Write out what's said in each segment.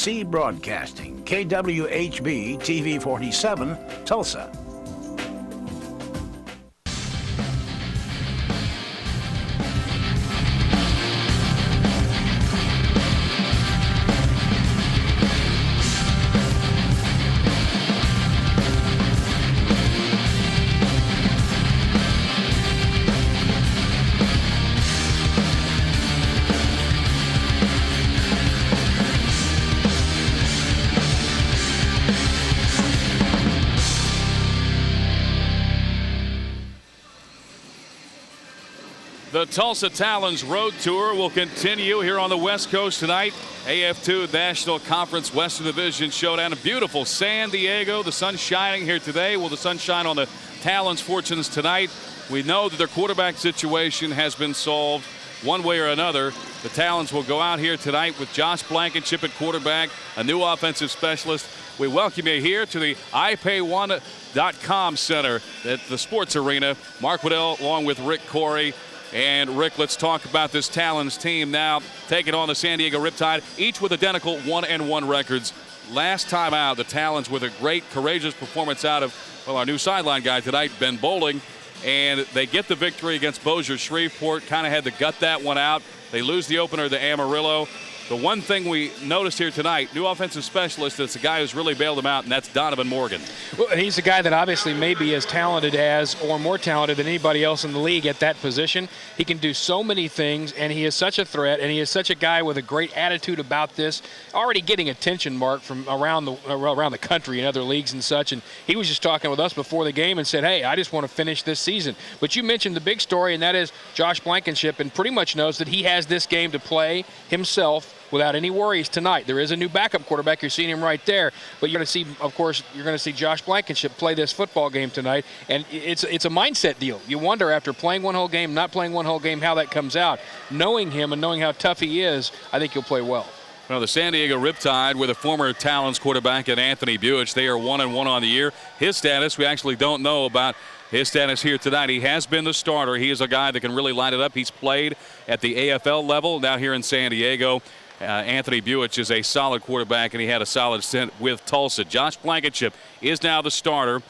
ABC Broadcasting, KWHB TV 47, Tulsa. The Tulsa Talons Road Tour will continue here on the West Coast tonight. AF2 National Conference Western Division Showdown. A beautiful San Diego. The sun shining here today. Will the sun shine on the Talons' fortunes tonight? We know that their quarterback situation has been solved one way or another. The Talons will go out here tonight with Josh Blankenship at quarterback, a new offensive specialist. We welcome you here to the iPay1.com Center at the Sports Arena. Mark Waddell along with Rick Corey. And Rick, let's talk about this Talons team now taking on the San Diego Riptide, each with identical 1-1 records. Last time out, the Talons with a great, courageous performance out of, well, our new sideline guy tonight, Ben Bowling. And they get the victory against Bossier Shreveport, kind of had to gut that one out. They lose the opener to Amarillo. The one thing we noticed here tonight, new offensive specialist, it's a guy who's really bailed them out, and that's Donovan Morgan. Well, he's a guy that obviously may be as talented as or more talented than anybody else in the league at that position. He can do so many things, and he is such a threat, and he is such a guy with a great attitude about this. Already getting attention, Mark, from around the country in other leagues and such. And he was just talking with us before the game and said, hey, I just want to finish this season. But you mentioned the big story, and that is Josh Blankenship, and pretty much knows that he has this game to play himself without any worries tonight. There is a new backup quarterback. You're seeing him right there. But you're going to see, of course, you're going to see Josh Blankenship play this football game tonight. And it's a mindset deal. You wonder, after playing one whole game, not playing one whole game, how that comes out. Knowing him and knowing how tough he is, I think he'll play well. Well, the San Diego Riptide with a former Talons quarterback at Anthony Buich. They are 1-1 on the year. His status, we actually don't know about his status here tonight. He has been the starter. He is a guy that can really light it up. He's played at the AFL level, now here in San Diego. Anthony Buich is a solid quarterback, and he had a solid stint with Tulsa. Josh Blankenship is now the starter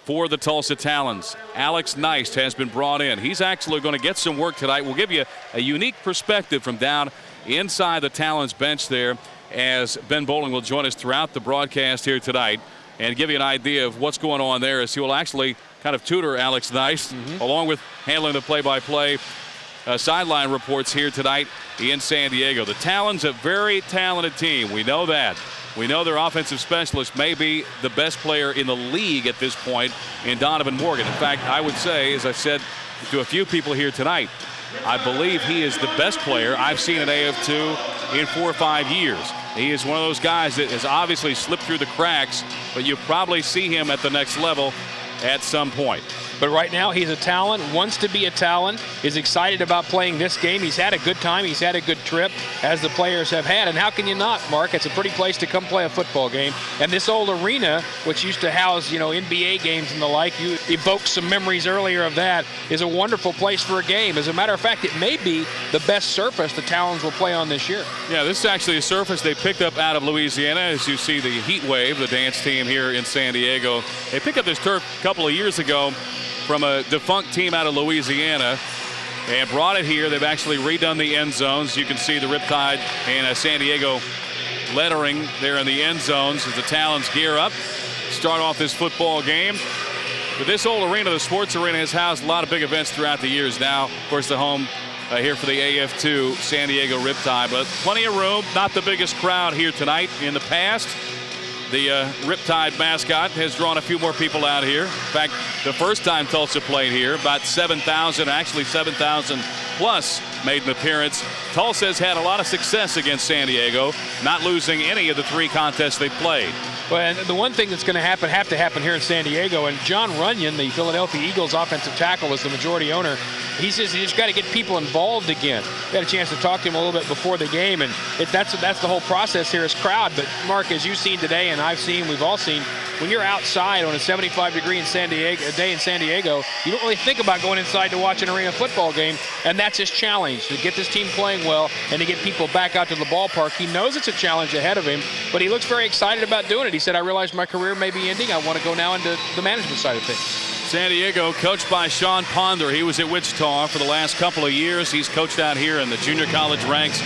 for the Tulsa Talons. Alex Neist has been brought in. He's actually going to get some work tonight. We'll give you a unique perspective from down inside the Talons bench there, as Ben Bowling will join us throughout the broadcast here tonight and give you an idea of what's going on there, as he will actually kind of tutor Alex Neist along with handling the play-by-play sideline reports here tonight in San Diego. The Talons, a very talented team. We know that. We know their offensive specialist may be the best player in the league at this point in Donovan Morgan. In fact, I would say, as I've said to a few people here tonight, I believe he is the best player I've seen at AF2 in 4 or 5 years. He is one of those guys that has obviously slipped through the cracks, but you probably see him at the next level at some point. But right now, he's a Talon, wants to be a Talon, is excited about playing this game. He's had a good time. He's had a good trip, as the players have had. And how can you not, Mark? It's a pretty place to come play a football game. And this old arena, which used to house, NBA games and the like, you evoked some memories earlier of that, is a wonderful place for a game. As a matter of fact, it may be the best surface the Talons will play on this year. Yeah, this is actually a surface they picked up out of Louisiana. As you see the Heat Wave, the dance team here in San Diego. They picked up this turf a couple of years ago from a defunct team out of Louisiana and brought it here. They've actually redone the end zones. You can see the Riptide and San Diego lettering there in the end zones as the Talons gear up, start off this football game. But this old arena, the sports arena, has housed a lot of big events throughout the years. Now, of course, the home here for the AF2 San Diego Riptide, but plenty of room. Not the biggest crowd here tonight. In the past, the Riptide mascot has drawn a few more people out here. In fact, the first time Tulsa played here, about 7,000, actually 7,000 plus made an appearance. Tulsa has had a lot of success against San Diego, not losing any of the 3 contests they played. Well, and the one thing that's going to have to happen here in San Diego, and John Runyon, the Philadelphia Eagles offensive tackle, is the majority owner. He says you just got to get people involved again. We had a chance to talk to him a little bit before the game, and that's the whole process here is crowd. But Mark, as you've seen today, and I've seen, we've all seen, when you're outside on a 75-degree day in San Diego, you don't really think about going inside to watch an arena football game, and that's his challenge. challenge to get this team playing well and to get people back out to the ballpark. He knows it's a challenge ahead of him, but he looks very excited about doing it. He said, I realize my career may be ending. I want to go now into the management side of things. San Diego, coached by Sean Ponder. He was at Wichita for the last couple of years. He's coached out here in the junior college ranks.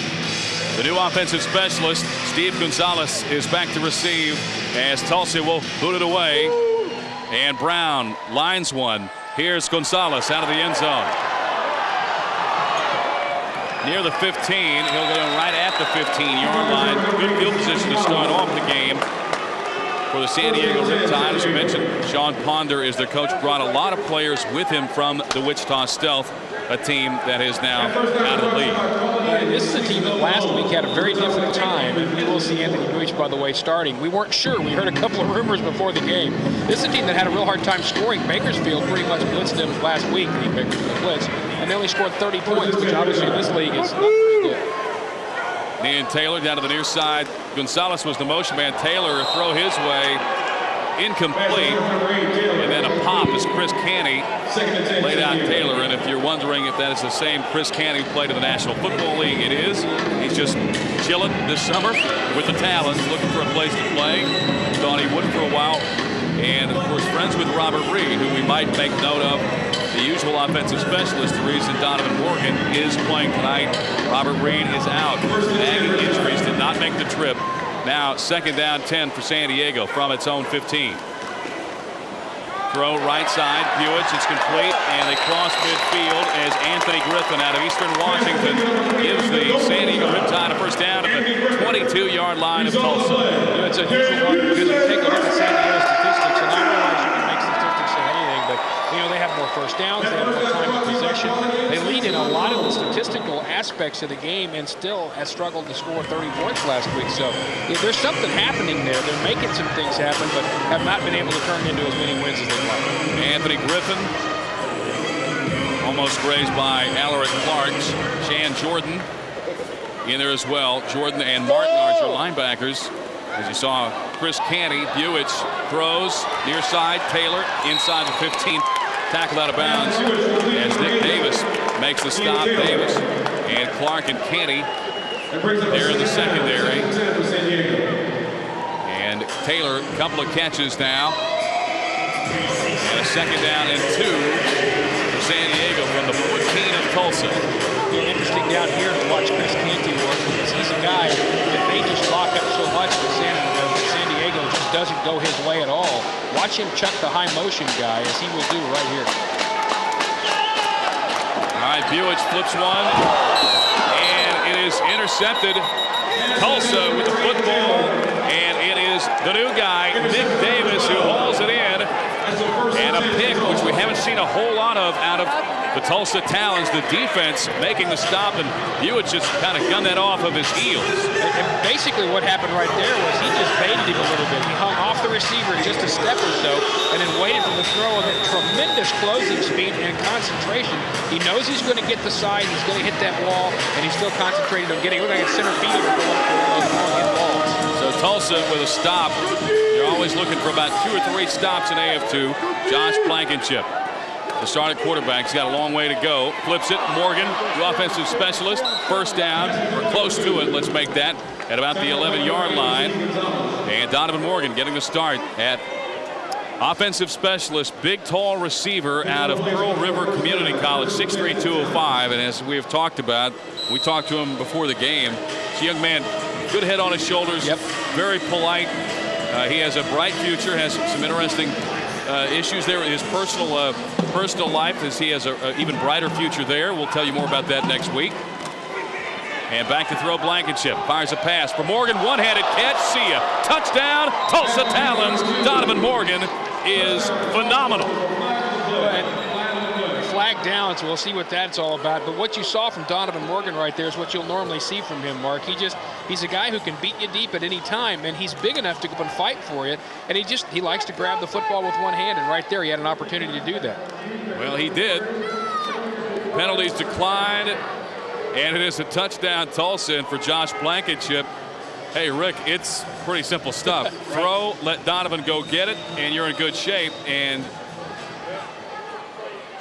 The new offensive specialist, Steve Gonzalez, is back to receive as Tulsa will boot it away. And Brown lines one. Here's Gonzalez out of the end zone. Near the 15. He'll go right at the 15-yard line. Good field position to start off the game for the San Diego Riptide. As you mentioned, Sean Ponder is their coach. Brought a lot of players with him from the Wichita Stealth, a team that is now out of the league. And this is a team that last week had a very difficult time. We will see Anthony Buich, by the way, starting. We weren't sure. We heard a couple of rumors before the game. This is a team that had a real hard time scoring. Bakersfield pretty much blitzed them last week, the Bakersfield blitz, and they only scored 30 points, which obviously in this league is not very good. And Taylor down to the near side. Gonzalez was the motion man. Taylor throw his way. Incomplete. And then a pop as Chris Canty laid out Taylor. And if you're wondering if that is the same Chris Canty who played in the National Football League, it is. He's just chilling this summer with the Talons, looking for a place to play. Thought he would for a while. And, of course, friends with Robert Reed, who we might make note of. The usual offensive specialist, the reason Donovan Morgan is playing tonight. Robert Reed is out. Nagging injuries did not make the trip. Now second down 10 for San Diego from its own 15. Throw right side. Buich, it's complete, and they cross midfield as Anthony Griffin out of Eastern Washington gives the San Diego Riptide a first down at the 22-yard line of Tulsa. It's a usual one because if you take a look at San Diego statistics, and I realize you can make statistics of anything, but they have more first downs, they have more time of possession. They lead in a lot of the statistical aspects of the game and still has struggled to score 30 points last week. So there's something happening there. They're making some things happen, but have not been able to turn into as many wins as they'd like. Anthony Griffin almost grazed by Alaric Clark. Shan Jordan in there as well. Jordan and Martin are your linebackers. As you saw, Chris Canty, Buich throws near side. Taylor inside the 15, tackled out of bounds as Nick Davis makes the stop. Davis and Clark and Canty there in the secondary. And Taylor, a couple of catches now. And a second down and 2 for San Diego from the 14 of Tulsa. Interesting down here to watch Chris Canty work because he's a guy that they just lock up so much that San Diego just doesn't go his way at all. Watch him chuck the high motion guy as he will do right here. All right, Buich flips one, and it is intercepted. Tulsa with the football, and it is the new guy, Nick Davis, who hauls it in. And a pick, which we haven't seen a whole lot of out of the Tulsa Talons. The defense making the stop, and Buich just kind of gunned that off of his heels. And basically what happened right there was he just baited him a little bit. He hung off the receiver just a step or so and then waited for the throw of tremendous closing speed and concentration. He knows he's going to get the side, he's going to hit that wall, and he's still concentrated on getting it. Look like a center fielder going for those long balls. So Tulsa with a stop. You're always looking for about 2 or 3 stops in AF2. Josh Blankenship, the starting quarterback, he's got a long way to go. Flips it. Morgan, the offensive specialist. First down, or close to it. Let's make that at about the 11-yard line. And Donovan Morgan getting the start at offensive specialist, big, tall receiver out of Pearl River Community College, 6'3", 205. And as we have talked about, we talked to him before the game. It's a young man, good head on his shoulders, very polite. He has a bright future, has some interesting issues there in his personal life, as he has an even brighter future there. We'll tell you more about that next week. And back to throw. Blankenship fires a pass for Morgan. One-handed catch. See ya. Touchdown, Tulsa Talons. Donovan Morgan is phenomenal. Flag down, so we'll see what that's all about. But what you saw from Donovan Morgan right there is what you'll normally see from him, Mark. He's a guy who can beat you deep at any time, and he's big enough to go up and fight for you. And he likes to grab the football with one hand, and right there he had an opportunity to do that. Well, he did. Penalties declined, and it is a touchdown, Tulsa. And for Josh Blankenship, hey, Rick, it's pretty simple stuff. Throw, let Donovan go get it, and you're in good shape. And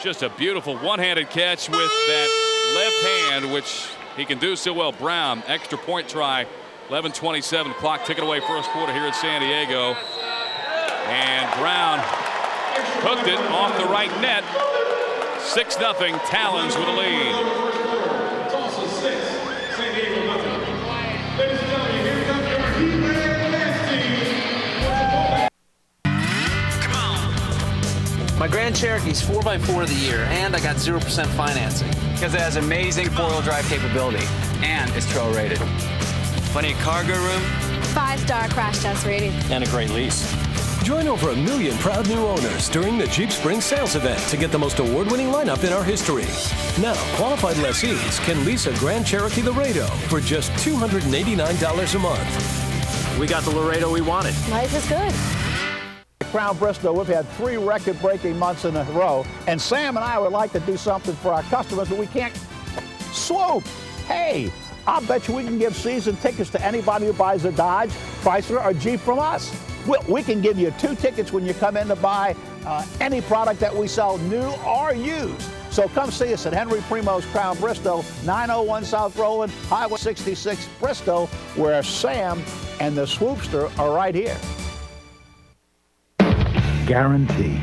just a beautiful one-handed catch with that left hand, which he can do so well. Brown, extra point try. 11:27 clock ticking away first quarter here at San Diego. And Brown hooked it off the right net. 6-0, Talons with a lead. Tulsa 6, San Diego nothing. Ladies and gentlemen, here comes your He-Man dance team. My Grand Cherokee's 4x4 of the year, and I got 0% financing. Because it has amazing four-wheel drive capability and is trail rated. Plenty of cargo room. 5-star crash test rating. And a great lease. Join over 1 million proud new owners during the Jeep Spring Sales event to get the most award-winning lineup in our history. Now, qualified lessees can lease a Grand Cherokee Laredo for just $289 a month. We got the Laredo we wanted. Life is good. Crown Bristow, we've had 3 record-breaking months in a row, and Sam and I would like to do something for our customers, but we can't. Swoop! Hey, I'll bet you we can give season tickets to anybody who buys a Dodge, Chrysler, or Jeep from us. We can give you 2 tickets when you come in to buy any product that we sell, new or used. So come see us at Henry Primo's Crown Bristow, 901 South Roland, Highway 66 Bristow, where Sam and the Swoopster are right here. Guarantee.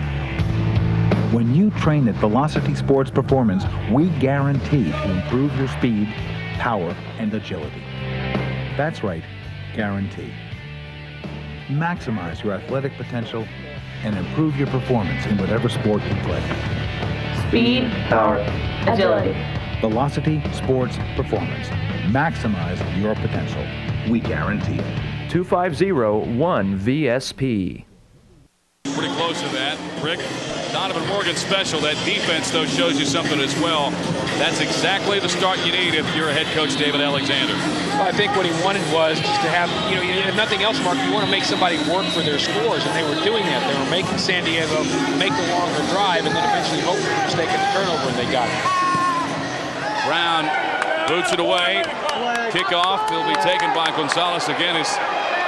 When you train at Velocity Sports Performance, we guarantee to improve your speed, power, and agility. That's right, guarantee. Maximize your athletic potential and improve your performance in whatever sport you play. Speed, power, agility. Velocity Sports Performance. Maximize your potential. We guarantee it. 2501VSP. Pretty close to that. Rick, Donovan Morgan special. That defense, though, shows you something as well. That's exactly the start you need if you're a head coach, David Alexander. Well, I think what he wanted was just to have, if nothing else, Mark, you want to make somebody work for their scores, and they were doing that. They were making San Diego make the longer drive, and then eventually hope for a mistake at the turnover, and they got it. Brown boots it away. Kickoff will be taken by Gonzalez. Again, his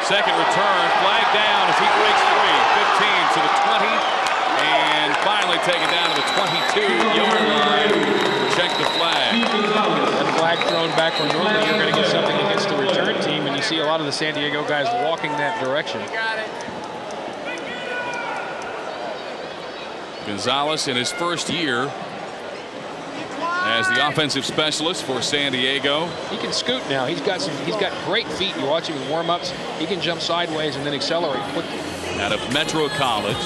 second return. Flag down as he breaks free. 15 to the 20, and finally taken down to the 22-yard line. Check the flag. And the flag thrown back where normally you're going to get something against the return team, and you see a lot of the San Diego guys walking that direction. Gonzalez in his first year as the offensive specialist for San Diego. He can scoot now. He's got great feet. You watch him in warm-ups. He can jump sideways and then accelerate quickly. Out of Metro College.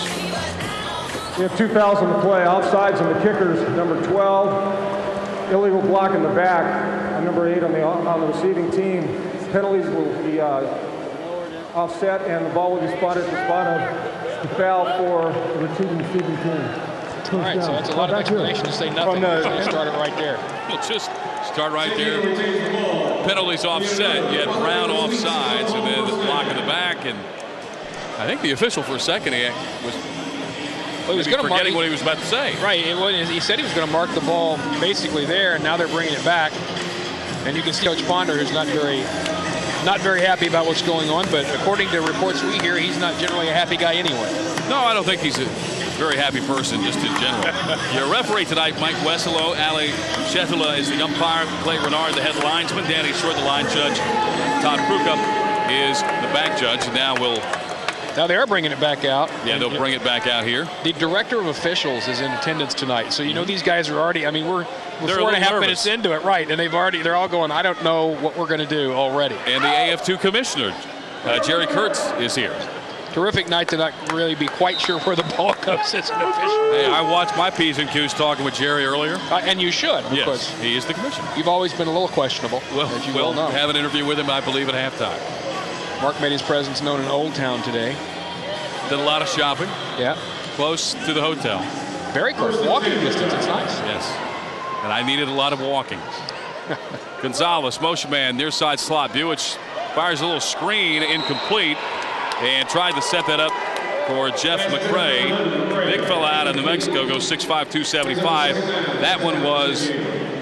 We have 2 fouls on the play. Offsides on the kickers, number 12. Illegal block in the back, number 8 on the receiving team. Penalties will be offset, and the ball will be spotted at the spot of the foul for the receiving team. All right, so that's a lot of explanation to say nothing. We'll start it right there. We'll just start right there. Penalties offset, yet Brown offsides, and then the block in the back. And I think the official for a second was forgetting what he was about to say. Right, he said he was going to mark the ball basically there, and now they're bringing it back. And you can see Coach Ponder, who's not very happy about what's going on, but according to reports we hear, he's not generally a happy guy anyway. No, I don't think he's a very happy person, just in general. Your referee tonight, Mike Wesselo. Ali Shetula is the umpire. Clay Renard, the head linesman. Danny Short, the line judge. Todd Prukup is the back judge. And now they are bringing it back out. Yeah, they'll bring it back out here. The director of officials is in attendance tonight, so these guys are already. We're 4.5 minutes into it, right? And they're all going, I don't know what we're going to do already. And the AF2 commissioner, Jerry Kurtz, is here. Terrific night to not really be quite sure where the ball goes as an official. Hey, I watched my P's and Q's talking with Jerry earlier. And you should. Yes, he is the commissioner. You've always been a little questionable, as you well know. Have an interview with him, I believe, at halftime. Mark made his presence known in Old Town today. Did a lot of shopping. Yeah. Close to the hotel. Very close. Walking distance. It's nice. Yes. And I needed a lot of walking. Gonzalez, motion man, near side slot. Buich fires a little screen, incomplete, and tried to set that up for Jeff McRae. Big fella out of New Mexico, goes 6'5", 275. That one was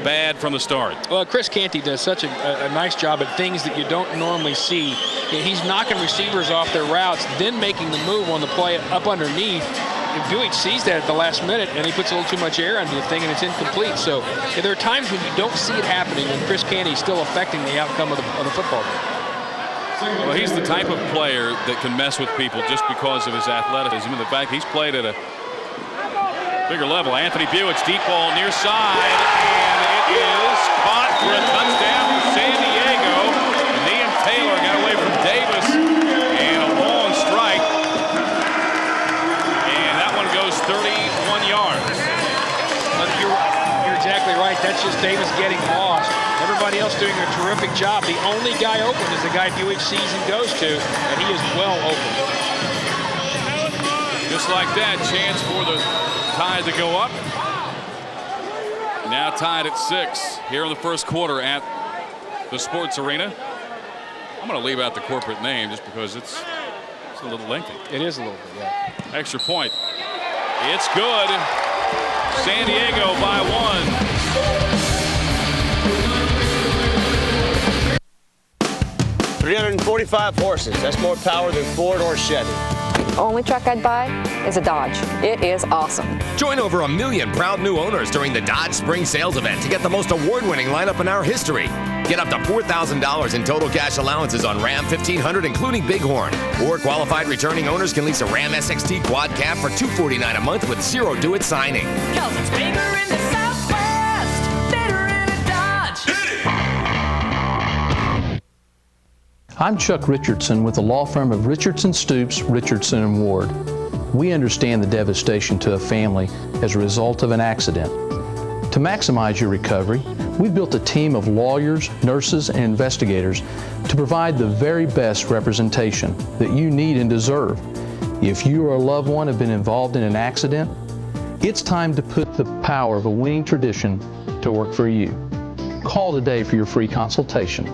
bad from the start. Well, Chris Canty does such a nice job at things that you don't normally see. He's knocking receivers off their routes, then making the move on the play up underneath, Buick sees that at the last minute, and he puts a little too much air into the thing, and it's incomplete. So there are times when you don't see it happening, when Chris Canty's still affecting the outcome of the football game. Well, he's the type of player that can mess with people just because of his athleticism and the fact he's played at a bigger level. Anthony Buick's deep ball near side, and it is caught for a touchdown for San Diego. Liam Taylor got away from Davis, and a long strike, and that one goes 31 yards. But you're exactly right. That's just Davis getting lost. Everybody else doing a terrific job. The only guy open is the guy Buick sees and goes to, and he is well open. Just like that, chance for the Tide to go up. Now tied at 6 here in the first quarter at the Sports Arena. I'm going to leave out the corporate name just because it's a little lengthy. It is a little bit, yeah. Extra point. It's good. San Diego by 1. 345 horses. That's more power than Ford or Chevy. The only truck I'd buy is a Dodge. It is awesome. Join over 1 million proud new owners during the Dodge Spring Sales Event to get the most award-winning lineup in our history. Get up to $4,000 in total cash allowances on Ram 1500, including Bighorn. Or qualified returning owners can lease a Ram SXT Quad Cab for $249 a month with zero due at signing. 'Cause it's bigger in the Southwest, better in a Dodge. I'm Chuck Richardson with the law firm of Richardson Stoops, Richardson & Ward. We understand the devastation to a family as a result of an accident. To maximize your recovery, we've built a team of lawyers, nurses, and investigators to provide the very best representation that you need and deserve. If you or a loved one have been involved in an accident, it's time to put the power of a winning tradition to work for you. Call today for your free consultation.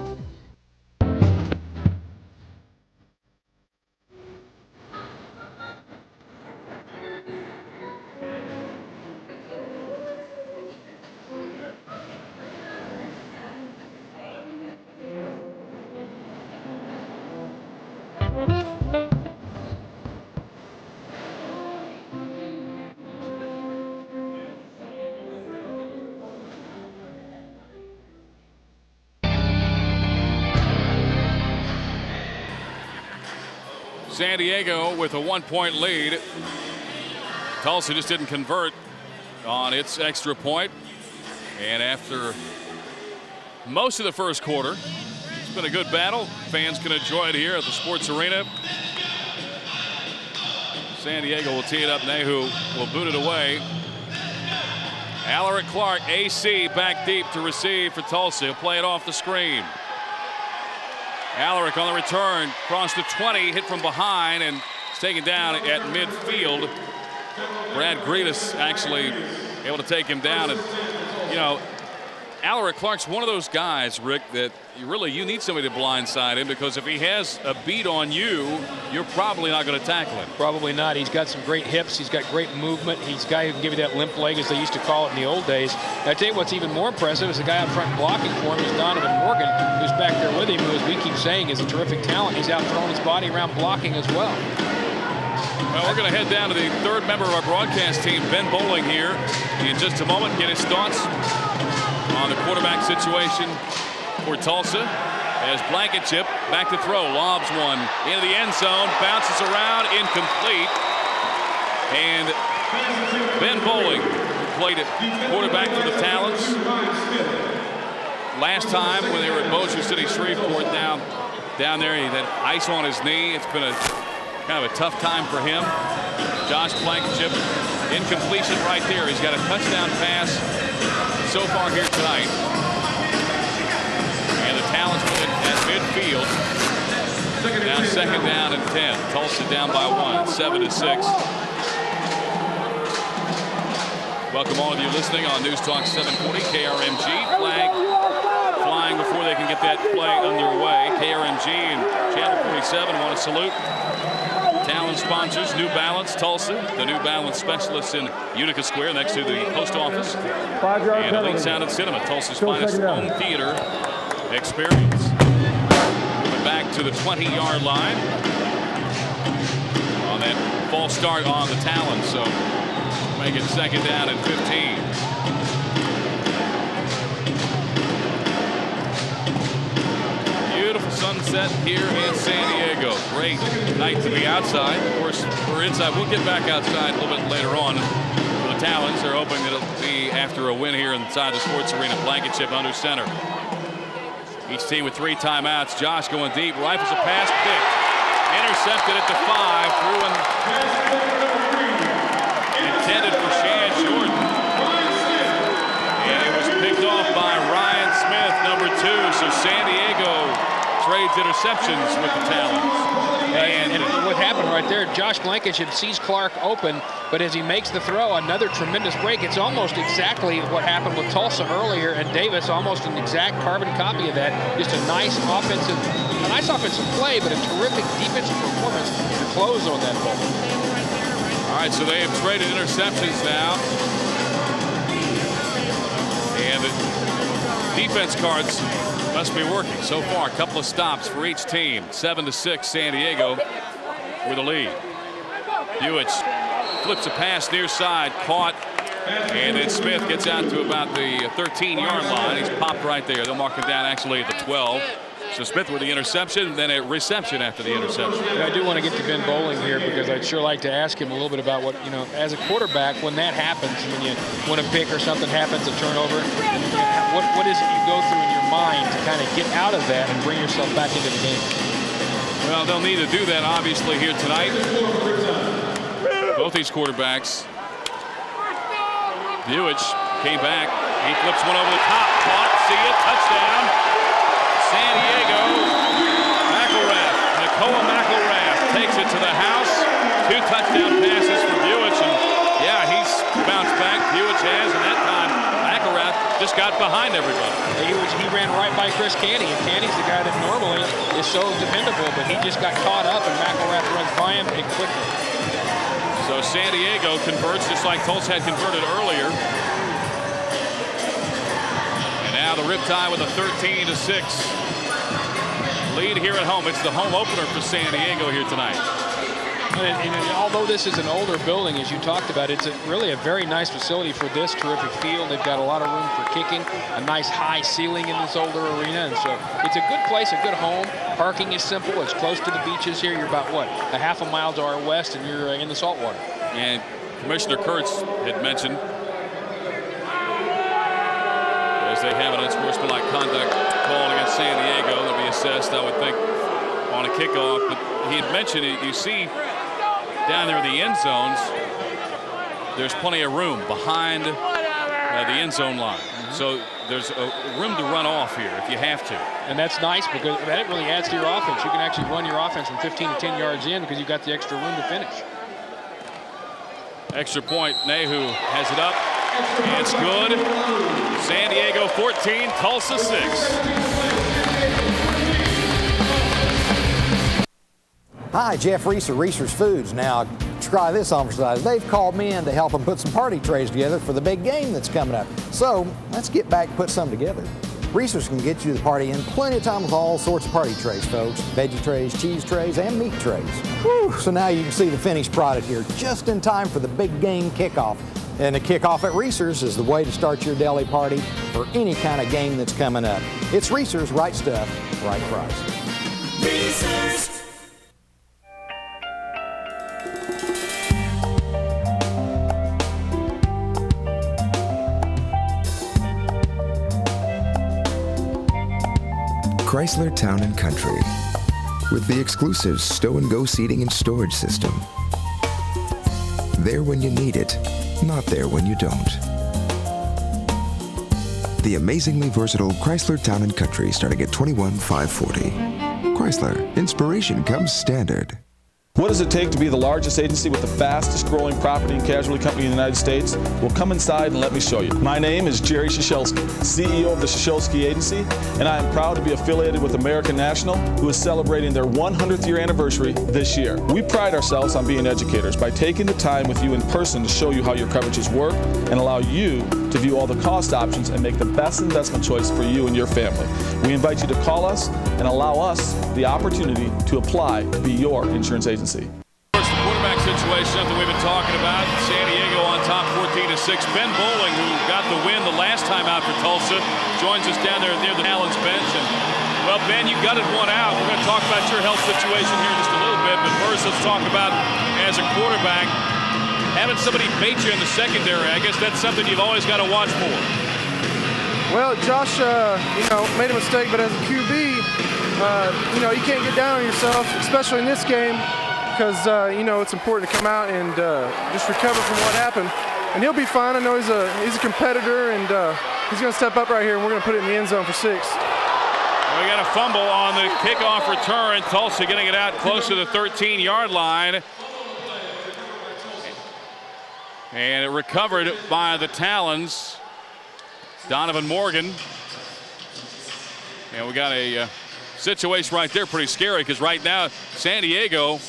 San Diego with a 1-point lead. Tulsa just didn't convert on its extra point. And after most of the first quarter, it's been a good battle. Fans can enjoy it here at the Sports Arena. San Diego will tee it up. Nehu will boot it away. Alaric Clark, AC, back deep to receive for Tulsa. He'll play it off the screen. Alaric on the return, across the 20, hit from behind, and it's taken down at midfield. Brad Gretus actually able to take him down. And, you know, Alaric Clark's one of those guys, Rick, that you need somebody to blindside him, because if he has a beat on you, you're probably not going to tackle him. Probably not. He's got some great hips. He's got great movement. He's a guy who can give you that limp leg, as they used to call it in the old days. And I tell you what's even more impressive is the guy up front blocking for him is Donovan Morgan, who's back there with him, who, as we keep saying, is a terrific talent. He's out throwing his body around blocking as well. Well, we're going to head down to the third member of our broadcast team, Ben Bowling, here in just a moment. Get his thoughts on the quarterback situation for Tulsa. As Blankenship back to throw, lobs one into the end zone, bounces around, incomplete. And Ben Bowling, who played at quarterback for the Talons last time when they were at Bossier City Shreveport, down there, he had ice on his knee. It's been a kind of a tough time for him. Josh Blankenship, incompletion right there. He's got a touchdown pass so far here tonight. And the Talons at midfield. Now second down and 10. Tulsa down by 1, 7-6. Welcome all of you listening on News Talk 740 KRMG. Flag flying before they can get that play underway. KRMG and Channel 47 want to salute Talon sponsors, New Balance, Tulsa, the New Balance specialists in Utica Square next to the post office. And Elite Sound and Cinema, Tulsa's finest home theater experience. Moving back to the 20-yard line on that false start on the Talons, so make it 2nd down and 15. Beautiful sunset here in San Diego. Great night to be outside. Of course, we're inside. We'll get back outside a little bit later on. For the Talons, they're hoping it'll be after a win here inside the Sports Arena. Blankenship under center. Each team with 3 timeouts. Josh going deep. Rifles a pass, picked. Intercepted at the 5. Through and intended for Shan Jordan. And it was picked off by Ryan Smith, number 2. So San Diego trades interceptions with the Talons. And what happened right there, Josh Blankenship sees Clark open, but as he makes the throw, another tremendous break. It's almost exactly what happened with Tulsa earlier, and Davis, almost an exact carbon copy of that. Just a nice offensive play, but a terrific defensive performance to close on that ball. All right, so they have traded interceptions now. And the defense cards must be working so far. A couple of stops for each team. 7-6 San Diego with a lead. Buich flips a pass near side, caught, and then Smith gets out to about the 13-yard line. He's popped right there. They'll mark him down actually at the 12. So Smith with the interception, then a reception after the interception. Yeah, I do want to get to Ben Bowling here because I'd sure like to ask him a little bit about what, as a quarterback, when that happens, when you win a pick or something happens, a turnover, what is it you go through in your mind to kind of get out of that and bring yourself back into the game? Well, they'll need to do that obviously here tonight. Both these quarterbacks. Buich came back. He flips one over the top. Caught. See it. Touchdown. San Diego. Nakoa McElrath takes it to the house. 2 touchdown passes for Buich. And yeah, he's bounced back. Buich has, and that time McElrath just got behind everybody. He ran right by Chris Canty, and Canty's the guy that normally is so dependable, but he just got caught up, and McElrath runs by him and quickly. So San Diego converts just like Tulsa had converted earlier. And now the Riptide with a 13-6 lead here at home. It's the home opener for San Diego here tonight. And although this is an older building, as you talked about, it's really a very nice facility for this terrific field. They've got a lot of room for kicking, a nice high ceiling in this older arena, and so it's a good place, a good home. Parking is simple. It's close to the beaches here. You're about, what, a half a mile to our west, and you're in the saltwater. And Commissioner Kurtz had mentioned, as they have an unsportsmanlike conduct call against San Diego that'll be assessed, I would think, on a kickoff. But he had mentioned it, you see down there in the end zones, there's plenty of room behind the end zone line. So there's a room to run off here if you have to. And that's nice because that really adds to your offense. You can actually run your offense from 15 to 10 yards in because you've got the extra room to finish. Extra point, Nehu has it up. It's good. San Diego 14, Tulsa 6. Hi, Jeff Reese of Reese's Foods. Now, try this on for size. They've called me in to help them put some party trays together for the big game that's coming up. So, let's get back and put some together. Reese's can get you the party in plenty of time with all sorts of party trays, folks. Veggie trays, cheese trays, and meat trays. Whew, so now you can see the finished product here just in time for the big game kickoff. And the kickoff at Reese's is the way to start your deli party for any kind of game that's coming up. It's Reese's, right stuff, right price. Reese's. Chrysler Town & Country with the exclusive Stow & Go seating and storage system. There when you need it, not there when you don't. The amazingly versatile Chrysler Town & Country starting at $21,540. Chrysler, inspiration comes standard. What does it take to be the largest agency with the fastest growing property and casualty company in the United States? Well, come inside and let me show you. My name is Jerry Shishelsky, CEO of the Shishelsky Agency, and I am proud to be affiliated with American National, who is celebrating their 100th year anniversary this year. We pride ourselves on being educators by taking the time with you in person to show you how your coverages work and allow you to view all the cost options and make the best investment choice for you and your family. We invite you to call us and allow us the opportunity to apply to be your insurance agency. Of course, the quarterback situation, something we've been talking about. San Diego on top 14-6. Ben Bowling, who got the win the last time out for Tulsa, joins us down there near the Talons bench. And, well, Ben, you got it one out. We're going to talk about your health situation here in just a little bit. But first, let's talk about, as a quarterback, having somebody bait you in the secondary. I guess that's something you've always got to watch for. Well, Josh, made a mistake, but as a QB, you can't get down on yourself, especially in this game, because, it's important to come out and just recover from what happened. And he'll be fine. I know he's a competitor, and he's going to step up right here, and we're going to put it in the end zone for 6. We got a fumble on the kickoff return. Tulsa getting it out close to the 13-yard line. And it recovered by the Talons. Donovan Morgan. And we got a situation right there pretty scary, because right now San Diego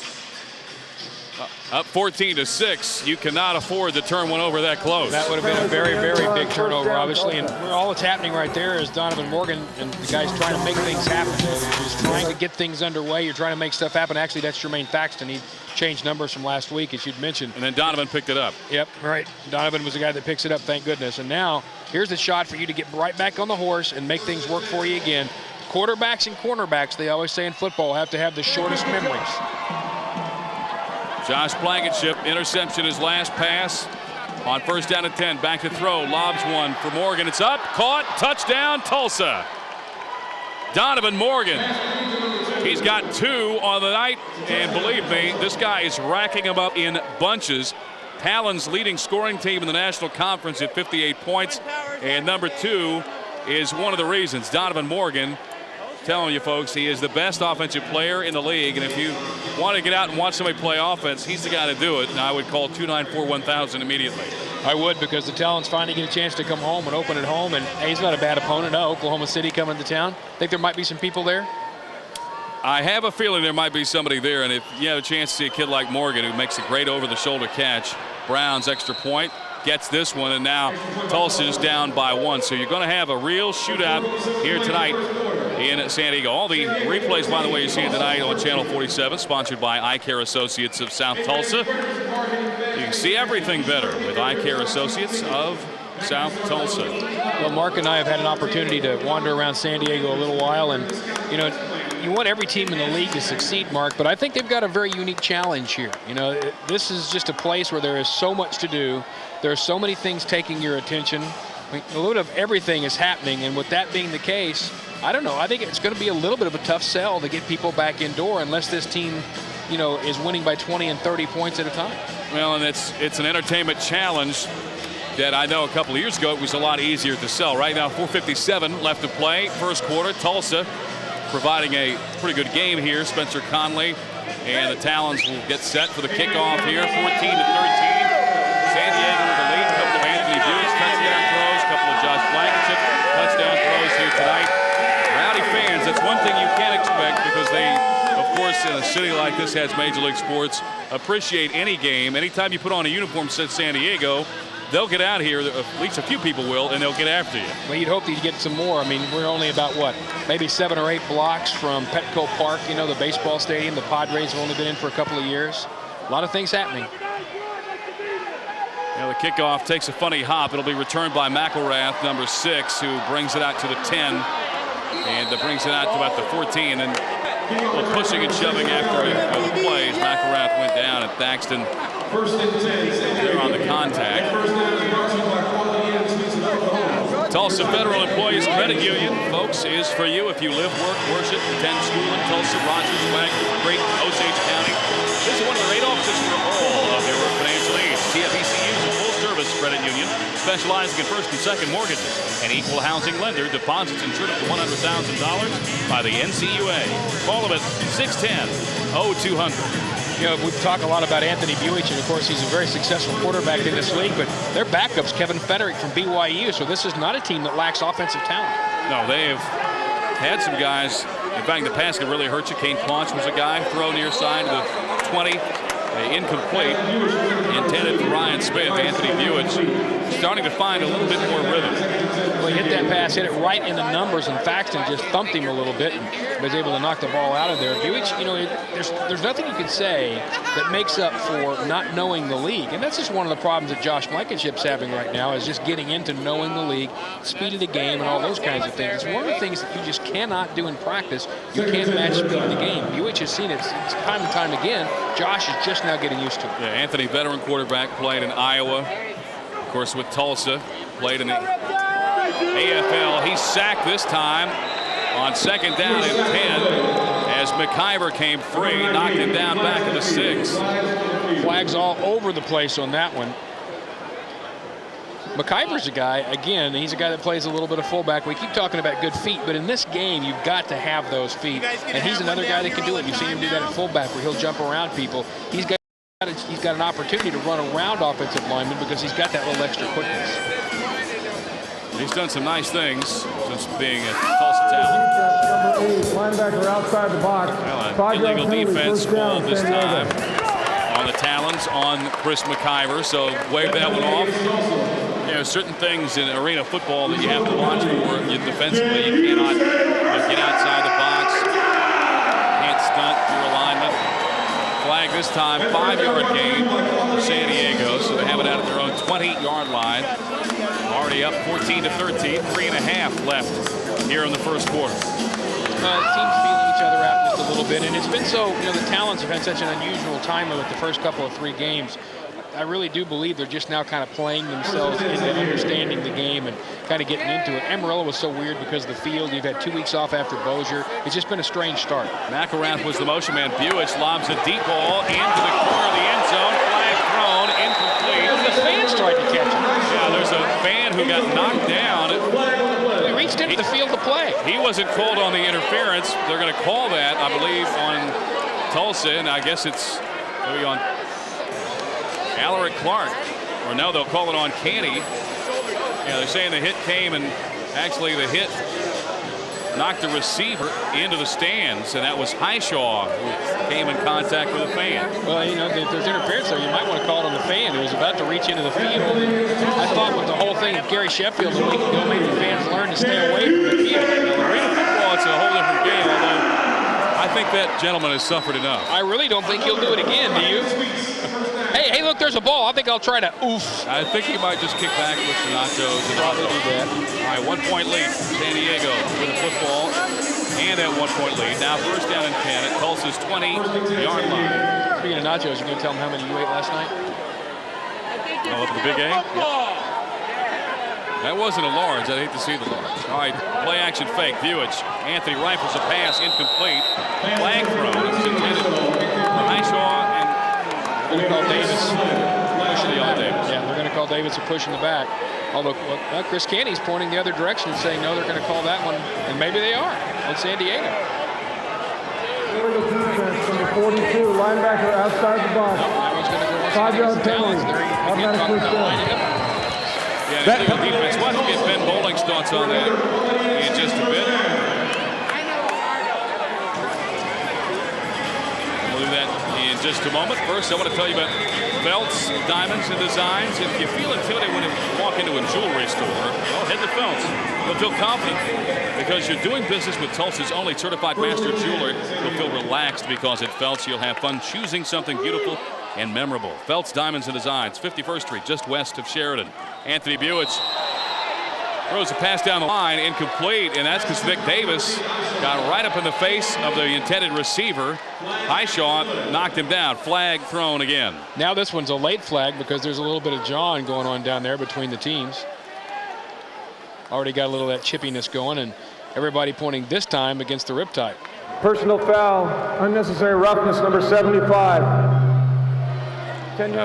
up 14-6. You cannot afford to turn one over that close. That would have been a very, very big turnover, obviously. And all that's happening right there is Donovan Morgan and the guys trying to make things happen. He's trying to get things underway. You're trying to make stuff happen. Actually, that's Jermaine Thaxton. He changed numbers from last week, as you'd mentioned. And then Donovan picked it up. Yep, right. Donovan was the guy that picks it up, thank goodness. And now here's the shot for you to get right back on the horse and make things work for you again. Quarterbacks and cornerbacks, they always say in football, have to have the shortest memories. Josh Blankenship, interception his last pass on 1st down and 10. Back to throw, lobs one for Morgan. It's up, caught, touchdown, Tulsa. Donovan Morgan. He's got 2 on the night, and believe me, this guy is racking them up in bunches. Talons leading scoring team in the National Conference at 58 points, and number 2 is one of the reasons. Donovan Morgan, telling you folks, he is the best offensive player in the league, and if you want to get out and watch somebody play offense, he's the guy to do it. And I would call 294-1000 immediately. I would, because the Talons finally get a chance to come home and open at home, and he's not a bad opponent. Oklahoma City coming to town. Think there might be some people there? I have a feeling there might be somebody there, and if you have a chance to see a kid like Morgan who makes a great over-the-shoulder catch, Brown's extra point, gets this one, and now Tulsa is down by 1. So you're going to have a real shootout here tonight in San Diego. All the replays, by the way, you're seeing tonight on Channel 47, sponsored by Eye Care Associates of South Tulsa. You can see everything better with Eye Care Associates of South Tulsa. Well, Mark and I have had an opportunity to wander around San Diego a little while, and you want every team in the league to succeed, Mark, but I think they've got a very unique challenge here. This is just a place where there is so much to do. There are so many things taking your attention. I mean, a little bit of everything is happening, and with that being the case, I don't know. I think it's going to be a little bit of a tough sell to get people back indoor unless this team, is winning by 20 and 30 points at a time. Well, and it's an entertainment challenge that I know a couple of years ago it was a lot easier to sell. Right now, 4:57 left to play, first quarter. Tulsa providing a pretty good game here. Spencer Conley and the Talons will get set for the kickoff here, 14-13. San Diego with the lead. A couple of Anthony Buick's touchdown throws, a couple of Josh Blankenship touchdown throws here tonight. Rowdy fans, that's one thing you can't expect, because they, of course, in a city like this has Major League Sports, appreciate any game. Anytime you put on a uniform that says San Diego, they'll get out here, at least a few people will, and they'll get after you. Well, you'd hope that you get some more. I mean, we're only about, maybe 7 or 8 blocks from Petco Park, the baseball stadium. The Padres have only been in for a couple of years. A lot of things happening. The kickoff takes a funny hop. It'll be returned by McElrath, number 6, who brings it out to the 10, and brings it out to about the 14. And a little pushing and shoving after the plays. McElrath went down, and Thaxton there on the contact. Tulsa Federal Employees Credit Union, folks, is for you if you live, work, worship, attend school in Tulsa, Rogers, Wagner, Great Osage County. This is one of the great offices for all of your financial needs. TFECU is a full-service credit union specializing in first and second mortgages. An equal housing lender, deposits insured up to $100,000 by the NCUA. Call them at 610-0200. We've talked a lot about Anthony Buick, and of course he's a very successful quarterback in this league, but their backup's Kevin Federick from BYU, so this is not a team that lacks offensive talent. No, they have had some guys. In fact, the pass could really hurt you. Kane Claunch was a guy, throw near side to the 20. Incomplete, intended for Ryan Smith. Anthony Buich starting to find a little bit more rhythm. Well, he hit that pass, hit it right in the numbers, and Faxton just thumped him a little bit and was able to knock the ball out of there. Buich, you know, there's nothing you can say that makes up for not knowing the league, and that's just one of the problems that Josh Blankenship's having right now, is just getting into knowing the league, speed of the game, and all those kinds of things. It's one of the things that you just cannot do in practice. You can't match speed of the game. Buich has seen it time and time again. Josh is just now getting used to it. Yeah, Anthony, veteran quarterback, played in Iowa, of course with Tulsa, played in the AFL. He's sacked this time on second down and 10 as McIver came free, knocked him down back at the 6. Flags all over the place on that one. McIver's a guy, again, he's a guy that plays a little bit of fullback. We keep talking about good feet, but in this game, you've got to have those feet. And he's another guy that can do it. You've seen him do that at fullback where he'll jump around people. He's got an opportunity to run around offensive linemen because he's got that little extra quickness. He's done some nice things since being a Tulsa Talon. Number 8, linebacker outside the box. Well, illegal defense called this time on the Talons on Chris McIver, so wave that one off. You know, certain things in arena football that you have to watch for. Defensively, you cannot get outside the box. Can't stunt your alignment. Flag this time, 5-yard gain for San Diego, so they have it out at their own 20-yard line. Already up 14-13, 3.5 left here in the first quarter. Teams feeling each other out just a little bit, and it's been so, you know, the Talons have had such an unusual time with the first couple of 3 games. I really do believe they're just now kind of playing themselves into understanding the game and kind of getting into it. Amarillo was so weird because of the field. You've had 2 weeks off after Bossier. It's just been a strange start. McElrath was the motion man. Buich lobs a deep ball into the corner of the end zone. Flag thrown, incomplete. The fans tried to catch it. Yeah, there's a fan who got knocked down. He reached into the field to play. He wasn't called on the interference. They're going to call that, I believe, on Tulsa, and I guess it's maybe on Alaric Clark. Or no, they'll call it on Canty. Yeah, they're saying the hit came, and actually the hit knocked the receiver into the stands, and that was Highshaw who came in contact with a fan. Well, you know, if there's interference there, you might want to call it on the fan who was about to reach into the field. I thought with the whole thing of Gary Sheffield a week ago made the fans learn to stay away from the field. Well, it's a whole different game, although I think that gentleman has suffered enough. I really don't think he'll do it again, do you? Hey, look, there's a ball. I think I'll try to oof. I think he might just kick back with the nachos. And probably do that. All right, 1-point lead. San Diego with the football and that 1-point lead. Now first down and 10 at Tulsa's 20-yard line. Speaking of nachos, you going to tell them how many you ate last night? Oh, at the Big A? Yep. That wasn't a large. I'd hate to see the large. All right, play action fake. Buich. Anthony rifles a pass, incomplete. Flag thrown. It's intended for Highshaw, and they're going to call Davis. Pushing on Davis. Yeah, they're going to call Davis a push in the back. Although Chris Canty's pointing the other direction and saying, no, they're going to call that one. And maybe they are on San Diego. Illegal defense, number 42, linebacker outside the box. Nope, that one's going to go 5-yard penalty. Automatic first down. Yeah, illegal defense. We'll get Ben Bowling's thoughts on that in just a bit. We'll do that in just a moment. First, I want to tell you about Feltz, Diamonds, and Designs. If you feel intimidated when you walk into a jewelry store, well, head to Feltz. You'll feel confident because you're doing business with Tulsa's only certified master jeweler. You'll feel relaxed because at Feltz you'll have fun choosing something beautiful and memorable. Feltz Diamonds and Designs, 51st Street, just west of Sheridan. Anthony Buich throws a pass down the line, incomplete, and that's because Vic Davis got right up in the face of the intended receiver. Highshaw knocked him down. Flag thrown again. Now this one's a late flag because there's a little bit of jawing going on down there between the teams. Already got a little of that chippiness going, and everybody pointing this time against the Riptide. Personal foul, unnecessary roughness, number 75.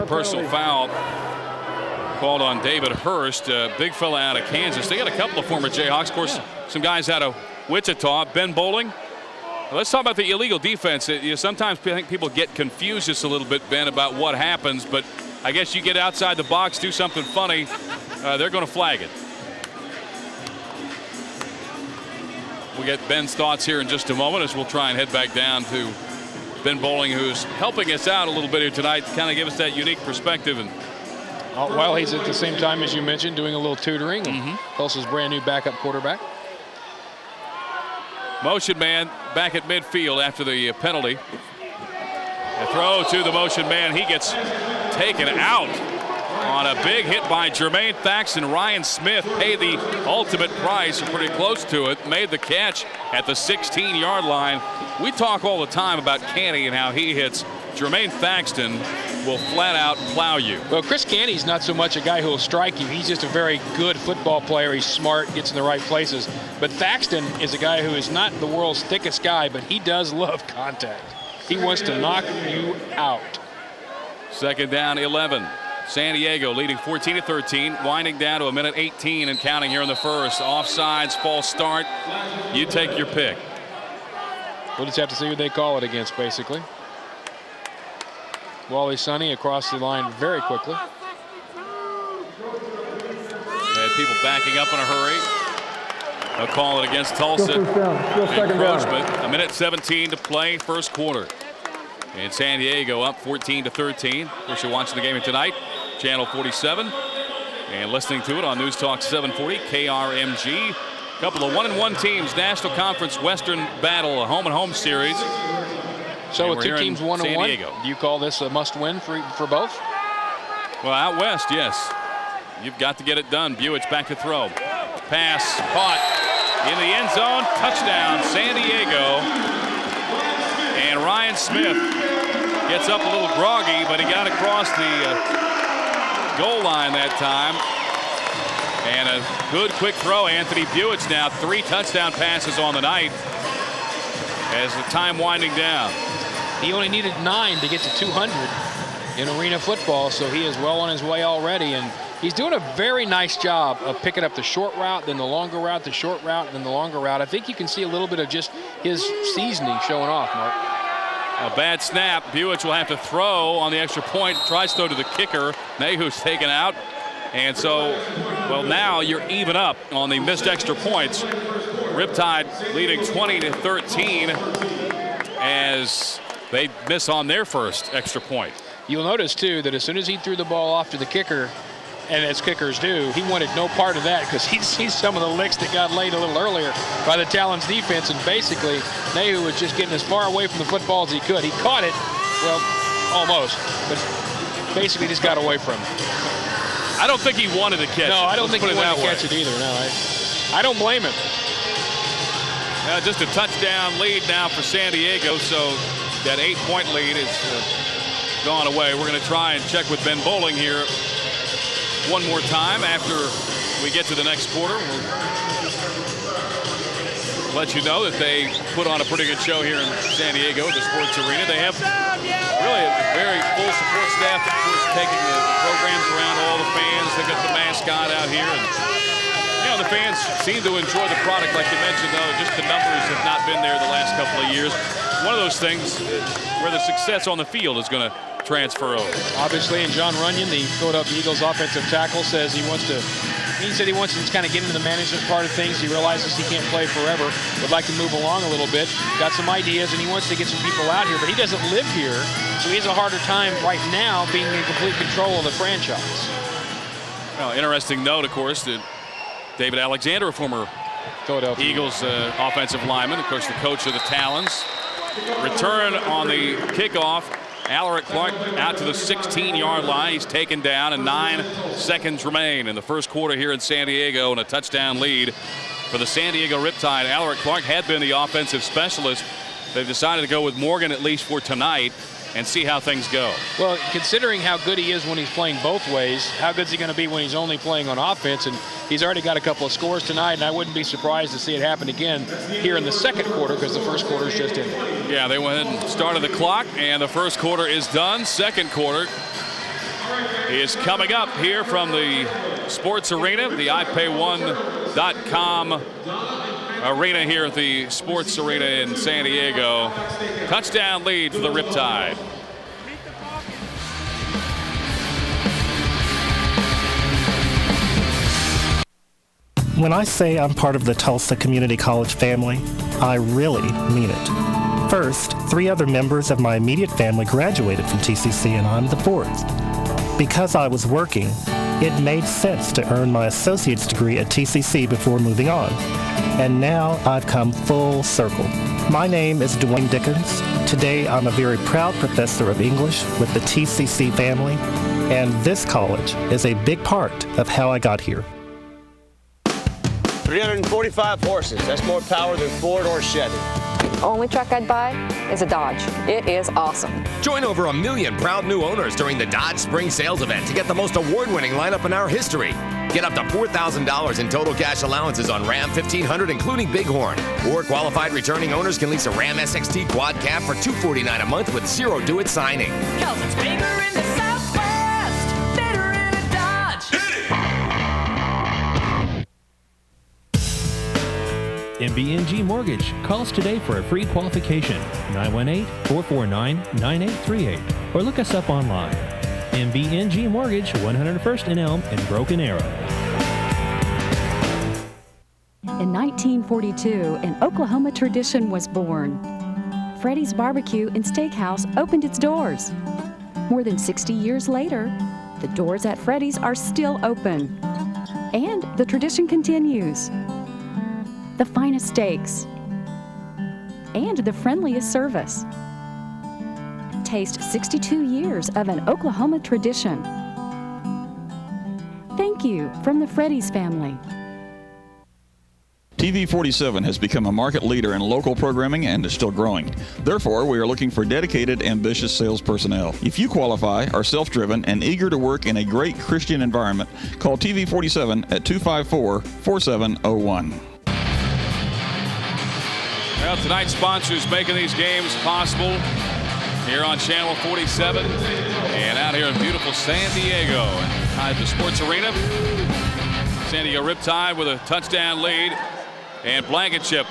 Personal foul called on David Hurst, big fella out of Kansas. They got a couple of former Jayhawks. Of course, some guys out of Wichita. Ben Bowling. Let's talk about the illegal defense. Sometimes I think people get confused just a little bit, Ben, about what happens. But I guess you get outside the box, do something funny, they're going to flag it. We'll get Ben's thoughts here in just a moment as we'll try and head back down to Ben Bowling, who's helping us out a little bit here tonight, to kind of give us that unique perspective. And while he's at the same time, as you mentioned, doing a little tutoring. And Tulsa's brand new backup quarterback. Motion man back at midfield after the penalty. A throw to the motion man. He gets taken out on a big hit by Jermaine Thaxton. Ryan Smith paid the ultimate price, or pretty close to it, made the catch at the 16-yard line. We talk all the time about Canny and how he hits. Jermaine Thaxton will flat out plow you. Well, Chris Canny's not so much a guy who will strike you. He's just a very good football player. He's smart, gets in the right places. But Thaxton is a guy who is not the world's thickest guy, but he does love contact. He wants to knock you out. Second down, 11. San Diego leading 14-13, winding down to a minute 18 and counting here in the first. Offsides, false start. You take your pick. We'll just have to see who they call it against, basically. Wally Sonny across the line very quickly. They had people backing up in a hurry. They'll call it against Tulsa. Encroachment. A minute 17 to play, first quarter. And San Diego up 14-13. Of course, you're watching the game tonight, Channel 47, and listening to it on News Talk 740 KRMG. A couple of 1-1 teams, National Conference Western Battle, a home-and-home series. So with two teams 1-1, do you call this a must-win for both? Well, out west, yes. You've got to get it done. Buick's back to throw. Pass caught in the end zone. Touchdown, San Diego. And Ryan Smith gets up a little groggy, but he got across the goal line that time. And a good quick throw. Anthony Buick's now 3 touchdown passes on the night as the time winding down. He only needed 9 to get to 200 in arena football, so he is well on his way already. And he's doing a very nice job of picking up the short route, then the longer route, the short route, then the longer route. I think you can see a little bit of just his seasoning showing off, Mark. A bad snap. Buick will have to throw on the extra point. Tries to throw to the kicker. Nahu's taken out. And so, well, now you're even up on the missed extra points. Riptide leading 20-13 as they miss on their first extra point. You'll notice, too, that as soon as he threw the ball off to the kicker, and as kickers do, he wanted no part of that because he'd seen some of the licks that got laid a little earlier by the Talons defense, and basically Nahu was just getting as far away from the football as he could. He caught it, well, almost, but basically just got away from it. I don't think he wanted to catch it. No, I don't think he wanted to catch it either. No, I don't blame him. Just a touchdown lead now for San Diego, so that 8-point lead is gone away. We're going to try and check with Ben Bowling here one more time after we get to the next quarter. We'll let you know that they put on a pretty good show here in San Diego, the sports arena. They have really a very full support staff, of course, taking the programs around all the fans. They've got the mascot out here. And, you know, the fans seem to enjoy the product, like you mentioned, though. Just the numbers have not been there the last couple of years. One of those things where the success on the field is going to transfer over. Obviously, and John Runyon, the Philadelphia Eagles offensive tackle, says he wants to just kind of get into the management part of things. He realizes he can't play forever, would like to move along a little bit, got some ideas, and he wants to get some people out here, but he doesn't live here, so he has a harder time right now being in complete control of the franchise. Well, interesting note, of course, that David Alexander, a former Philadelphia Eagles offensive lineman, of course, the coach of the Talons. Return on the kickoff. Alaric Clark out to the 16-yard line. He's taken down, and 9 seconds remain in the first quarter here in San Diego, and a touchdown lead for the San Diego Riptide. Alaric Clark had been the offensive specialist. They've decided to go with Morgan, at least for tonight, and see how things go. Well, considering how good he is when he's playing both ways, how good is he going to be when he's only playing on offense? And he's already got a couple of scores tonight, and I wouldn't be surprised to see it happen again here in the second quarter because the first quarter is just ended. Yeah, they went ahead and started the clock, and the first quarter is done. Second quarter is coming up here from the sports arena, the iPay1.com arena here at the sports arena in San Diego. Touchdown lead for the Riptide. When I say I'm part of the Tulsa Community College family, I really mean it. First, 3 other members of my immediate family graduated from TCC, and I'm the 4th. Because I was working, it made sense to earn my associate's degree at TCC before moving on. And now I've come full circle. My name is Dwayne Dickens. Today I'm a very proud professor of English with the TCC family, and this college is a big part of how I got here. 345 horses. That's more power than Ford or Chevy. Only truck I'd buy is a Dodge. It is awesome. Join over 1 million proud new owners during the Dodge Spring Sales Event to get the most award-winning lineup in our history. Get up to $4,000 in total cash allowances on Ram 1500, including Bighorn. Or qualified returning owners can lease a Ram SXT Quad Cab for $249 a month with 0 due-it signing. 'Cause it's bigger in the Southwest, better in a Dodge. MBNG Mortgage. Call us today for a free qualification. 918-449-9838. Or look us up online. MBNG Mortgage, 101st and Elm in Broken Arrow. In 1942, an Oklahoma tradition was born. Freddy's Barbecue and Steakhouse opened its doors. More than 60 years later, the doors at Freddy's are still open. And the tradition continues. The finest steaks and the friendliest service. Taste 62 years of an Oklahoma tradition. Thank you from the Freddy's family. TV47 has become a market leader in local programming and is still growing. Therefore, we are looking for dedicated, ambitious sales personnel. If you qualify, are self-driven, and eager to work in a great Christian environment, call TV47 at 254-4701. Well, tonight's sponsors making these games possible here on Channel 47 and out here in beautiful San Diego at the Sports Arena. San Diego Riptide with a touchdown lead, and Blankenship,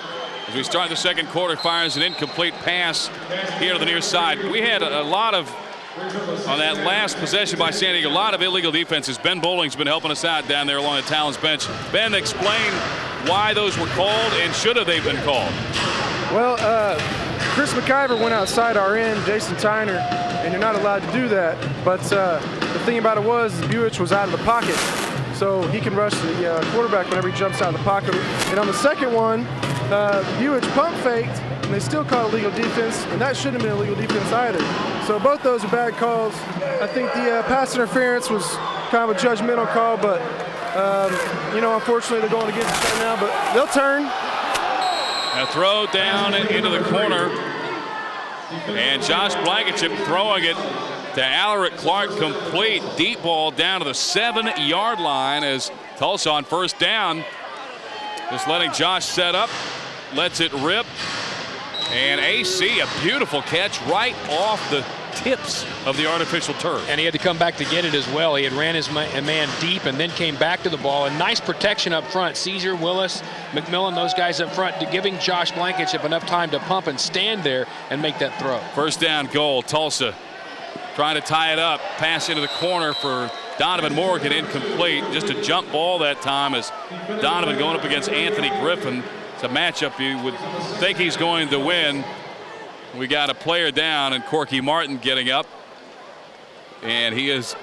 as we start the second quarter, fires an incomplete pass here to the near side. We had a lot of, on that last possession by San Diego, a lot of illegal defenses. Ben Bowling's been helping us out down there along the Talons bench. Ben, explain why those were called and should have they been called. Well, Chris McIver went outside our end, Jason Tyner, and you're not allowed to do that. But the thing about it was Buich was out of the pocket, so he can rush the quarterback whenever he jumps out of the pocket. And on the second one, Buich pump faked, and they still called illegal defense, and that shouldn't have been illegal defense either. So both those are bad calls. I think the pass interference was kind of a judgmental call, but unfortunately they're going against us right now, but they'll turn. A throw down into the corner, and Josh Blankenship throwing it to Alaric Clark, complete deep ball down to the 7-yard line as Tulsa on first down. Just letting Josh set up, lets it rip, and AC, a beautiful catch right off the tips of the artificial turf. And he had to come back to get it as well. He had ran his man deep and then came back to the ball. And nice protection up front. Caesar, Willis, McMillan, those guys up front, giving Josh Blankenship enough time to pump and stand there and make that throw. First down goal, Tulsa trying to tie it up. Pass into the corner for Donovan Morgan, incomplete. Just a jump ball that time as Donovan going up against Anthony Griffin. It's a matchup you would think he's going to win. We got a player down, and Corky Martin getting up, and he is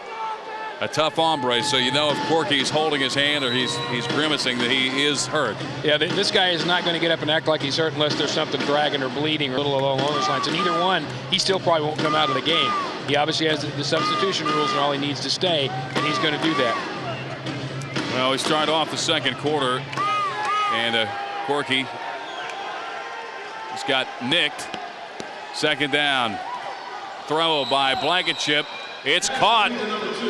a tough hombre, so you know if Corky's holding his hand or he's grimacing that he is hurt. Yeah, this guy is not going to get up and act like he's hurt unless there's something dragging or bleeding or a little along those lines. And either one, he still probably won't come out of the game. He obviously has the substitution rules and all he needs to stay, and he's going to do that. Well, we start off the second quarter, and Corky just got nicked. Second down. Throw by Blankenship. It's caught.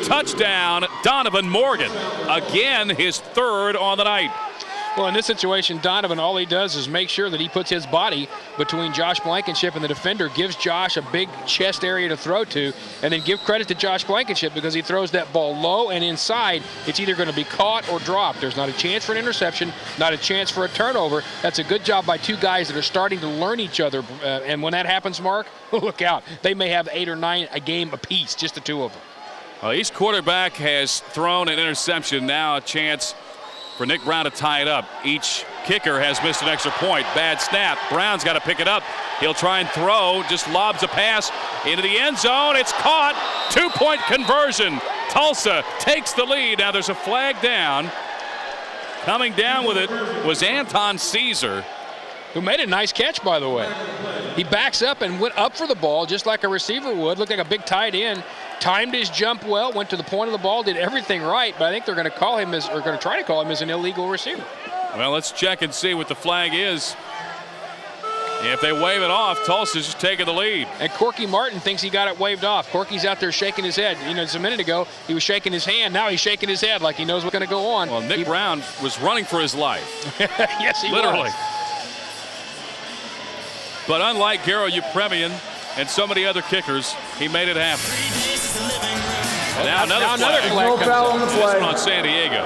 Touchdown, Donovan Morgan. Again, his third on the night. Well, in this situation, Donovan, all he does is make sure that he puts his body between Josh Blankenship and the defender, gives Josh a big chest area to throw to, and then give credit to Josh Blankenship because he throws that ball low and inside. It's either going to be caught or dropped. There's not a chance for an interception, not a chance for a turnover. That's a good job by two guys that are starting to learn each other. And when that happens, Mark, look out. They may have 8 or 9 a game apiece, just the two of them. Well, each quarterback has thrown an interception. Now a chance for Nick Brown to tie it up. Each kicker has missed an extra point. Bad snap. Brown's got to pick it up. He'll try and throw. Just lobs a pass into the end zone. It's caught. 2-point conversion. Tulsa takes the lead. Now there's a flag down. Coming down with it was Anton Caesar, who made a nice catch, by the way. He backs up and went up for the ball just like a receiver would. Looked like a big tight end. Timed his jump well, went to the point of the ball, did everything right, but I think they're going to call him as, or going to try to call him as an illegal receiver. Well, let's check and see what the flag is. If they wave it off, Tulsa's just taking the lead. And Corky Martin thinks he got it waved off. Corky's out there shaking his head. You know, just a minute ago, he was shaking his hand. Now he's shaking his head like he knows what's going to go on. Well, Nick Brown was running for his life. Yes, he literally. was. But unlike Garo Upremian and so many other kickers, he made it happen. And now another flag. No foul on the This play. one on San Diego.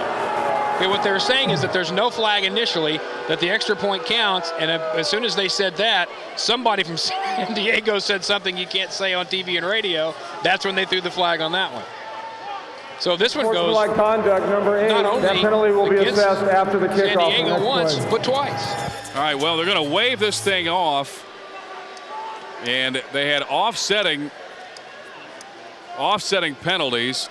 Okay, what they're saying is that there's no flag initially, that the extra point counts, and as soon as they said that, somebody from San Diego said something you can't say on TV and radio. That's when they threw the flag on that one. So if this one goes, Sportsmanlike conduct, number 8. That penalty will be assessed after the kickoff. San Diego once, but twice. All right, well, they're going to wave this thing off, and they had offsetting penalties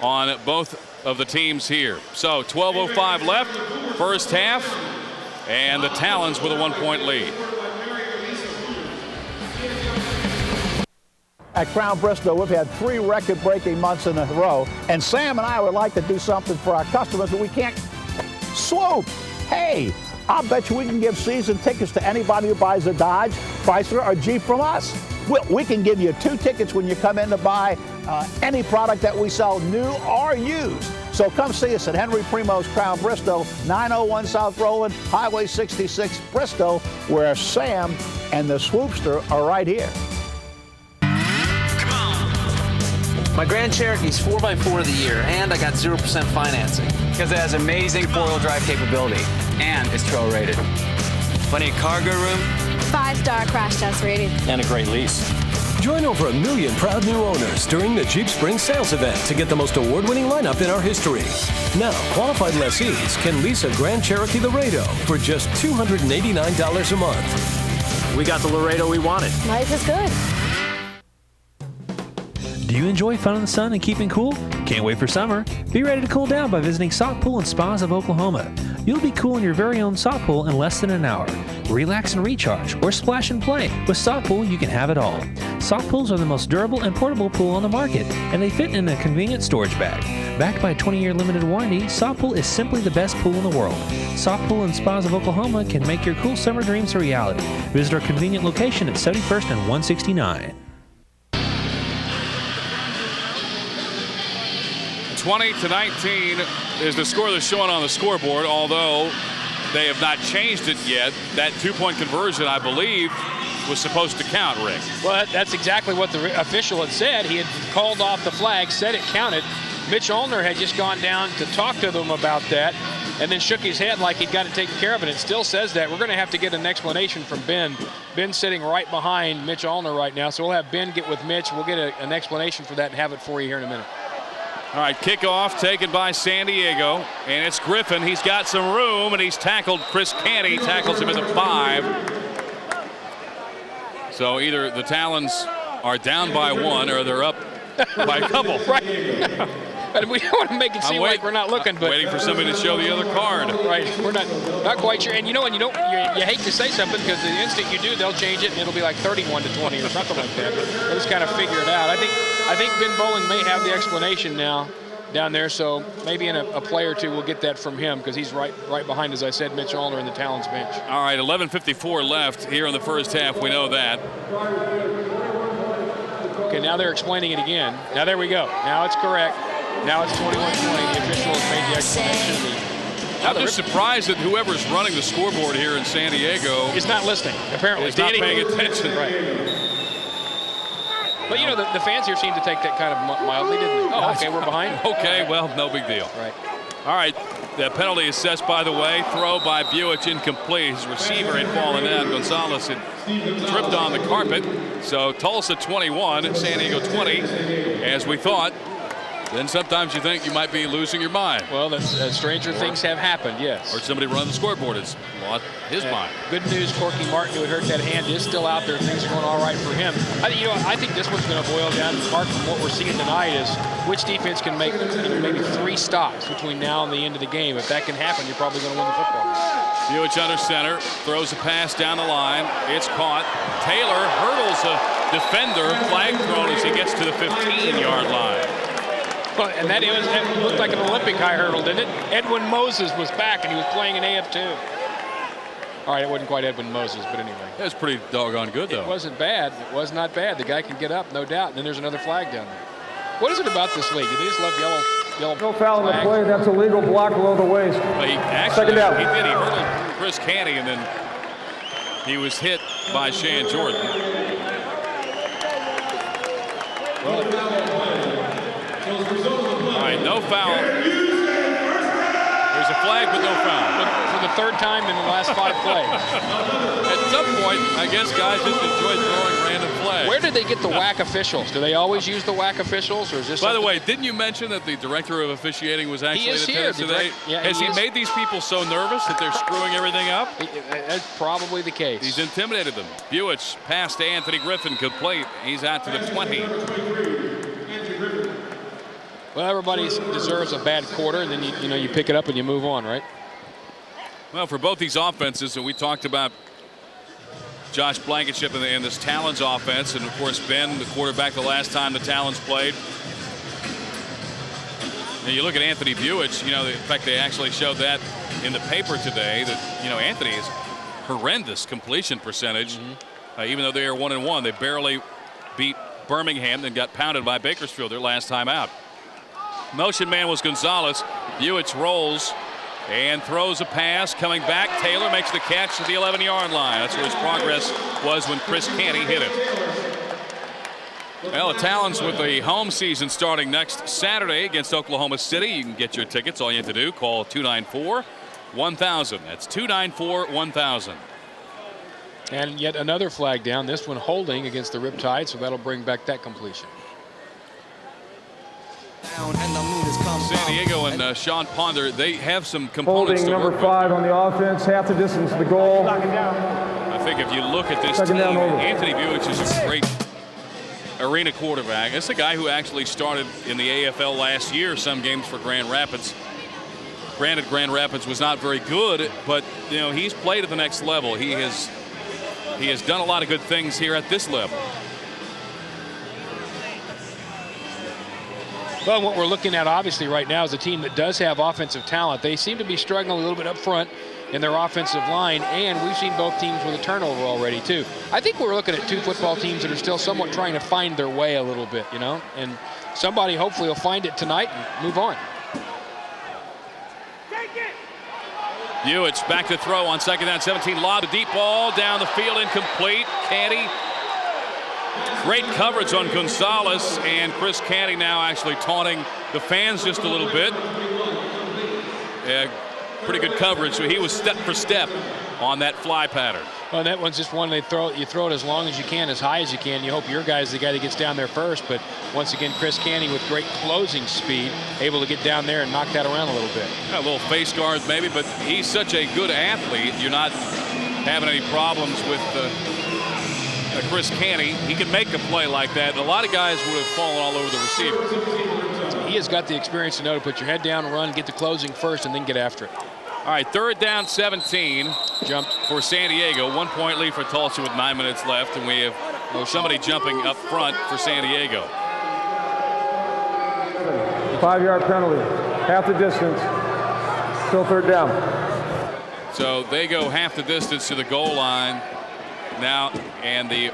on both of the teams here. So 12:05 left, first half, and the Talons with a 1-point lead. At Crown Bristol, we've had 3 record-breaking months in a row, and Sam and I would like to do something for our customers, but we can't. Swoop! Hey, I'll bet you we can give season tickets to anybody who buys a Dodge, Chrysler, or Jeep from us. We can give you 2 tickets when you come in to buy any product that we sell, new or used. So come see us at Henry Primo's Crown Bristol, 901 South Roland, Highway 66, Bristol, where Sam and the Swoopster are right here. My Grand Cherokee's 4x4 of the year, and I got 0% financing. Because it has amazing 4-wheel drive capability and is trail rated. Plenty of cargo room. 5-star crash test rating. And a great lease. Join over 1 million proud new owners during the Jeep Spring Sales event to get the most award-winning lineup in our history. Now, qualified lessees can lease a Grand Cherokee Laredo for just $289 a month. We got the Laredo we wanted. Life is good. Do you enjoy fun in the sun and keeping cool? Can't wait for summer? Be ready to cool down by visiting Sock Pool and Spas of Oklahoma. You'll be cool in your very own sock pool in less than an hour. Relax and recharge, or splash and play. With Sock Pool, you can have it all. Sock pools are the most durable and portable pool on the market, and they fit in a convenient storage bag. Backed by a 20-year limited warranty, Sock Pool is simply the best pool in the world. Sock Pool and Spas of Oklahoma can make your cool summer dreams a reality. Visit our convenient location at 71st and 169. 20-19 is the score that's showing on the scoreboard, although they have not changed it yet. That 2-point conversion, I believe, was supposed to count, Rick. Well, that's exactly what the official had said. He had called off the flag, said it counted. Mitch Olner had just gone down to talk to them about that and then shook his head like he'd got it taken care of, and it still says that. We're going to have to get an explanation from Ben. Ben's sitting right behind Mitch Olner right now, so we'll have Ben get with Mitch. We'll get an explanation for that and have it for you here in a minute. All right, kickoff taken by San Diego, and it's Griffin. He's got some room, and he's tackled Chris Canty. Tackles him at the 5. So either the Talons are down by 1 or they're up by a couple. Right. But we don't want to make it seem like we're not looking. But waiting for somebody to show the other card. Right. We're not quite sure. And you know, and you hate to say something because the instant you do, they'll change it and it'll be like 31-20 or something like that. They'll just kind of figure it out. I think Ben Bowling may have the explanation now down there, so maybe in a play or two we'll get that from him because he's right behind, as I said, Mitch Olner in the Talons bench. All right, 11:54 left here in the first half. We know that. Okay, now they're explaining it again. Now there we go. Now it's correct. Now it's 21-20. The official has made the explanation. I'm just surprised that whoever's running the scoreboard here in San Diego is not listening. Apparently, is not paying attention. Right. But you know, the fans here seem to take that kind of mildly, didn't they? Oh, okay, we're behind. Okay, well, no big deal. Right. All right, the penalty assessed, by the way. Throw by Buick incomplete. His receiver had fallen in. Gonzalez had tripped on the carpet. So Tulsa 21, San Diego 20, as we thought. then sometimes you think you might be losing your mind. Well, stranger things have happened, yes. Or somebody running the scoreboard has lost his mind. Good news, Corky Martin, who had hurt that hand, is still out there. Things are going all right for him. I think this one's going to boil down, Mark, from what we're seeing tonight is which defense can make maybe 3 stops between now and the end of the game. If that can happen, you're probably going to win the football game. Buick under center, throws a pass down the line. It's caught. Taylor hurdles a defender. Flag thrown as he gets to the 15-yard line. Well, and that looked like an Olympic high hurdle, didn't it? Edwin Moses was back, and he was playing in AF2. All right, it wasn't quite Edwin Moses, but anyway. That was pretty doggone good, though. It wasn't bad. It was not bad. The guy can get up, no doubt. And then there's another flag down there. What is it about this league? Do they just love yellow No foul on the play. That's a legal block below the waist. Well, Second down. He did. He hurdled Chris Canty, and then he was hit by Shan Jordan. All right, no foul. There's a flag, but no foul. For the 3rd time in the last 5 plays. At some point, I guess guys just enjoy throwing random flags. Where did they get the whack officials? Do they always use the whack officials, or is this? By the way, didn't you mention that the director of officiating was actually in attendance today? Has he made these people so nervous that they're screwing everything up? That's probably the case. He's intimidated them. Buick pass to Anthony Griffin, complete. He's out to the 20. Well, everybody deserves a bad quarter, and then you pick it up and you move on, right? Well, for both these offenses, and we talked about Josh Blankenship and this Talons offense, and of course Ben, the quarterback, the last time the Talons played. And you look at Anthony Buick, in fact, they actually showed that in the paper today that, Anthony is horrendous completion percentage. Even though they are 1-1, they barely beat Birmingham, then got pounded by Bakersfield their last time out. Motion man was Gonzalez. Buick rolls and throws a pass. Coming back, Taylor makes the catch to the 11-yard line. That's where his progress was when Chris Canty hit it. Well, the Talons with the home season starting next Saturday against Oklahoma City. You can get your tickets. All you have to do, call 294-1000. That's 294-1000. And yet another flag down. This one holding against the Riptide, so that'll bring back that completion. San Diego and Sean Ponder, they have some components Holding to number work 5 on the offense, half the distance to the goal. I think if you look at this team, Anthony Buick is a great arena quarterback. It's a guy who actually started in the AFL last year, some games for Grand Rapids. Granted, Grand Rapids was not very good, but he's played at the next level. He has done a lot of good things here at this level. Well, what we're looking at obviously right now is a team that does have offensive talent. They seem to be struggling a little bit up front in their offensive line, and we've seen both teams with a turnover already too. I think we're looking at 2 football teams that are still somewhat trying to find their way a little bit, and somebody hopefully will find it tonight and move on. Buick's back to throw on 2nd down 17. Lob, a deep ball down the field, incomplete. Canty. Great coverage on Gonzalez, and Chris Canty now actually taunting the fans just a little bit. Yeah, pretty good coverage. So he was step for step on that fly pattern. Well, that one's just one you throw it as long as you can, as high as you can. You hope your guy's the guy that gets down there first. But once again, Chris Canty with great closing speed, able to get down there and knock that around a little bit. A little face guard maybe, but he's such a good athlete. You're not having any problems with Chris Canty. He can make a play like that. And a lot of guys would have fallen all over the receiver. He has got the experience to know to put your head down, run, get the closing first, and then get after it. All right, 3rd down 17. Jump for San Diego. 1-point lead for Tulsa with 9 minutes left, and we have somebody jumping up front for San Diego. 5-yard penalty, half the distance, still 3rd down. So they go half the distance to the goal line now, and the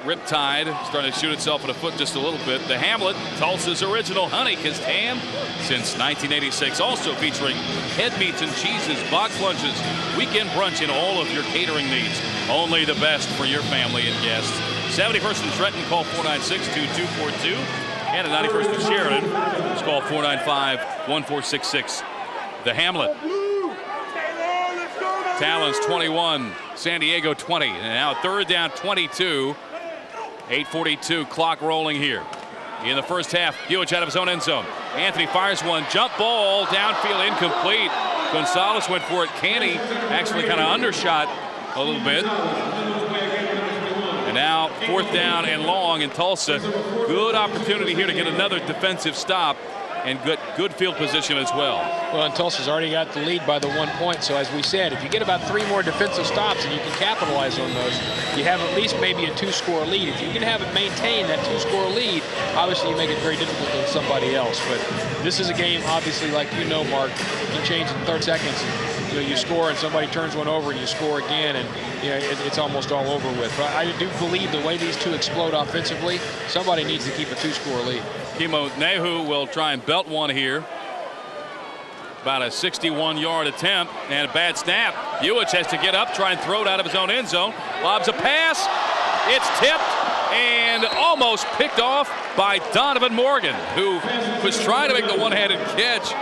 Riptide starting to shoot itself in the foot just a little bit. The Hamlet, Tulsa's original Honeycrisp ham since 1986, also featuring head meats and cheeses, box lunches, weekend brunch, and all of your catering needs. Only the best for your family and guests. 71st and Trenton, call 496-2242. And at 91st and Sheridan, just call 495-1466. The Hamlet. Talons 21, San Diego 20, and now 3rd down 22. 8:42 clock rolling here. in the first half. Buich out of his own end zone. Anthony fires one. Jump ball. Downfield incomplete. Gonzalez went for it. Canny actually kind of undershot a little bit. And now 4th down and long in Tulsa. Good opportunity here to get another defensive stop and good field position as well. Well, and Tulsa's already got the lead by the 1 point. So as we said, if you get about 3 more defensive stops and you can capitalize on those, you have at least maybe a 2-score lead. If you can have it maintain that 2-score lead, obviously you make it very difficult for somebody else. But this is a game, obviously, like you know, Mark, you change in 30 seconds. You score and somebody turns one over and you score again, and it's almost all over with. But I do believe the way these two explode offensively, somebody needs to keep a 2-score lead. Kimo Nehu will try and belt one here. About a 61-yard attempt and a bad snap. Buich has to get up, try and throw it out of his own end zone. Lobs a pass. It's tipped and almost picked off by Donovan Morgan, who was trying to make the one-handed catch.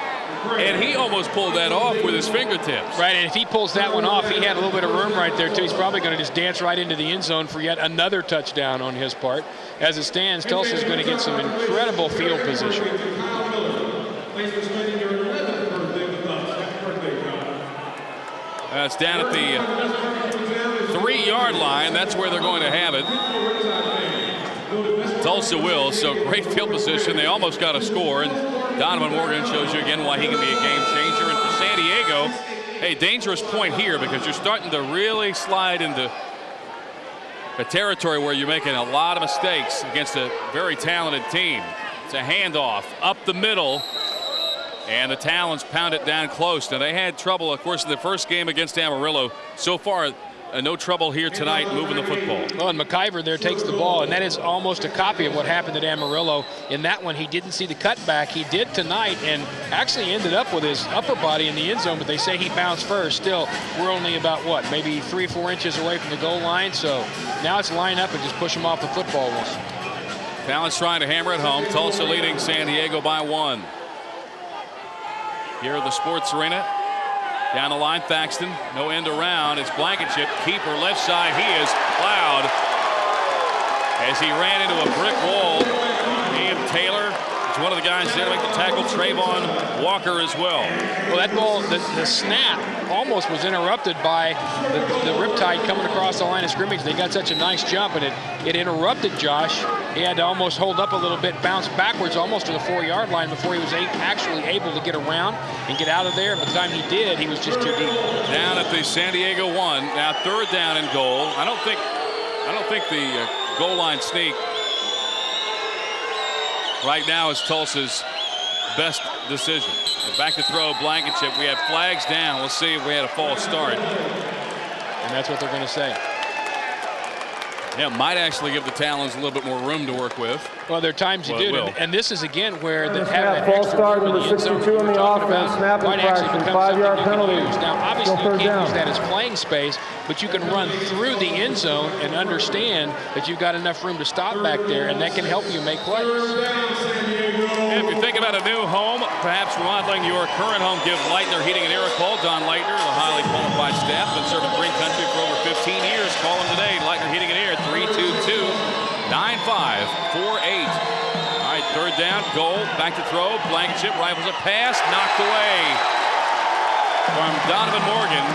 And he almost pulled that off with his fingertips. Right, and if he pulls that one off, he had a little bit of room right there, too. He's probably going to just dance right into the end zone for yet another touchdown on his part. As it stands, Tulsa's going to get some incredible field position. It's down at the 3-yard line. That's where they're going to have it. Tulsa will, so great field position. They almost got a score, and Donovan Morgan shows you again why he can be a game changer. And for San Diego, a dangerous point here because you're starting to really slide into a territory where you're making a lot of mistakes against a very talented team. It's a handoff up the middle, and the Talons pound it down close. Now, they had trouble, of course, in the first game against Amarillo. So far, no trouble here tonight moving the football. Well, and McIver there takes the ball, and that is almost a copy of what happened at Amarillo. In that one, he didn't see the cutback. He did tonight and actually ended up with his upper body in the end zone, but they say he bounced first. Still, we're only about, what, maybe 3 or 4 inches away from the goal line, so now it's line up and just push him off the football once. Talons trying to hammer it home. Tulsa leading San Diego by 1. Here at the Sports Arena. Down the line, Thaxton, no end around. It's Blankenship, keeper left side. He is plowed as he ran into a brick wall. Ian Taylor is one of the guys there to make the tackle. Trayvon Walker as well. Well, that ball, the snap almost was interrupted by the Riptide coming across the line of scrimmage. They got such a nice jump, and it interrupted Josh. He had to almost hold up a little bit, bounce backwards almost to the 4-yard line before he was actually able to get around and get out of there. By the time he did, he was just too deep. Down at the San Diego 1. Now 3rd down and goal. I don't think the goal line sneak right now is Tulsa's best decision. Back to throw, Blankenship. We have flags down. We'll see if we had a false start. And that's what they're going to say. Yeah, might actually give the Talons a little bit more room to work with. Well, there are times you do, and this is again where the false start number 62 on the offense, snap infraction, 5-yard penalty. Now, obviously, you can't use that as playing space, but you can run through the end zone and understand that you've got enough room to stop back there, and that can help you make plays. And if you think about a new home, perhaps remodeling your current home, give Leitner Heating and Air a call. Don Leitner, the highly qualified staff, been serving Green Country for over 15 years. Call him today, Leitner Heating and Air, 322-9548. All right, 3rd down, goal, back to throw. Blankenship rifles a pass, knocked away from Donovan Morgan.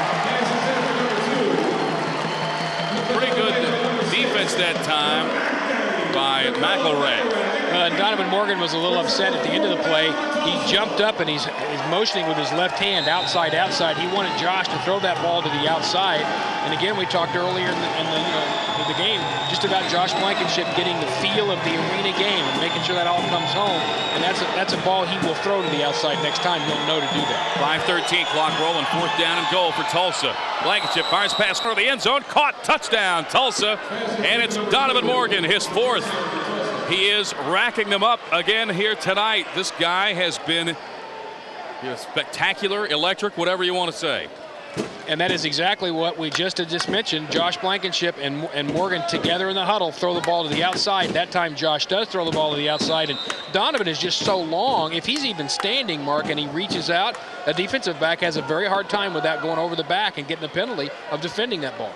Pretty good defense that time by McElray. Donovan Morgan was a little upset at the end of the play. He jumped up and he's motioning with his left hand outside. He wanted Josh to throw that ball to the outside. And again, we talked earlier in the game just about Josh Blankenship getting the feel of the arena game and making sure that all comes home. And that's a ball he will throw to the outside next time. He'll know to do that. 5:13 clock rolling, 4th down and goal for Tulsa. Blankenship fires pass for the end zone, caught, touchdown Tulsa, and it's Donovan Morgan, his 4th. He is racking them up again here tonight. This guy has been spectacular, electric, whatever you want to say. And that is exactly what we just mentioned. Josh Blankenship and Morgan together in the huddle throw the ball to the outside. That time Josh does throw the ball to the outside, and Donovan is just so long. If he's even standing, Mark, and he reaches out, a defensive back has a very hard time with that going over the back and getting the penalty of defending that ball.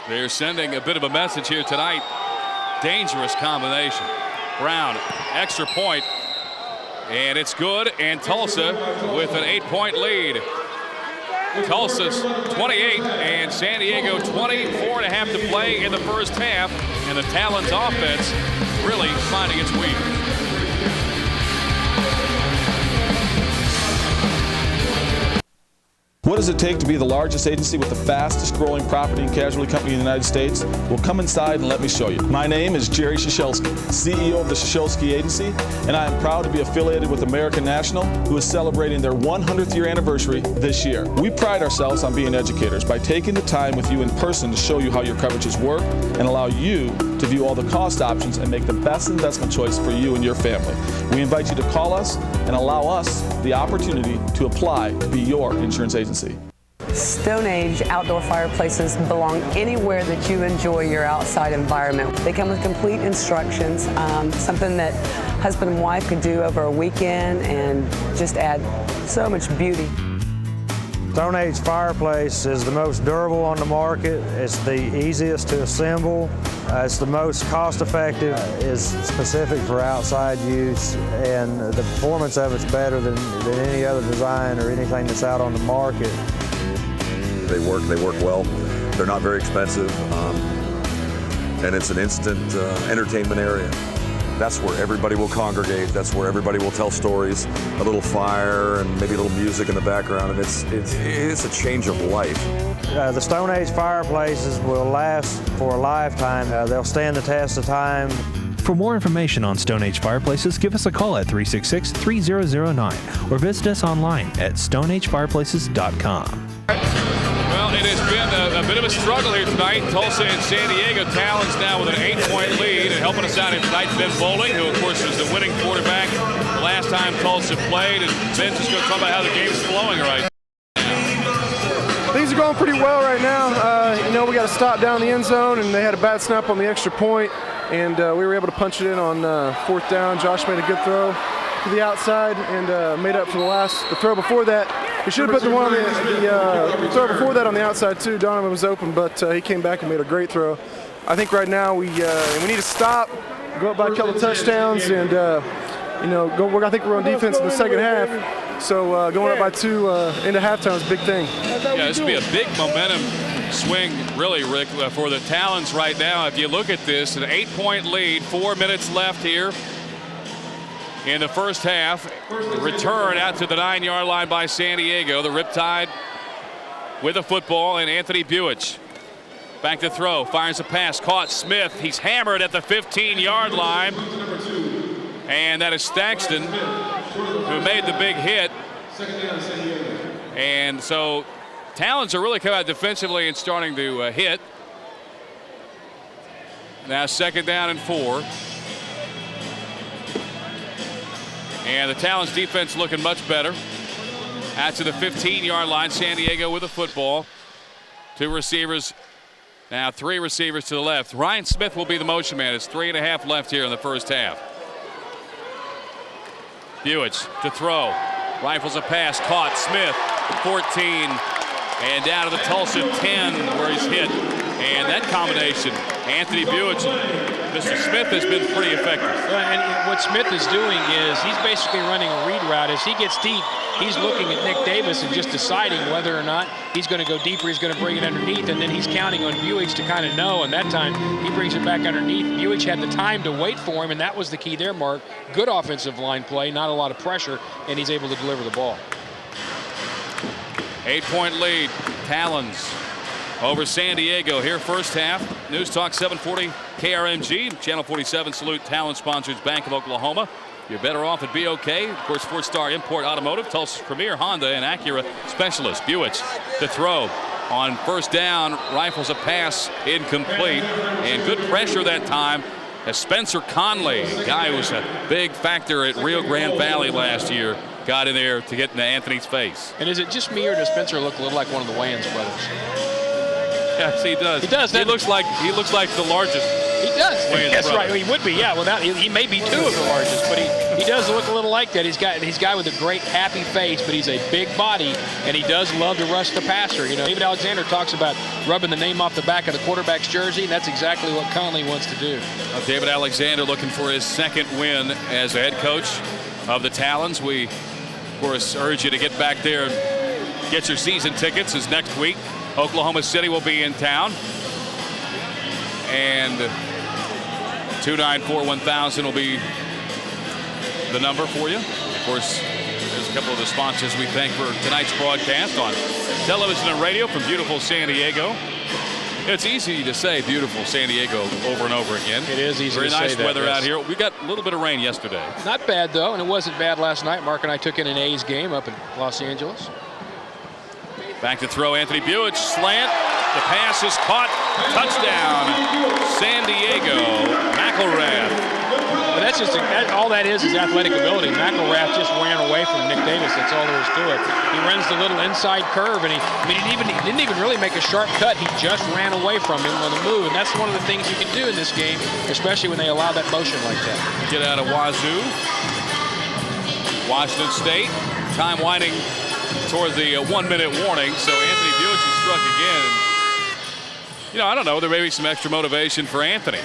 They're sending a bit of a message here tonight. Dangerous combination. Brown, extra point, and it's good, and Tulsa with an 8-point lead. Tulsa's 28 and San Diego 20, 4.5 to play in the first half, and the Talons offense really finding its feet. What does it take to be the largest agency with the fastest growing property and casualty company in the United States? Well, come inside and let me show you. My name is Jerry Shishelsky, CEO of the Shishelsky Agency, and I am proud to be affiliated with American National, who is celebrating their 100th year anniversary this year. We pride ourselves on being educators by taking the time with you in person to show you how your coverages work and allow you to view all the cost options and make the best investment choice for you and your family. We invite you to call us and allow us the opportunity to apply to be your insurance agency. Stone Age outdoor fireplaces belong anywhere that you enjoy your outside environment. They come with complete instructions, something that husband and wife could do over a weekend and just add so much beauty. Stone Age fireplace is the most durable on the market. It's the easiest to assemble. It's the most cost-effective. It's specific for outside use, and the performance of it's better than any other design or anything that's out on the market. They work well. They're not very expensive, and it's an instant entertainment area. That's where everybody will congregate. That's where everybody will tell stories. A little fire and maybe a little music in the background, and it's a change of life. The Stone Age fireplaces will last for a lifetime. They'll stand the test of time. For more information on Stone Age fireplaces, give us a call at 366-3009 or visit us online at stoneagefireplaces.com. Well, it has been a bit of a struggle here tonight. Tulsa and San Diego. Talons now with an 8-point lead, and helping us out here tonight, Ben Bowling, who of course was the winning quarterback the last time Tulsa played. And Ben's just going to talk about how the game's flowing right now. Things are going pretty well right now. We got a stop down the end zone, and they had a bad snap on the extra point, and we were able to punch it in on 4th down. Josh made a good throw to the outside and made up for the throw before that. We should have put the one on the throw before that on the outside too. Donovan was open, but he came back and made a great throw. I think right now we need to stop, go up by a couple of touchdowns, and I think we're on defense in the second half. So going up by 2 into halftime is a big thing. Yeah, this would be a big momentum swing, really, Rick, for the Talons right now. If you look at this, an 8-point lead, 4 minutes left here in the first half. Return out to the 9-yard line by San Diego. The Riptide with a football, and Anthony Buich back to throw, fires a pass, caught Smith. He's hammered at the 15-yard line, and that is Staxton who made the big hit. And so Talons are really coming out defensively and starting to hit. Now 2nd down and 4. And the Talons defense looking much better. Out to the 15-yard line, San Diego with the football. 2 receivers, now 3 receivers to the left. Ryan Smith will be the motion man. It's 3.5 left here in the first half. Buich to throw, rifles a pass, caught Smith, 14, and down to the Tulsa 10 where he's hit. And that combination, Anthony Buich and Mr. Smith, has been pretty effective. And what Smith is doing is he's basically running a read route. As he gets deep, he's looking at Nick Davis and just deciding whether or not he's going to go deeper, he's going to bring it underneath, and then he's counting on Buich to kind of know. And that time, he brings it back underneath. Buich had the time to wait for him, and that was the key there, Mark. Good offensive line play, not a lot of pressure, and he's able to deliver the ball. 8-point lead, Talons over San Diego here first half. News Talk 740 KRMG, Channel 47 salute Talon sponsors Bank of Oklahoma. You're better off at BOK. Of course, 4-star import automotive, Tulsa's premier Honda and Acura specialist. Buich to throw on 1st down, rifles a pass, incomplete, and good pressure that time as Spencer Conley, a guy who was a big factor at Rio Grande Valley last year, got in there to get into Anthony's face. And is it just me, or does Spencer look a little like one of the Wayans brothers? Yes, he does. He does. He looks like the largest. He does. Wayans That's brother. right. He would be. Yeah. Well, he may be 2 of the largest, but He does look a little like that. He's a guy with a great, happy face, but he's a big body, and he does love to rush the passer. You know, David Alexander talks about rubbing the name off the back of the quarterback's jersey, and that's exactly what Conley wants to do. David Alexander looking for his second win as the head coach of the Talons. We, of course, urge you to get back there and get your season tickets, as next week Oklahoma City will be in town. And 294-1000 will be the number for you. Of course, there's a couple of the sponsors we thank for tonight's broadcast on television and radio from beautiful San Diego. It's easy to say beautiful San Diego over and over again. It is easy to say that. Very nice weather yes. out here. We got a little bit of rain yesterday. Not bad, though, and it wasn't bad last night. Mark and I took in an A's game up in Los Angeles. Back to throw, Anthony Buich, slant. The pass is caught. Touchdown, San Diego. McElrath. But that's just all that is athletic ability. McElrath just ran away from Nick Davis. That's all there is to it. He runs the little inside curve, and he didn't even really make a sharp cut. He just ran away from him on the move, and that's one of the things you can do in this game, especially when they allow that motion like that. Get out of Wazoo. Washington State. Time winding toward the 1-minute warning. So Anthony Buich is struck again. You know, I don't know. There may be some extra motivation for Anthony.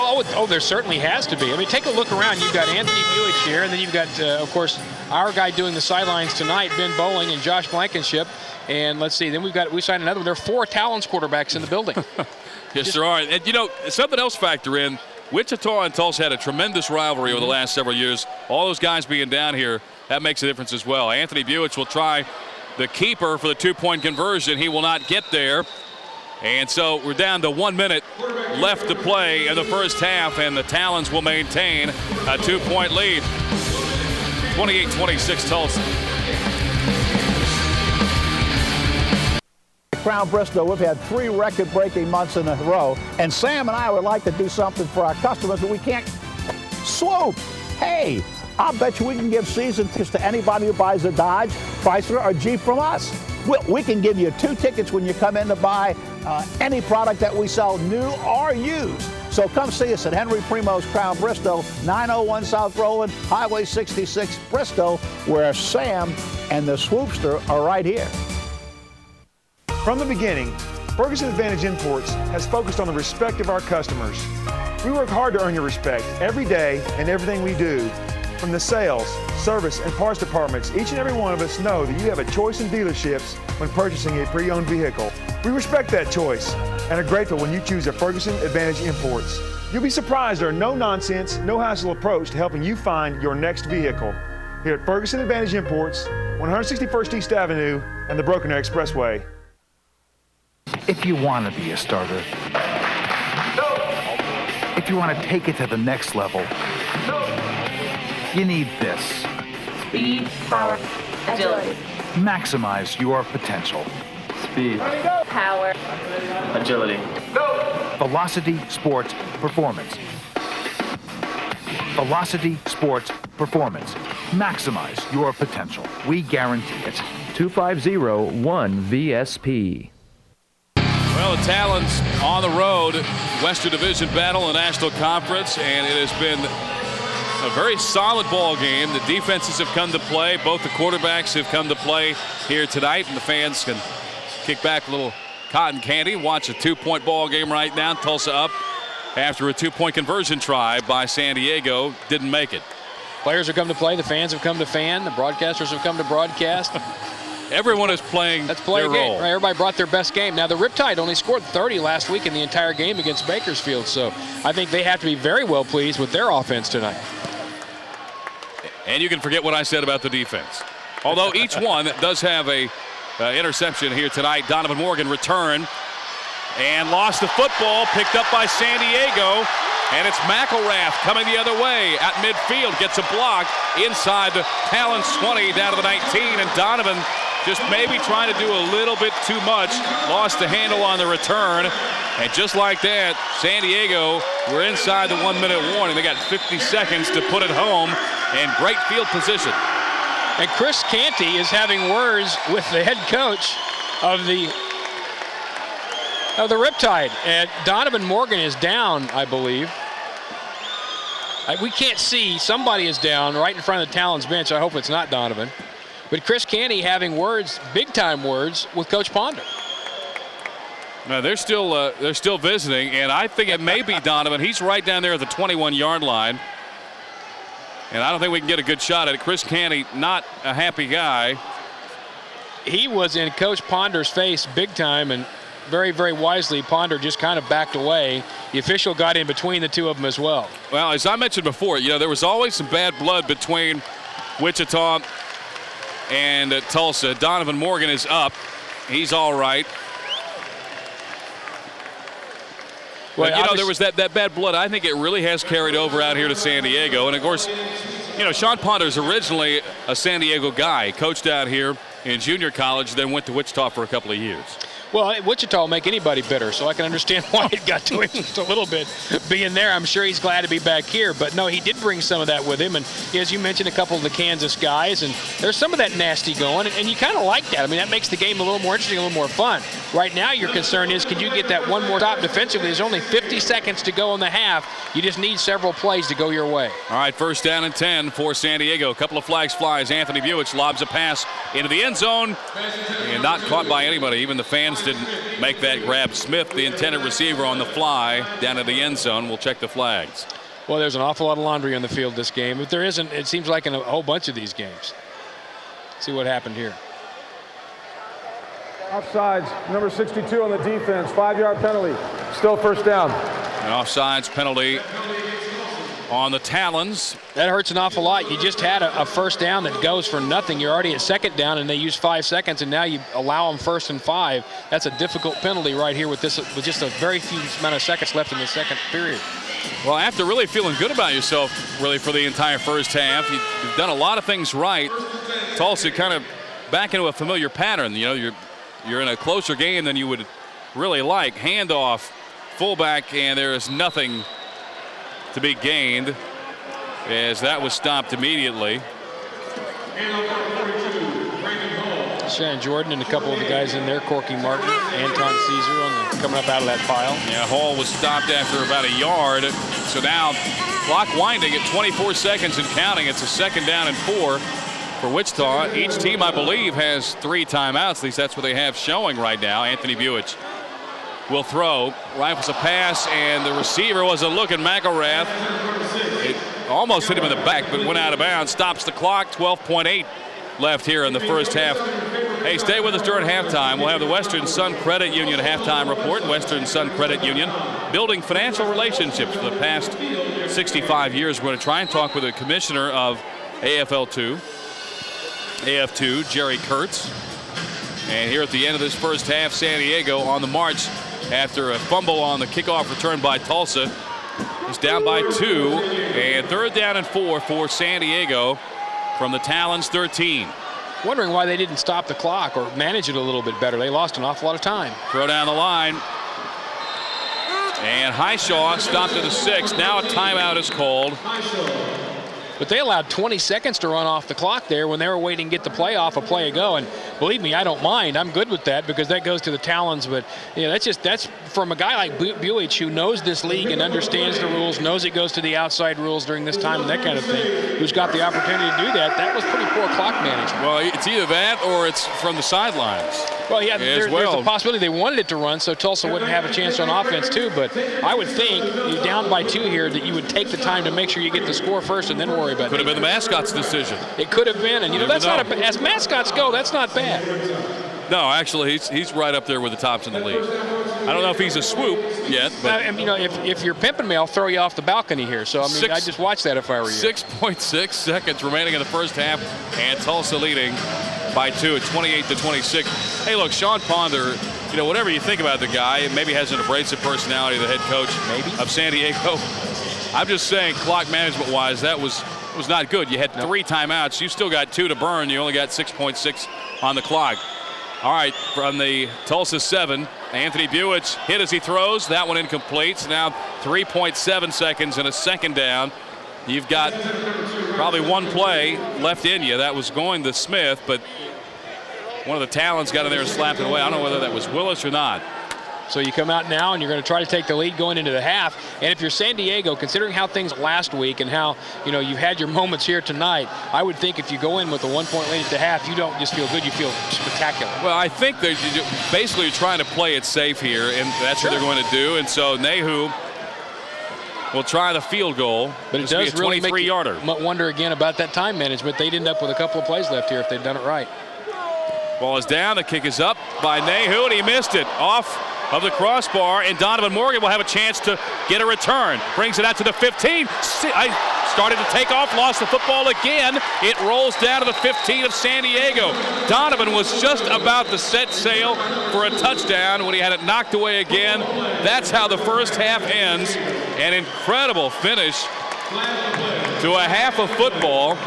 Oh, there certainly has to be. I mean, take a look around. You've got Anthony Buich here, and then you've got, of course, our guy doing the sidelines tonight, Ben Bowling and Josh Blankenship. And let's see, then we signed another one. There are 4 Talons quarterbacks in the building. Yes, there are. And, you know, something else factor in. Wichita and Tulsa had a tremendous rivalry over the last several years. All those guys being down here, that makes a difference as well. Anthony Buich will try the keeper for the 2-point conversion. He will not get there. And so we're down to 1 minute left to play in the first half, and the Talons will maintain a 2-point lead. 28-26 Tulsa. Crown Bristol, we've had 3 record-breaking months in a row, and Sam and I would like to do something for our customers, but we can't. Swoop! Hey, I'll bet you we can give season tickets to anybody who buys a Dodge, Chrysler, or Jeep from us. We can give you 2 tickets when you come in to buy any product that we sell, new or used. So come see us at Henry Primo's Crown Bristol, 901 South Roland, Highway 66, Bristol, where Sam and the Swoopster are right here. From the beginning, Ferguson Advantage Imports has focused on the respect of our customers. We work hard to earn your respect every day and everything we do. From the sales, service, and parts departments, each and every one of us know that you have a choice in dealerships when purchasing a pre-owned vehicle. We respect that choice and are grateful when you choose a Ferguson Advantage Imports. You'll be surprised there are no nonsense, no hassle approach to helping you find your next vehicle. Here at Ferguson Advantage Imports, 161st East Avenue and the Broken Arrow Expressway. If you want to be a starter, if you want to take it to the next level, you need this. Speed, power, agility. Maximize your potential. Speed, power, Agility. Velocity Sports Performance. Velocity Sports Performance. Maximize your potential. We guarantee it. 2501-VSP. Well, the Talons on the road, Western Division battle in the National Conference, and it has been a very solid ball game. The defenses have come to play. Both the quarterbacks have come to play here tonight, and the fans can kick back a little cotton candy, watch a 2-point ball game right now. Tulsa up after a 2-point conversion try by San Diego. Didn't make it. Players have come to play. The fans have come to fan. The broadcasters have come to broadcast. Everyone is playing their role. Right, everybody brought their best game. Now, the Riptide only scored 30 last week in the entire game against Bakersfield, so I think they have to be very well pleased with their offense tonight. And you can forget what I said about the defense. Although each one does have a interception here tonight. Donovan Morgan returned and lost the football, picked up by San Diego. And it's McElrath coming the other way at midfield, gets a block inside the Talons 20 down to the 19, and Donovan just maybe trying to do a little bit too much, lost the handle on the return, and just like that, San Diego were inside the 1-minute warning. They got 50 seconds to put it home, and great field position. And Chris Canty is having words with the head coach of the Riptide, and Donovan Morgan is down, I believe. We can't see. Somebody is down right in front of the Talons bench. I hope it's not Donovan. But Chris Canty having words, big-time words, with Coach Ponder. No, they're still visiting, and I think it may be Donovan. He's right down there at the 21-yard line. And I don't think we can get a good shot at it. Chris Canty, not a happy guy. He was in Coach Ponder's face big time, and very, very wisely, Ponder just kind of backed away. The official got in between the two of them as well. Well, as I mentioned before, there was always some bad blood between Wichita and Tulsa. Donovan Morgan is up. He's all right. Well, there was that bad blood. I think it really has carried over out here to San Diego. And, of course, Sean Ponder's originally a San Diego guy, coached out here in junior college, then went to Wichita for a couple of years. Well, Wichita will make anybody bitter, so I can understand why it got to him just a little bit being there. I'm sure he's glad to be back here. But, no, he did bring some of that with him. And, as you mentioned, a couple of the Kansas guys. And there's some of that nasty going. And you kind of like that. I mean, that makes the game a little more interesting, a little more fun. Right now, your concern is, can you get that one more stop defensively? There's only 50 seconds to go in the half. You just need several plays to go your way. All right, 1st down and 10 for San Diego. A couple of flags flies. Anthony Buich lobs a pass into the end zone. And not caught by anybody. Even the fans didn't make that grab. Smith, the intended receiver, on the fly down to the end zone. We'll check the flags. Well, there's an awful lot of laundry on the field this game. If there isn't, it seems like in a whole bunch of these games. Let's see what happened here. Offsides, number 62 on the defense, 5-yard penalty. Still 1st down. An offsides penalty on the Talons. That hurts an awful lot. You just had a 1st down that goes for nothing. You're already at 2nd down, and they use 5 seconds, and now you allow them 1st and 5. That's a difficult penalty right here with just a very few amount of seconds left in the 2nd period. Well, after really feeling good about yourself, really, for the entire 1st half, you've done a lot of things right. Tulsa kind of back into a familiar pattern. You're in a closer game than you would really like. Handoff, fullback, and there is nothing to be gained as that was stopped immediately. Shannon Jordan and a couple of the guys in there, Corky Martin, Anton Caesar coming up out of that pile. Yeah, Hall was stopped after about a yard. So now clock winding at 24 seconds and counting. It's a 2nd down and 4 for Wichita. Each team, I believe, has 3 timeouts. At least that's what they have showing right now. Anthony Buich will throw. Rifles a pass, and the receiver was a look at McElrath. It almost hit him in the back, but went out of bounds. Stops the clock. 12.8 left here in the 1st half. Hey, stay with us during halftime. We'll have the Western Sun Credit Union halftime report. Western Sun Credit Union, building financial relationships for the past 65 years. We're going to try and talk with the commissioner of AFL2, Jerry Kurtz. And here at the end of this 1st half, San Diego on the march after a fumble on the kickoff return by Tulsa. It's down by 2, and 3rd down and 4 for San Diego from the Talons 13. Wondering why they didn't stop the clock or manage it a little bit better. They lost an awful lot of time. Throw down the line. And Highshaw stopped at the 6. Now a timeout is called. But they allowed 20 seconds to run off the clock there when they were waiting to get the play off a play ago. And believe me, I don't mind. I'm good with that because that goes to the Talons. But that's from a guy like Buich who knows this league and understands the rules, knows it goes to the outside rules during this time and that kind of thing, who's got the opportunity to do that. That was pretty poor clock management. Well, it's either that or it's from the sidelines. Well, yeah, there's a possibility they wanted it to run so Tulsa wouldn't have a chance on offense too. But I would think you're down by 2 here that you would take the time to make sure you get the score first and then worry about it. Could have been the mascot's decision. It could have been, and that's not as mascots go, that's not bad. No, actually, he's right up there with the tops in the league. I don't know if he's a swoop yet, but if you're pimping me, I'll throw you off the balcony here. So I just watch that if I were you. 6.6 seconds remaining in the 1st half, and Tulsa leading by 2 at 28-26. Hey, look, Sean Ponder. Whatever you think about the guy, maybe has an abrasive personality, the head coach of San Diego. I'm just saying, clock management-wise, that was not good. You had 3 timeouts. You still got 2 to burn. You only got 6.6 on the clock. All right, from the Tulsa 7, Anthony Buich hit as he throws. That one incomplete. So now 3.7 seconds and a 2nd down. You've got probably 1 play left in you. That was going to Smith, but one of the Talons got in there and slapped it away. I don't know whether that was Willis or not. So you come out now and you're going to try to take the lead going into the half. And if you're San Diego, considering how things last week and how, you've had your moments here tonight, I would think if you go in with a 1-point lead at the half, you don't just feel good, you feel spectacular. Well, I think they're basically trying to play it safe here, and that's what they're going to do. And so Nehu will try the field goal. But it does does really make you yarder. wonder again about that time management. They'd end up with a couple of plays left here if they'd done it right. Ball is down. The kick is up by Nehu, and he missed it off of the crossbar, and Donovan Morgan will have a chance to get a return. Brings it out to the 15. I started to take off, lost the football again. It rolls down to the 15 of San Diego. Donovan was just about to set sail for a touchdown when he had it knocked away again. That's how the first half ends. An incredible finish to a half of football.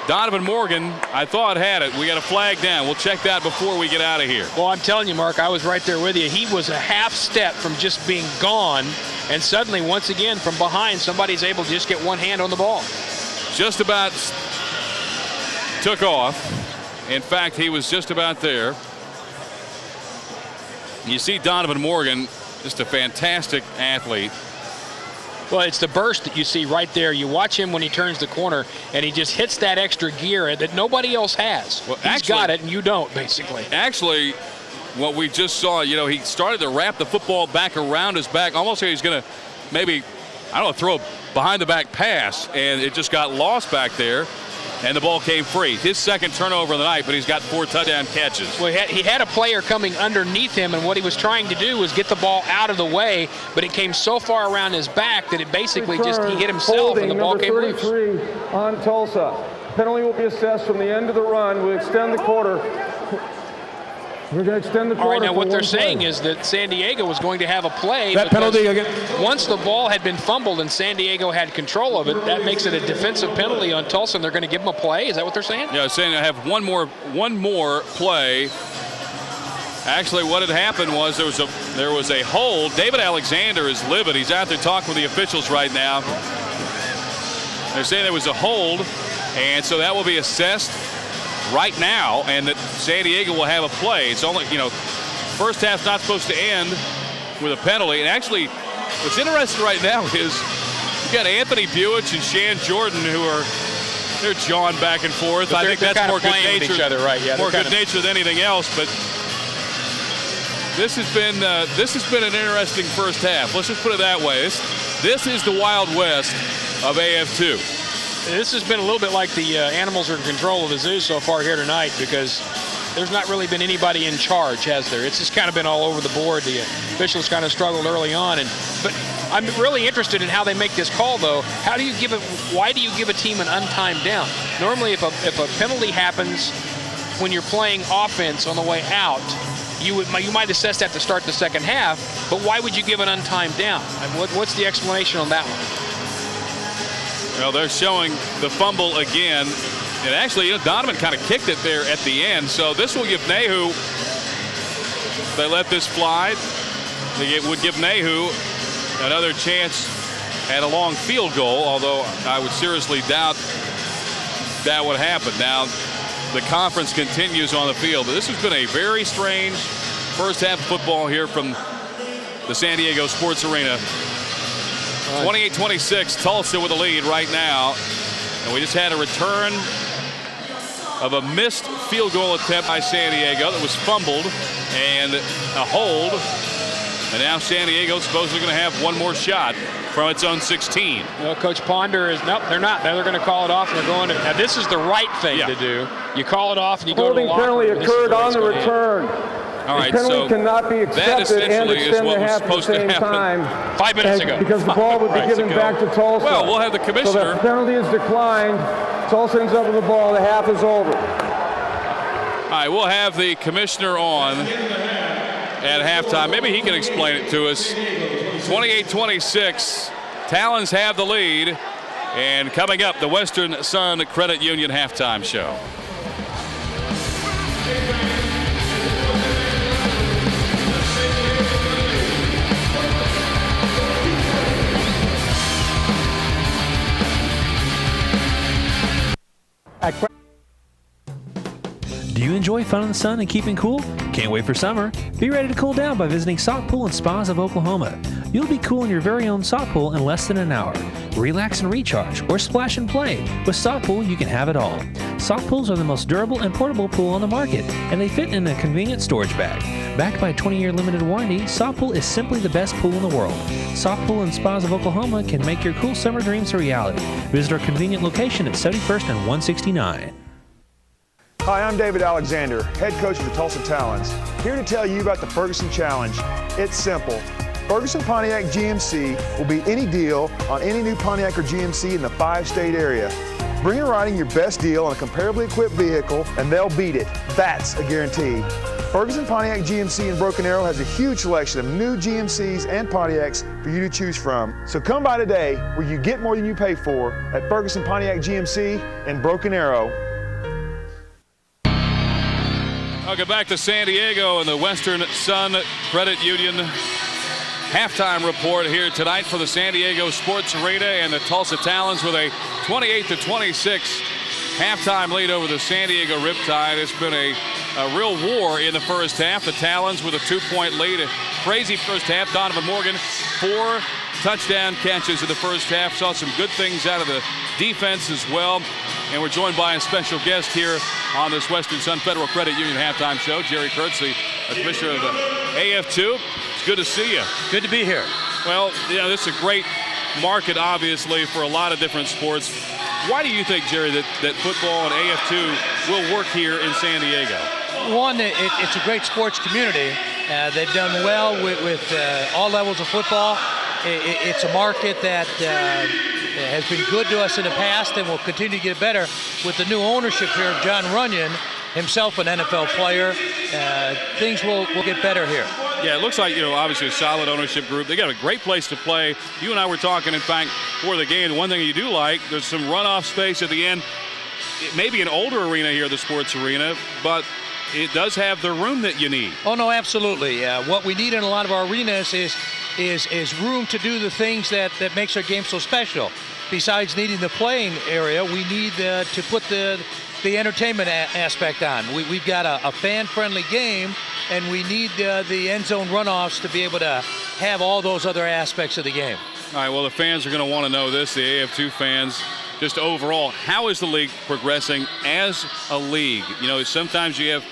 Donovan Morgan, I thought, had it. We got a flag down. We'll check that before we get out of here. Well, I'm telling you, Mark, I was right there with you. He was a half step from just being gone, and suddenly, once again, from behind, somebody's able to just get one hand on the ball. Just about took off. In fact, he was just about there. You see Donovan Morgan, just a fantastic athlete. Well, it's the burst that you see right there. You watch him when he turns the corner, and he just hits that extra gear that nobody else has. Well, he's got it, and you don't, basically. Actually, what we just saw, he started to wrap the football back around his back. Almost like he's going to maybe, throw a behind-the-back pass, and it just got lost back there. And the ball came free. His second turnover of the night, but he's got 4 touchdown catches. Well, he had a player coming underneath him, and what he was trying to do was get the ball out of the way, but it came so far around his back that it basically he hit himself, and the ball came loose. 33 on Tulsa. Penalty will be assessed from the end of the run. We extend the quarter. We're going to extend the quarter. All right, now what they're saying is that San Diego was going to have a play. That penalty again. Once the ball had been fumbled and San Diego had control of it, that makes it a defensive penalty on Tulsa, and they're going to give them a play. Is that what they're saying? Yeah, saying I have one more play. Actually, what had happened was there was a hold. David Alexander is livid. He's out there talking with the officials right now. They're saying there was a hold, and so that will be assessed right now, and that San Diego will have a play. It's only, first half's not supposed to end with a penalty. And actually, what's interesting right now is you got Anthony Buich and Shan Jordan they're jawing back and forth. But I think that's more good natured, right? Yeah, more good natured than anything else. But this has been an interesting first half. Let's just put it that way. This is the Wild West of AF2. This has been a little bit like the animals are in control of the zoo so far here tonight, because there's not really been anybody in charge, has there? It's just kind of been all over the board. The officials kind of struggled early on, but I'm really interested in how they make this call, though. Why do you give a team an untimed down? Normally, if a penalty happens when you're playing offense on the way out, you might assess that to start the second half, but why would you give an untimed down? What's the explanation on that one? Well, they're showing the fumble again. And actually, Donovan kind of kicked it there at the end. So this will give Nehu, if they let this fly, it would give Nehu another chance at a long field goal, although I would seriously doubt that would happen. Now, the conference continues on the field. But this has been a very strange first half of football here from the San Diego Sports Arena. 28-26, Tulsa with a lead right now. And we just had a return of a missed field goal attempt by San Diego that was fumbled and a hold. And now San Diego's supposedly going to have one more shot from its own 16. Well, Coach Ponder is, nope, they're not. Now they're going to call it off, and they're going to, now this is the right thing to do. You call it off and you go to the locker room. Holding penalty occurred on the return. All right, so cannot be accepted and extend the half at the same time. 5 minutes ago. Because the ball would be given back to Tulsa. Well, we'll have the commissioner. So the penalty is declined. Tulsa ends up with the ball. The half is over. All right, we'll have the commissioner on at halftime. Maybe he can explain it to us. 28-26, Talons have the lead. And coming up, the Western Sun Credit Union halftime show. Do you enjoy fun in the sun and keeping cool? Can't wait for summer? Be ready to cool down by visiting Sock Pool and Spas of Oklahoma. You'll be cool in your very own sock pool in less than an hour. Relax and recharge, or splash and play. With Sock Pool, you can have it all. Sock pools are the most durable and portable pool on the market, and they fit in a convenient storage bag. Backed by a 20-year limited warranty, Sock Pool is simply the best pool in the world. Sock Pool and Spas of Oklahoma can make your cool summer dreams a reality. Visit our convenient location at 71st and 169. Hi, I'm David Alexander, head coach of the Tulsa Talons, here to tell you about the Ferguson Challenge. It's simple. Ferguson Pontiac GMC will beat any deal on any new Pontiac or GMC in the 5-state area. Bring in writing your best deal on a comparably equipped vehicle and they'll beat it. That's a guarantee. Ferguson Pontiac GMC in Broken Arrow has a huge selection of new GMCs and Pontiacs for you to choose from. So come by today where you get more than you pay for at Ferguson Pontiac GMC in Broken Arrow. I'll get back to San Diego and the Western Sun Credit Union halftime report here tonight for the San Diego Sports Arena, and the Tulsa Talons with a 28-26 halftime lead over the San Diego Riptide. It's been a real war in the first half. The Talons with a 2-point lead. A crazy first half. Donovan Morgan, 4 touchdown catches in the first half. Saw some good things out of the defense as well. And we're joined by a special guest here on this Western Sun Federal Credit Union halftime show, Jerry Kurtz, the commissioner of the AF2. It's good to see you. Good to be here. Well, this is a great market, obviously, for a lot of different sports. Why do you think, Jerry, that football and AF2 will work here in San Diego? One, it's a great sports community. They've done well with all levels of football. It's a market that has been good to us in the past and will continue to get better with the new ownership here of John Runyon, himself an NFL player. Things will get better here. Yeah, it looks like, obviously a solid ownership group. They got a great place to play. You and I were talking, in fact, for the game. One thing you do like, there's some runoff space at the end. It may be an older arena here, the sports arena, but it does have the room that you need. Oh, no, absolutely. What we need in a lot of our arenas is room to do the things that makes our game so special. Besides needing the playing area, we need to put the entertainment aspect on. We've got a fan-friendly game, and we need the end zone runoffs to be able to have all those other aspects of the game. All right, well, the fans are going to want to know this, the AF2 fans, just overall, how is the league progressing as a league? Sometimes you have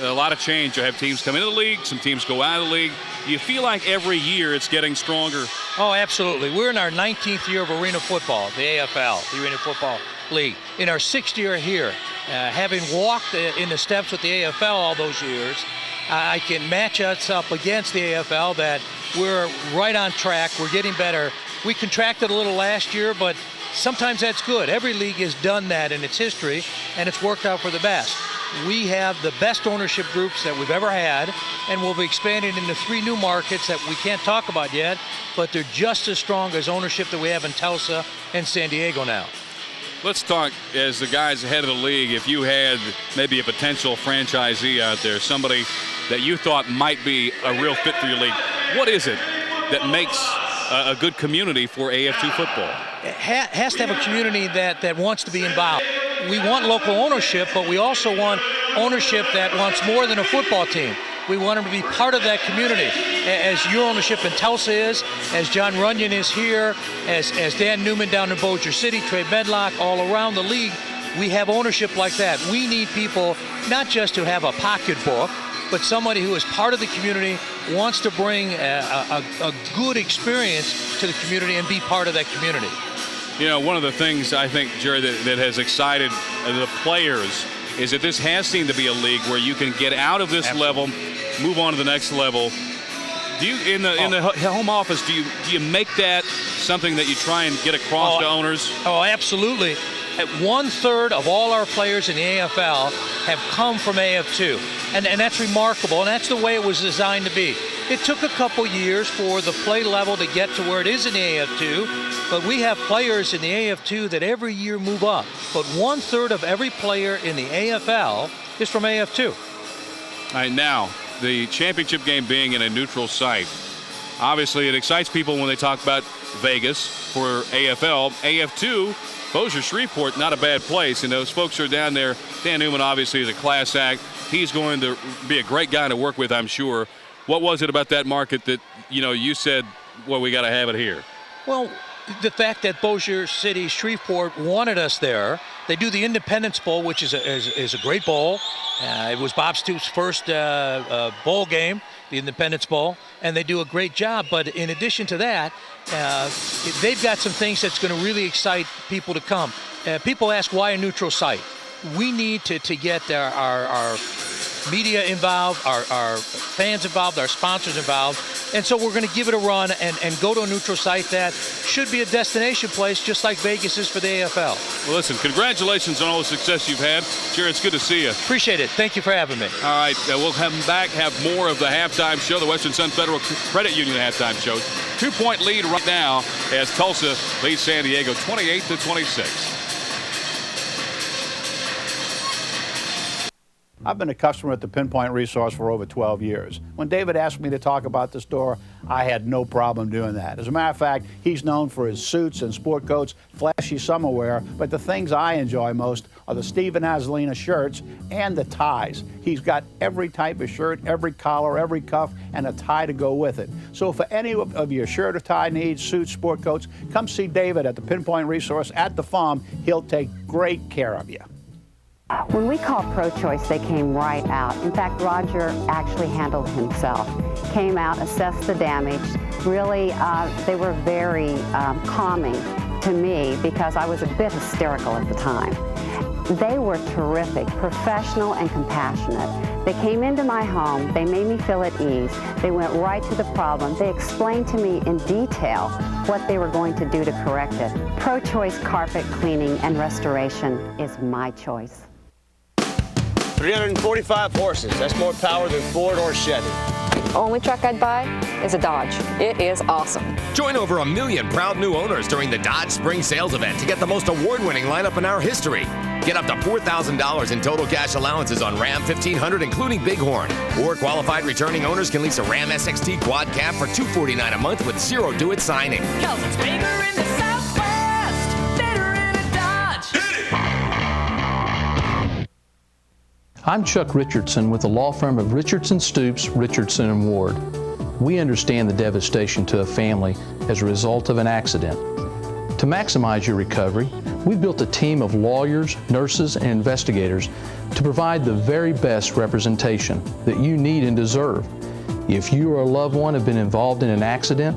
a lot of change. You have teams come into the league, some teams go out of the league. Do you feel like every year it's getting stronger? Oh, absolutely. We're in our 19th year of arena football, the AFL, the Arena Football League. In our 6th year here, having walked in the steps with the AFL all those years, I can match us up against the AFL that we're right on track. We're getting better. We contracted a little last year, but sometimes that's good. Every league has done that in its history, and it's worked out for the best. We have the best ownership groups that we've ever had, and we'll be expanding into 3 new markets that we can't talk about yet, but they're just as strong as ownership that we have in Tulsa and San Diego now. Let's talk, as the guys ahead of the league, if you had maybe a potential franchisee out there, somebody that you thought might be a real fit for your league, what is it that makes a good community for AF2 football? It has to have a community that wants to be involved. We want local ownership, but we also want ownership that wants more than a football team. We want them to be part of that community, as your ownership in Tulsa is, as John Runyon is here, as Dan Newman down in Bossier City, Trey Medlock, all around the league. We have ownership like that. We need people not just to have a pocketbook, but somebody who is part of the community, wants to bring a good experience to the community and be part of that community. One of the things I think, Jerry, that has excited the players is that this has seemed to be a league where you can get out of this level, move on to the next level. Do you, in the home office, do you make that something that you try and get across to owners? Oh, absolutely. 1/3 of all our players in the AFL have come from AF2, and that's remarkable, and that's the way it was designed to be. It took a couple years for the play level to get to where it is in the AF2, but we have players in the AF2 that every year move up. But 1/3 of every player in the AFL is from AF2. All right, now, the championship game being in a neutral site, obviously it excites people when they talk about Vegas for AFL. AF2 Bossier-Shreveport, not a bad place, and those folks are down there. Dan Newman obviously is a class act. He's going to be a great guy to work with, I'm sure. What was it about that market that, you said, well, we got to have it here? Well, the fact that Bossier City, Shreveport wanted us there. They do the Independence Bowl, which is a great bowl. It was Bob Stoops' first bowl game, the Independence Bowl, and they do a great job. But in addition to that, they've got some things that's going to really excite people to come. People ask, why a neutral site? We need to get our media involved, our fans involved, our sponsors involved, and so we're going to give it a run and go to a neutral site that should be a destination place, just like Vegas is for the AFL. Well, listen, congratulations on all the success you've had. Jerry, it's good to see you. Appreciate it. Thank you for having me. All right, we'll have more of the halftime show, the Western Sun Federal Credit Union halftime show. 2-point lead right now as Tulsa leads San Diego 28-26. I've been a customer at the Pinpoint Resource for over 12 years. When David asked me to talk about the store, I had no problem doing that. As a matter of fact, he's known for his suits and sport coats, flashy summer wear, but the things I enjoy most are the Stephen Azzolina shirts and the ties. He's got every type of shirt, every collar, every cuff, and a tie to go with it. So for any of your shirt or tie needs, suits, sport coats, come see David at the Pinpoint Resource at the farm. He'll take great care of you. When we called Pro-Choice, they came right out. In fact, Roger actually handled it himself. Came out, assessed the damage. Really, they were very calming to me because I was a bit hysterical at the time. They were terrific, professional and compassionate. They came into my home, they made me feel at ease. They went right to the problem. They explained to me in detail what they were going to do to correct it. Pro-Choice carpet cleaning and restoration is my choice. 345 horses. That's more power than Ford or Chevy. Only truck I'd buy is a Dodge. It is awesome. Join over 1 million proud new owners during the Dodge Spring Sales Event to get the most award-winning lineup in our history. Get up to $4,000 in total cash allowances on Ram 1500, including Bighorn. Or qualified returning owners can lease a Ram SXT Quad Cab for $249 a month with zero due at signing. 'Cause it's bigger in the Southwest, better in a Dodge. I'm Chuck Richardson with the law firm of Richardson Stoops, Richardson & Ward. We understand the devastation to a family as a result of an accident. To maximize your recovery, we've built a team of lawyers, nurses, and investigators to provide the very best representation that you need and deserve. If you or a loved one have been involved in an accident,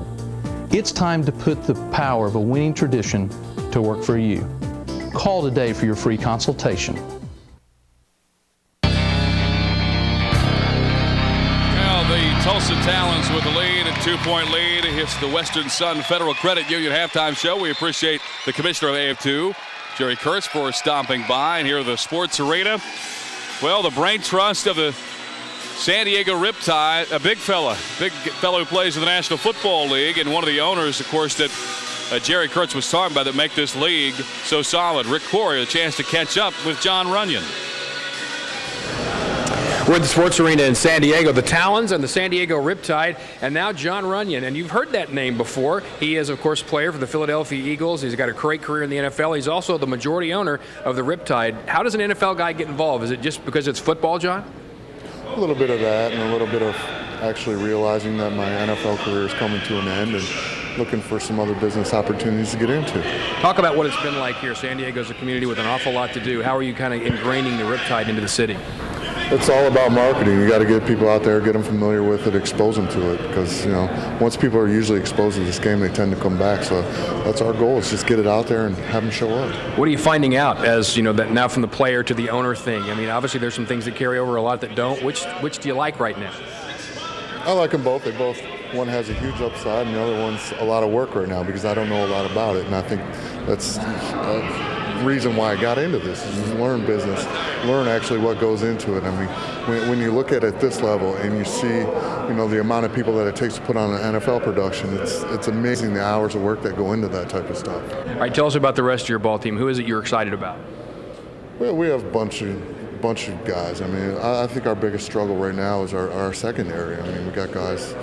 it's time to put the power of a winning tradition to work for you. Call today for your free consultation. Tulsa Talons with the lead, a 2-point lead. It's the Western Sun Federal Credit Union halftime show. We appreciate the commissioner of AF2, Jerry Kurtz, for stomping by. And here at the sports arena, well, the brain trust of the San Diego Riptide, a big fellow who plays in the National Football League, and one of the owners, of course, that Jerry Kurtz was talking about that make this league so solid. Rick Corey, a chance to catch up with John Runyon. We're at the sports arena in San Diego, the Talons and the San Diego Riptide, and now John Runyon. And you've heard that name before. He is, of course, player for the Philadelphia Eagles. He's got a great career in the NFL. He's also the majority owner of the Riptide. How does an NFL guy get involved? Is it just because it's football, John? A little bit of that and a little bit of actually realizing that my NFL career is coming to an end and looking for some other business opportunities to get into. Talk about what it's been like here. San Diego's a community with an awful lot to do. How are you kind of ingraining the Riptide into the city? It's all about marketing. You got to get people out there, get them familiar with it, expose them to it. Because, once people are usually exposed to this game, they tend to come back. So that's our goal, is just get it out there and have them show up. What are you finding out as, that now from the player to the owner thing? I mean, obviously there's some things that carry over, a lot that don't. Which do you like right now? I like them both. One has a huge upside and the other one's a lot of work right now because I don't know a lot about it. And I think that's reason why I got into this is learn business, learn actually what goes into it. I mean, when you look at it at this level and you see, the amount of people that it takes to put on an NFL production, it's amazing the hours of work that go into that type of stuff. All right, tell us about the rest of your ball team. Who is it you're excited about? Well, we have a bunch of guys. I mean, I think our biggest struggle right now is our secondary. I mean, we got guys,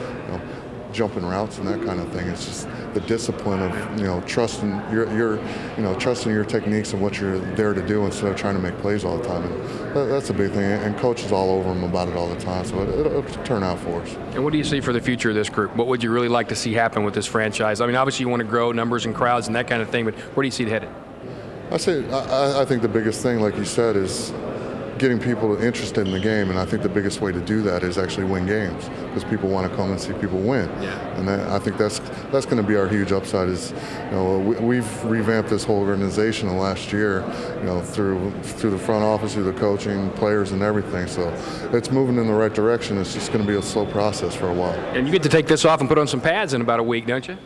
jumping routes and that kind of thing. It's just the discipline of trusting your techniques and what you're there to do instead of trying to make plays all the time. And that's a big thing. And coaches all over them about it all the time. So it'll turn out for us. And what do you see for the future of this group? What would you really like to see happen with this franchise? I mean, obviously you want to grow numbers and crowds and that kind of thing, but where do you see it headed? I think the biggest thing, like you said, is getting people interested in the game, and I think the biggest way to do that is actually win games, because people want to come and see people win. Yeah. And I think that's going to be our huge upside. Is we've revamped this whole organization in the last year, through the front office, through the coaching, players, and everything. So it's moving in the right direction. It's just going to be a slow process for a while. And you get to take this off and put on some pads in about a week, don't you?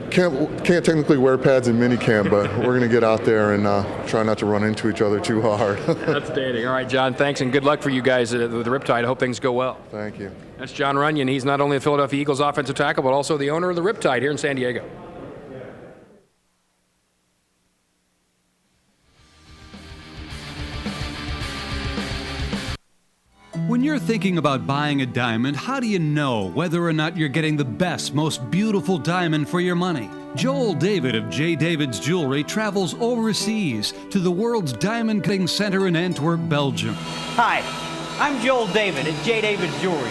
Can't technically wear pads in minicamp, but we're going to get out there and try not to run into each other too hard. Outstanding. All right, John, thanks, and good luck for you guys with the Riptide. I hope things go well. Thank you. That's John Runyon. He's not only the Philadelphia Eagles offensive tackle, but also the owner of the Riptide here in San Diego. When you're thinking about buying a diamond, how do you know whether or not you're getting the best, most beautiful diamond for your money? Joel David of J. David's Jewelry travels overseas to the world's diamond cutting center in Antwerp, Belgium. Hi, I'm Joel David at J. David's Jewelry.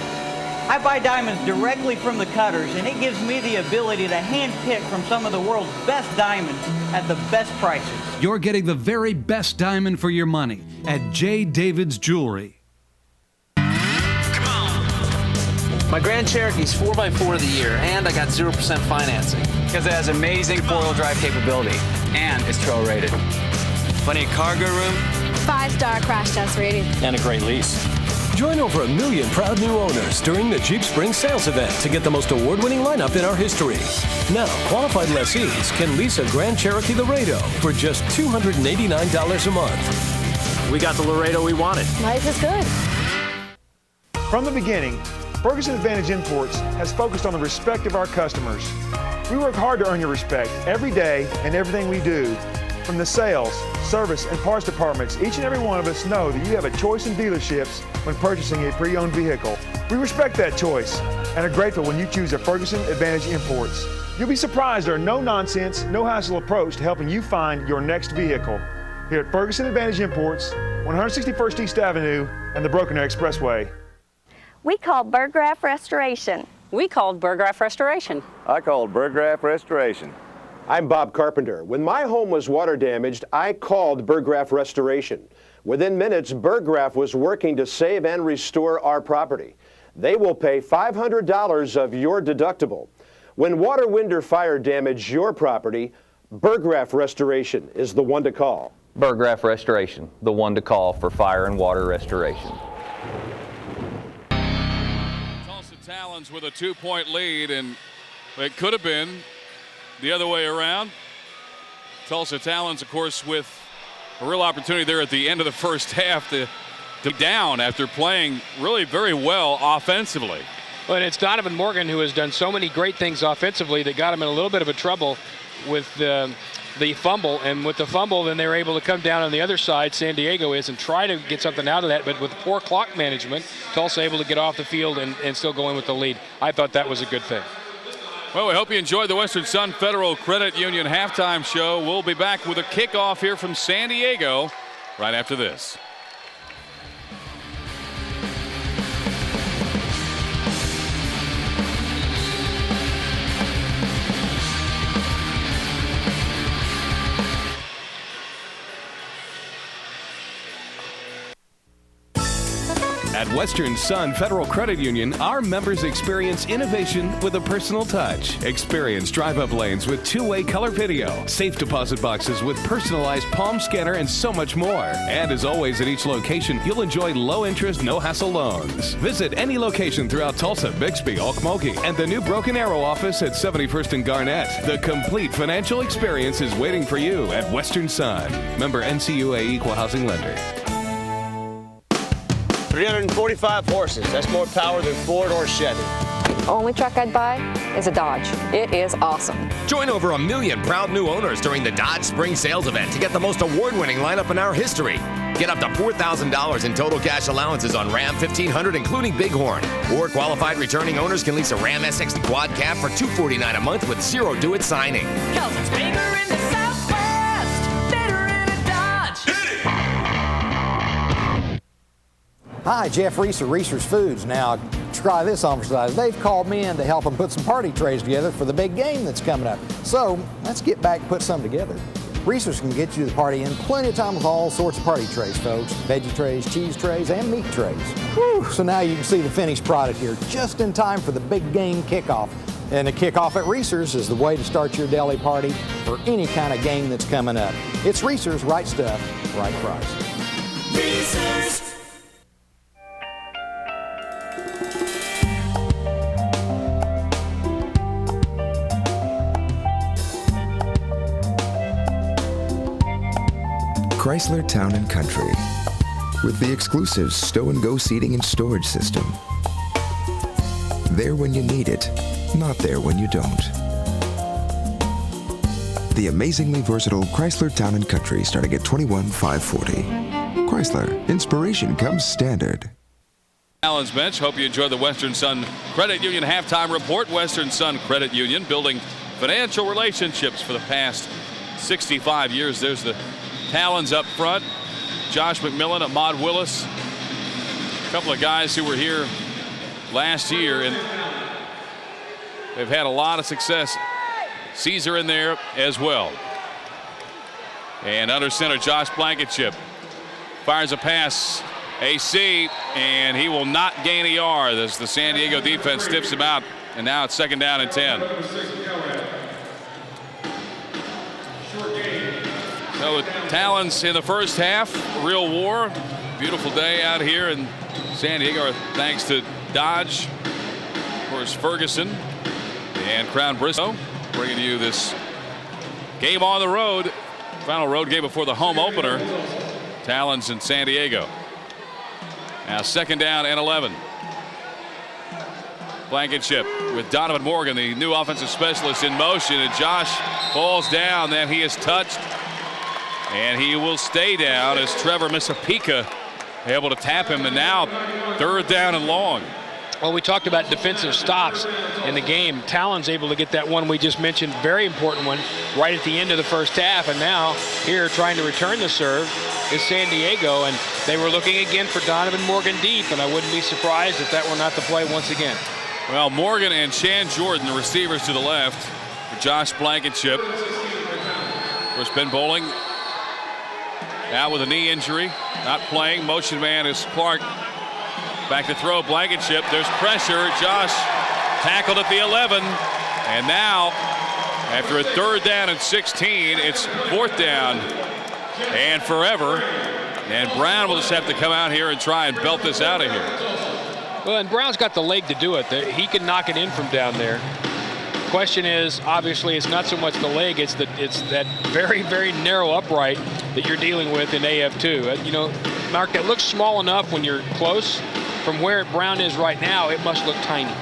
I buy diamonds directly from the cutters, and it gives me the ability to hand pick from some of the world's best diamonds at the best prices. You're getting the very best diamond for your money at J. David's Jewelry. My Grand Cherokee's 4x4 of the year, and I got 0% financing. Because it has amazing four-wheel drive capability, and it's trail rated. Plenty of cargo room. 5-star crash test rating. And a great lease. Join over 1 million proud new owners during the Jeep Spring Sales Event to get the most award-winning lineup in our history. Now, qualified lessees can lease a Grand Cherokee Laredo for just $289 a month. We got the Laredo we wanted. Life is good. From the beginning, Ferguson Advantage Imports has focused on the respect of our customers. We work hard to earn your respect every day and everything we do. From the sales, service, and parts departments, each and every one of us know that you have a choice in dealerships when purchasing a pre-owned vehicle. We respect that choice and are grateful when you choose a Ferguson Advantage Imports. You'll be surprised our no-nonsense, no-hassle approach to helping you find your next vehicle. Here at Ferguson Advantage Imports, 161st East Avenue and the Broken Arrow Expressway. We called Burgraff Restoration. We called Burgraff Restoration. I called Burgraff Restoration. I'm Bob Carpenter. When my home was water damaged, I called Burgraff Restoration. Within minutes, Burgraff was working to save and restore our property. They will pay $500 of your deductible. When water, wind, or fire damage your property, Burgraff Restoration is the one to call. Burgraff Restoration, the one to call for fire and water restoration. Talons with a 2-point lead, and it could have been the other way around. Tulsa Talons, of course, with a real opportunity there at the end of the first half to be down after playing really very well offensively. Well, and it's Donovan Morgan who has done so many great things offensively that got him in a little bit of a trouble with the fumble. And with the fumble, then they were able to come down on the other side, San Diego is, and try to get something out of that. But with poor clock management, Tulsa able to get off the field and still go in with the lead. I thought that was a good thing. Well, we hope you enjoyed the Western Sun Federal Credit Union halftime show. We'll be back with a kickoff here from San Diego right after this. At Western Sun Federal Credit Union, our members experience innovation with a personal touch. Experience drive-up lanes with two-way color video, safe deposit boxes with personalized palm scanner, and so much more. And as always at each location, you'll enjoy low-interest, no-hassle loans. Visit any location throughout Tulsa, Bixby, Okmulgee, and the new Broken Arrow office at 71st and Garnett. The complete financial experience is waiting for you at Western Sun. Member NCUA Equal Housing Lender. 345 horses. That's more power than Ford or Chevy. Only truck I'd buy is a Dodge. It is awesome. Join over 1 million proud new owners during the Dodge Spring Sales Event to get the most award-winning lineup in our history. Get up to $4,000 in total cash allowances on Ram 1500, including Bighorn. Or qualified returning owners can lease a Ram SX Quad Cab for $249 a month with zero due at signing. 'Cause it's bigger in the Southwest, better in a Dodge. Hi, Jeff Reese of Reese's Foods. Now, try this on for size. They've called me in to help them put some party trays together for the big game that's coming up. So, let's get back and put some together. Reese's can get you to the party in plenty of time with all sorts of party trays, folks. Veggie trays, cheese trays, and meat trays. Whew, so now you can see the finished product here just in time for the big game kickoff. And the kickoff at Reese's is the way to start your deli party for any kind of game that's coming up. It's Reese's, right stuff, right price. Reese's. Chrysler Town and Country with the exclusive stow and go seating and storage system. There when you need it, not there when you don't. The amazingly versatile Chrysler Town and Country starting at $21,540. Chrysler, inspiration comes standard. Talons bench. Hope you enjoyed the Western Sun Credit Union halftime report. Western Sun Credit Union building financial relationships for the past 65 years. There's the Talons up front. Josh McMillan, Ahmad Willis. A couple of guys who were here last year, and they've had a lot of success. Caesar in there as well. And under center, Josh Blankenship fires a pass. AC, and he will not gain a yard as the San Diego defense stiffs him out. And now it's 2nd down and 10. So the Talons in the first half, real war. Beautiful day out here in San Diego, thanks to Dodge, of course Ferguson, and Crown Bristow, bringing you this game on the road. Final road game before the home opener. Talons in San Diego. Now 2nd down and 11. Blankenship with Donovan Morgan, the new offensive specialist, in motion, and Josh falls down. Then he is touched. And he will stay down as Trevor Misapika able to tap him, and now 3rd down and long. Well, we talked about defensive stops in the game. Talon's able to get that one we just mentioned, very important one, right at the end of the first half. And now here trying to return the serve is San Diego, and they were looking again for Donovan Morgan deep, and I wouldn't be surprised if that were not the play once again. Well, Morgan and Shan Jordan, the receivers to the left for Josh Blankenship. Of course, Ben Bowling out with a knee injury, not playing. Motion man is Clark. Back to throw, Blankenship. There's pressure. Josh tackled at the 11. And now, after a 3rd down and 16, it's 4th down and forever. And Brown will just have to come out here and try and belt this out of here. Well, and Brown's got the leg to do it. He can knock it in from down there. Question is, obviously, it's not so much the leg, it's that very, very narrow upright that you're dealing with in AF2. You know, Mark, it looks small enough when you're close. From where Brown is right now, it must look tiny.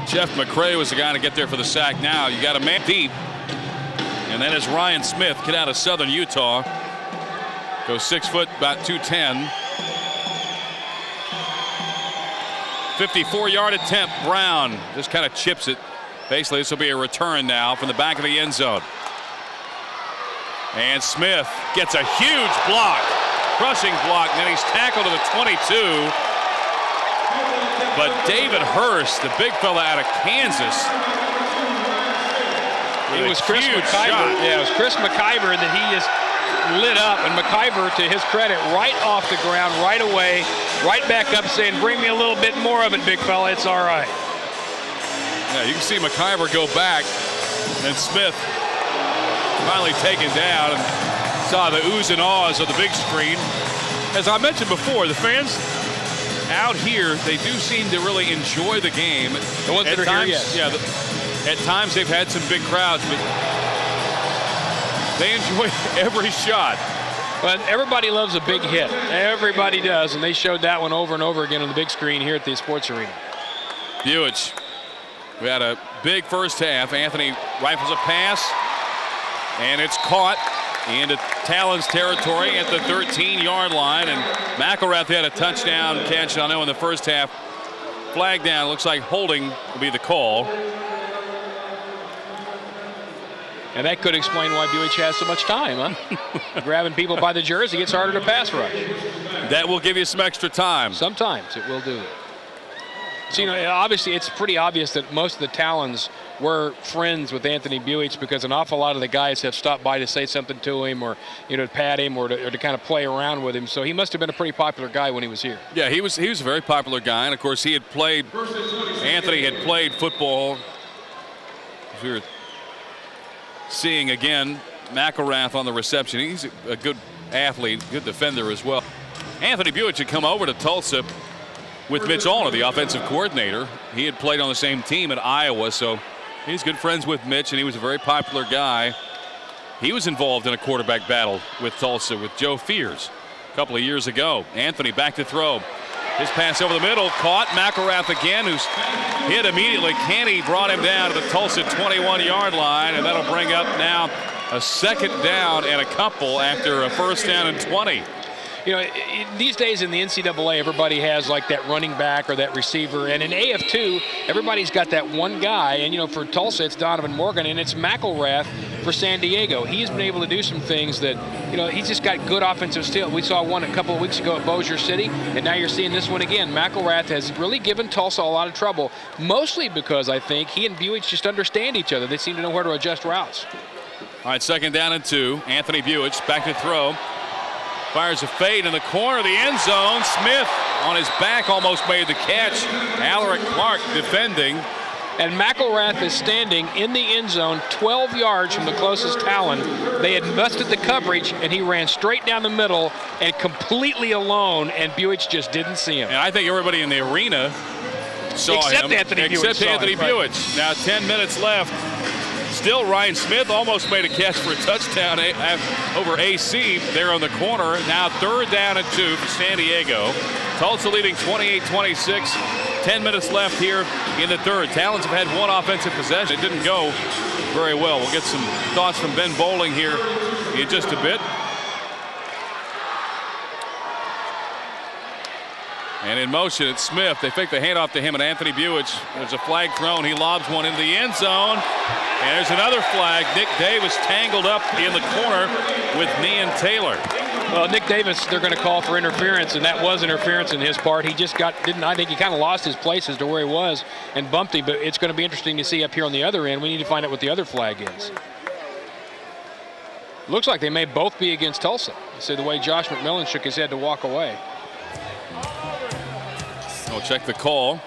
Jeff McCray was the guy to get there for the sack. Now you got a man deep, and then is Ryan Smith, kid out of Southern Utah. Goes 6 foot, about 210. 54-yard attempt. Brown just kind of chips it. Basically, this will be a return now from the back of the end zone. And Smith gets a huge block, crushing block, and then he's tackled to the 22. But David Hurst, the big fella out of Kansas, it was Chris McIver. Yeah, it was Chris McIver that he just lit up, and McIver, to his credit, right off the ground, right away, right back up, saying, "Bring me a little bit more of it, big fella. It's all right." Yeah, you can see McIver go back, and Smith finally taken down, and saw the oohs and ahs of the big screen. As I mentioned before, the fans out here, they do seem to really enjoy the game. The ones that are here, yes. Yeah, at times they've had some big crowds, but they enjoy every shot. But everybody loves a big hit. Everybody does, and they showed that one over and over again on the big screen here at the Sports Arena. Buich. We had a big first half. Anthony rifles a pass, and it's caught into Talons territory at the 13-yard line, and McElrath had a touchdown catch, I know, in the first half. Flag down. Looks like holding will be the call. And that could explain why Buich has so much time, huh? Grabbing people by the jersey, it's harder to pass rush. That will give you some extra time. Sometimes it will do that. So, you know, obviously it's pretty obvious that most of the Talons were friends with Anthony Buich, because an awful lot of the guys have stopped by to say something to him, or, you know, to pat him, or to kind of play around with him. So he must have been a pretty popular guy when he was here. Yeah, he was a very popular guy, and of course Anthony had played football. We were seeing again McElrath on the reception. He's a good athlete, good defender as well. Anthony Buich had come over to Tulsa with Mitch Allner, the offensive coordinator. He had played on the same team at Iowa, so he's good friends with Mitch, and he was a very popular guy. He was involved in a quarterback battle with Tulsa with Joe Fears a couple of years ago. Anthony back to throw. His pass over the middle, caught McElrath again, who's hit immediately. Canty brought him down to the Tulsa 21-yard line, and that'll bring up now a second down and a couple after a first down and 20. You know, these days in the NCAA, everybody has like that running back or that receiver. And in AF2, everybody's got that one guy. And, you know, for Tulsa, it's Donovan Morgan, and it's McElrath for San Diego. He's been able to do some things that, you know, he's just got good offensive skill. We saw one a couple of weeks ago at Bossier City, and now you're seeing this one again. McElrath has really given Tulsa a lot of trouble, mostly because I think he and Buich just understand each other. They seem to know where to adjust routes. All right, second down and 2. Anthony Buich back to throw. Fires a fade in the corner of the end zone. Smith on his back almost made the catch. Alaric Clark defending. And McElrath is standing in the end zone 12 yards from the closest Talon. They had busted the coverage, and he ran straight down the middle and completely alone, and Buich just didn't see him. And I think everybody in the arena saw except him. Anthony Buich. Except Anthony Buich. Now 10 minutes left. Still, Ryan Smith almost made a catch for a touchdown over AC there on the corner. Now third down and 2 for San Diego. Tulsa leading 28-26. 10 minutes left here in the third. Talons have had one offensive possession. It didn't go very well. We'll get some thoughts from Ben Bowling here in just a bit. And in motion, it's Smith. They fake the handoff to him, and Anthony Buich. There's a flag thrown. He lobs one into the end zone. And there's another flag. Nick Davis tangled up in the corner with Nian Taylor. Well, Nick Davis, they're going to call for interference, and that was interference in his part. He just I think he kind of lost his place as to where he was and bumped him, but it's going to be interesting to see up here on the other end. We need to find out what the other flag is. Looks like they may both be against Tulsa. See the way Josh McMillan shook his head to walk away. We'll check the call.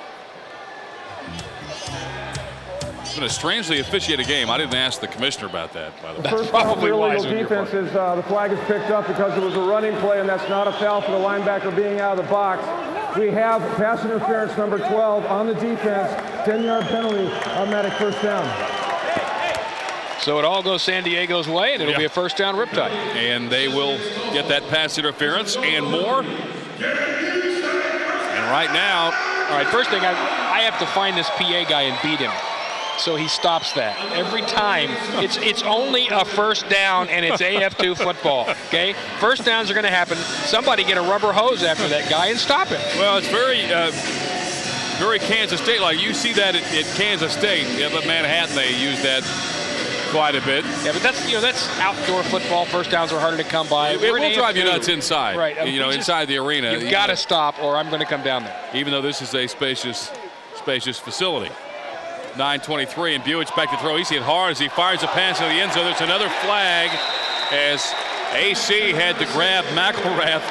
It's been a strangely officiated game. I didn't ask the commissioner about that, by the way. First probably wise defense is the flag is picked up because it was a running play, and that's not a foul for the linebacker being out of the box. We have pass interference number 12 on the defense, 10-yard penalty, automatic first down. So it all goes San Diego's way, and it'll be a first down Riptide. And they will get that pass interference and more. And right now, all right, first thing, I have to find this PA guy and beat him. So he stops that. Every time, it's only a first down, and it's AF2 football, okay? First downs are going to happen. Somebody get a rubber hose after that guy and stop it. Well, it's very Kansas State. Like you see that at Kansas State. Yeah, but Manhattan, they use that quite a bit. Yeah, but that's outdoor football. First downs are harder to come by. It will drive you nuts inside. Right. You know, inside the arena. You've got to stop, or I'm going to come down there. Even though this is a spacious facility. 9:23, and Buich back to throw. He's hit hard as he fires a pass into the end zone. There's another flag as AC had to grab McElrath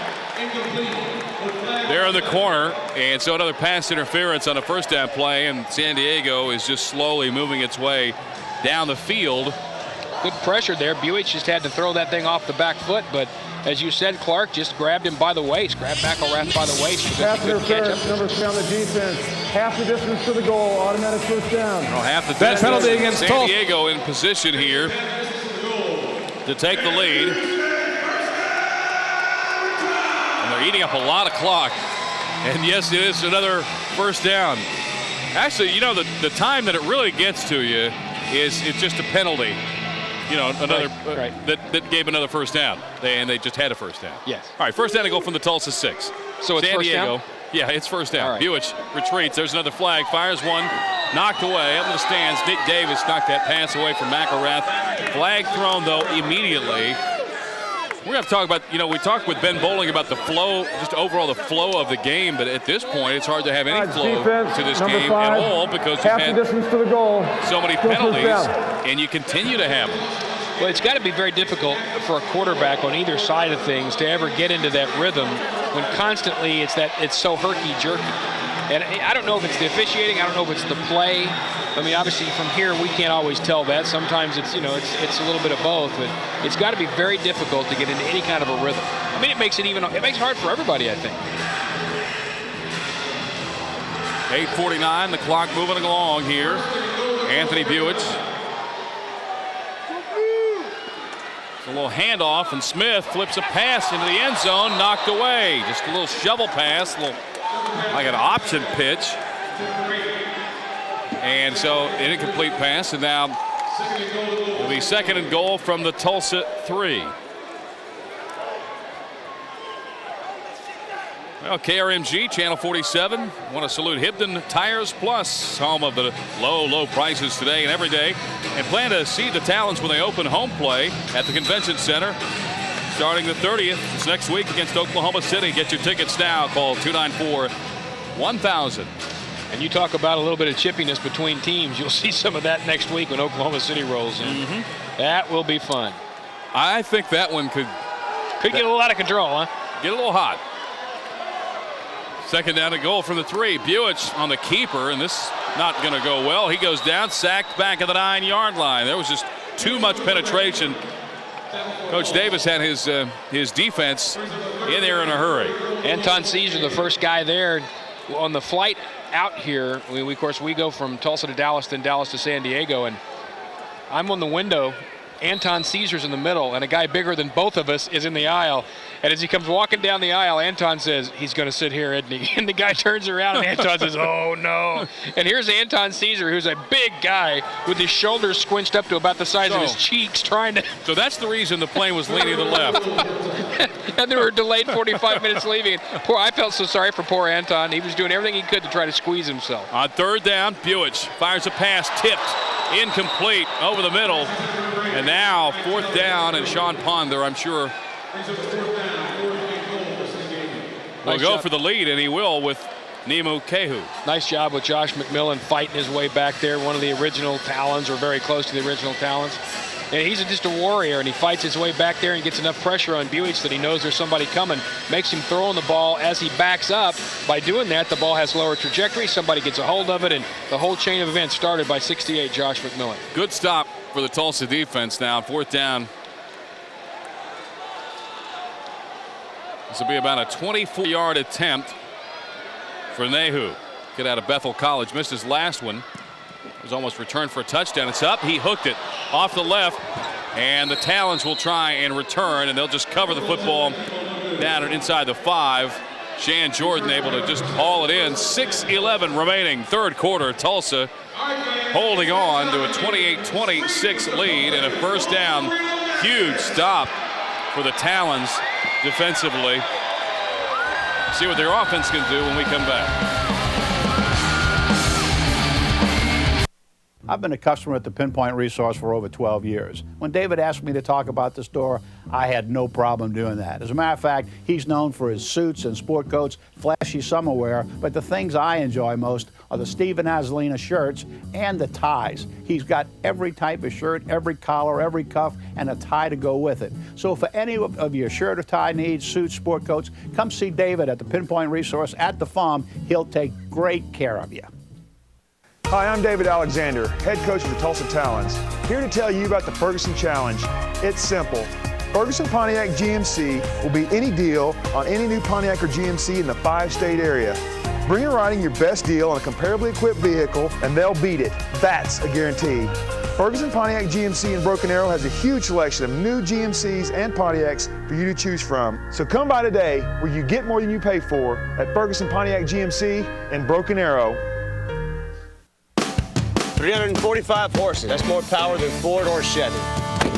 there in the corner, and so another pass interference on a first down play, and San Diego is just slowly moving its way down the field. Good pressure there. Buich just had to throw that thing off the back foot, but as you said, Clark just grabbed him by the waist, grabbed McElrath by the waist. Pass interference, number 3 on the defense. Half the distance to the goal, automatic first down. Well, half the distance. Penalty against San Diego in position here to take the lead. And they're eating up a lot of clock. And yes, it is another first down. Actually, you know, the time that it really gets to you is it's just a penalty. another Right. That gave another first down, and they just had a first down. Yes. All right, first down to go from the Tulsa 6. So it's San first Diego. down? Yeah, it's first down. All right. Buich retreats. There's another flag. Fires one. Knocked away. Up in the stands. Nick Davis knocked that pass away from McElrath. Flag thrown, though, immediately. We're going to talk about, we talked with Ben Bowling about the flow, just overall the flow of the game, but at this point, it's hard to have any flow to this game at all because you've had distance to the goal. so many penalties, and you continue to have them. Well, it's got to be very difficult for a quarterback on either side of things to ever get into that rhythm when constantly it's so herky-jerky. And I don't know if it's the officiating, I don't know if it's the play. I mean, obviously from here we can't always tell that. Sometimes it's it's a little bit of both, but it's got to be very difficult to get into any kind of a rhythm. I mean, it makes it hard for everybody, I think. 8:49, the clock moving along here. Anthony Buich. It's a little handoff, and Smith flips a pass into the end zone, knocked away. Just a little shovel pass, like an option pitch. And so an incomplete pass, and now it'll be second and goal from the Tulsa 3. Well, KRMG, Channel 47. Want to salute Hibden Tires Plus, home of the low prices today and every day. And plan to see the Talons when they open home play at the Convention Center starting the 30th. It's next week against Oklahoma City. Get your tickets now. Call 294-1000. And you talk about a little bit of chippiness between teams. You'll see some of that next week when Oklahoma City rolls in. Mm-hmm. That will be fun. I think that one could get a little out of control, huh? Get a little hot. Second down to goal from the 3. Buich on the keeper, and this not going to go well. He goes down, sacked back at the 9-yard line. There was just too much penetration. Coach Davis had his defense in there in a hurry. Anton Caesar, the first guy there on the flight out here. Of course, we go from Tulsa to Dallas, then Dallas to San Diego, and I'm on the window. Anton Caesar's in the middle, and a guy bigger than both of us is in the aisle. And as he comes walking down the aisle, Anton says, he's going to sit here, isn't he? And the guy turns around, and Anton says, oh, no. And here's Anton Caesar, who's a big guy with his shoulders squinched up to about the size of his cheeks, trying to... So that's the reason the plane was leaning to the left. And they were delayed 45 minutes leaving. I felt so sorry for poor Anton. He was doing everything he could to try to squeeze himself. On third down, Buich fires a pass, tipped, incomplete, over the middle. And now fourth down, and Sean Ponder, I'm sure, will go for the lead, and he will with Nemu Kehu. Nice job with Josh McMillan fighting his way back there. One of the original Talons, or very close to the original Talons. And he's just a warrior, and he fights his way back there and gets enough pressure on Buich that he knows there's somebody coming. Makes him throw on the ball as he backs up. By doing that, the ball has lower trajectory. Somebody gets a hold of it, and the whole chain of events started by 68 Josh McMillan. Good stop for the Tulsa defense now. Fourth down. This will be about a 24-yard attempt for Nehu. Kid out of Bethel College. Missed his last one. Was almost returned for a touchdown. It's up. He hooked it off the left. And the Talons will try and return, and they'll just cover the football down inside the 5. Shan Jordan able to just haul it in. 6:11 remaining, third quarter. Tulsa holding on to a 28-26 lead and a first down. Huge stop for the Talons defensively. See what their offense can do when we come back. I've been a customer at the Pinpoint Resource for over 12 years. When David asked me to talk about the store, I had no problem doing that. As a matter of fact, he's known for his suits and sport coats, flashy summer wear, but the things I enjoy most are the Steve and Azzalina shirts and the ties. He's got every type of shirt, every collar, every cuff, and a tie to go with it. So for any of your shirt or tie needs, suits, sport coats, come see David at the Pinpoint Resource at the farm. He'll take great care of you. Hi, I'm David Alexander, head coach of the Tulsa Talons, here to tell you about the Ferguson Challenge. It's simple. Ferguson Pontiac GMC will beat any deal on any new Pontiac or GMC in the 5-state area. Bring your riding your best deal on a comparably equipped vehicle, and they'll beat it. That's a guarantee. Ferguson Pontiac GMC in Broken Arrow has a huge selection of new GMCs and Pontiacs for you to choose from. So come by today where you get more than you pay for at Ferguson Pontiac GMC in Broken Arrow. 345 horses. That's more power than Ford or Chevy.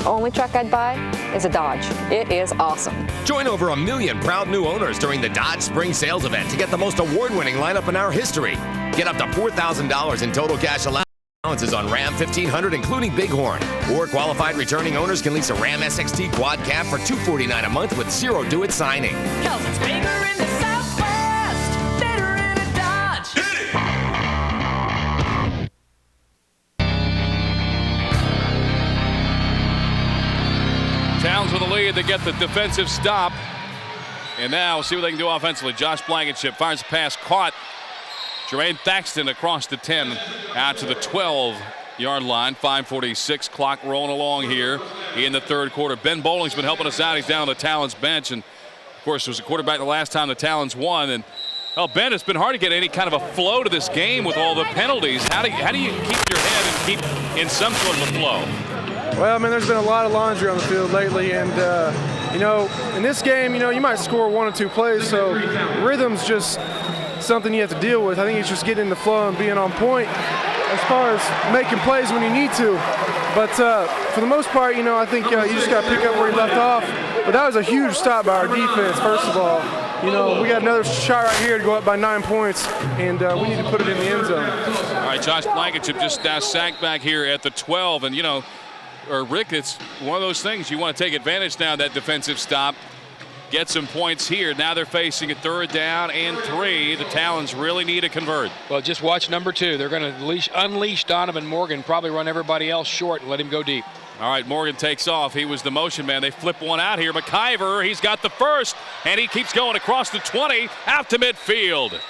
Only truck I'd buy is a Dodge. It is awesome. Join over 1 million proud new owners during the Dodge Spring Sales Event to get the most award-winning lineup in our history. Get up to $4,000 in total cash allowances on Ram 1500, including Bighorn. Or qualified returning owners can lease a Ram SXT Quad Cab for $249 a month with zero due at signing. 'Cause it's bigger in the Southwest, better in a Dodge. Towns with the lead. They get the defensive stop. And now we'll see what they can do offensively. Josh Blankenship fires a pass, caught. Jermaine Thaxton across the 10 out to the 12-yard line. 5:46 clock rolling along here in the third quarter. Ben Bowling's been helping us out. He's down on the Talons bench, and of course was a quarterback the last time the Talons won. And well, Ben, it's been hard to get any kind of a flow to this game with all the penalties. How do you keep your head and keep in some sort of a flow? Well, I mean, there's been a lot of laundry on the field lately, and you know, in this game, you know, you might score 1 or 2 plays, so rhythm's just something you have to deal with. I think it's just getting in the flow and being on point as far as making plays when you need to. But for the most part, you know, I think you just got to pick up where you left off. But that was a huge stop by our defense, first of all. You know, we got another shot right here to go up by 9 points, and we need to put it in the end zone. All right, Josh Blankenship just now sacked back here at the 12, and you know, Rick, it's one of those things you want to take advantage now of that defensive stop. Get some points here. Now they're facing a 3rd down and 3. The Talons really need to convert. Well, just watch number 2. They're going to unleash Donovan Morgan, probably run everybody else short and let him go deep. All right, Morgan takes off. He was the motion man. They flip one out here. McIver, he's got the first, and he keeps going across the 20 out to midfield.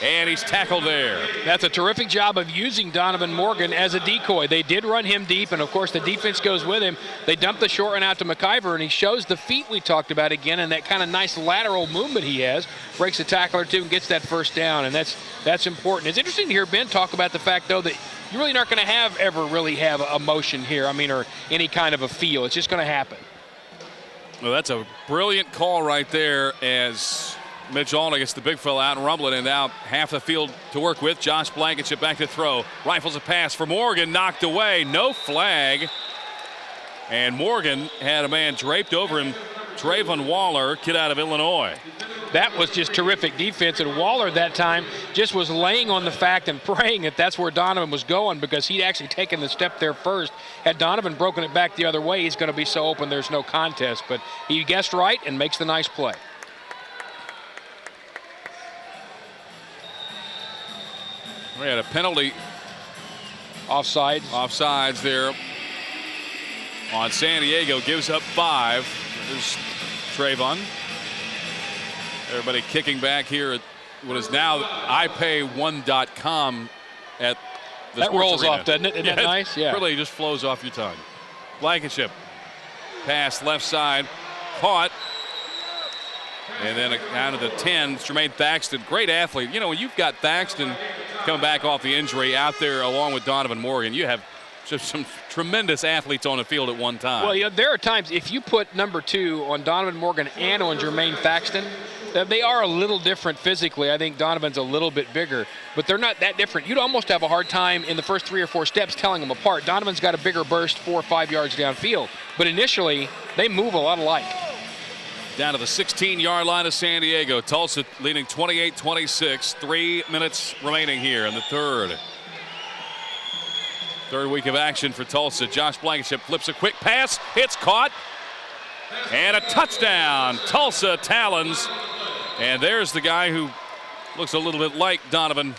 And he's tackled there. That's a terrific job of using Donovan Morgan as a decoy. They did run him deep, and of course the defense goes with him. They dump the short one out to McIver, and he shows the feet we talked about again, and that kind of nice lateral movement he has. Breaks a tackle or two and gets that first down, and that's important. It's interesting to hear Ben talk about the fact, though, that you're really not going to ever really have a motion here, or any kind of a feel. It's just going to happen. Well, that's a brilliant call right there as Mitch Alden gets the big fella out and rumbling, and now half the field to work with. Josh Blankenship back to throw. Rifles a pass for Morgan, knocked away. No flag. And Morgan had a man draped over him. Trayvon Waller, kid out of Illinois. That was just terrific defense, and Waller that time just was laying on the fact and praying that that's where Donovan was going, because he'd actually taken the step there first. Had Donovan broken it back the other way, he's going to be so open there's no contest. But he guessed right and makes the nice play. We had a penalty. Offsides there on San Diego. Gives up 5. There's Trayvon. Everybody kicking back here at what is now iPay1.com at the that sports rolls arena. off, doesn't it? Isn't that nice? Yeah. Really just flows off your tongue. Blankenship. Pass left side. Caught. And then out of the 10, Jermaine Thaxton, great athlete. You know, when you've got Thaxton coming back off the injury out there along with Donovan Morgan, you have just some tremendous athletes on the field at one time. Well, there are times if you put number 2 on Donovan Morgan and on Jermaine Thaxton, they are a little different physically. I think Donovan's a little bit bigger, but they're not that different. You'd almost have a hard time in the first 3 or 4 steps telling them apart. Donovan's got a bigger burst 4 or 5 yards downfield, but initially they move a lot alike. Down to the 16-yard line of San Diego. Tulsa leading 28-26. 3 minutes remaining here in the third. Third week of action for Tulsa. Josh Blankenship flips a quick pass. It's caught. And a touchdown. Tulsa Talons. And there's the guy who looks a little bit like Donovan.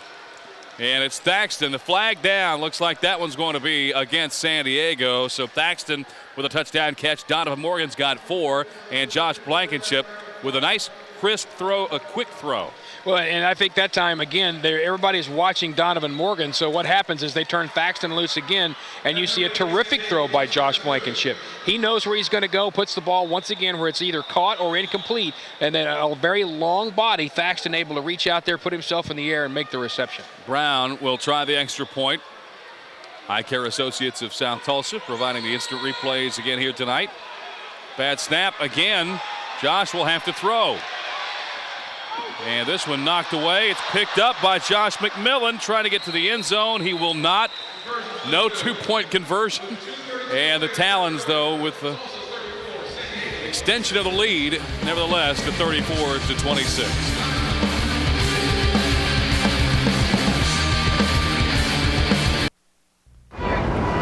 And it's Thaxton. The flag down. Looks like that one's going to be against San Diego. So Thaxton with a touchdown catch. Donovan Morgan's got 4. And Josh Blankenship with a nice crisp throw, a quick throw. Well, and I think that time, again, everybody's watching Donovan Morgan. So what happens is they turn Thaxton loose again, and you see a terrific throw by Josh Blankenship. He knows where he's going to go, puts the ball once again where it's either caught or incomplete, and then a very long body, Thaxton able to reach out there, put himself in the air, and make the reception. Brown will try the extra point. Eye Care Associates of South Tulsa providing the instant replays again here tonight. Bad snap again. Josh will have to throw. And this one knocked away. It's picked up by Josh McMillan trying to get to the end zone. He will not. No 2-point conversion. And the Talons, though, with the extension of the lead, nevertheless, to 34-26.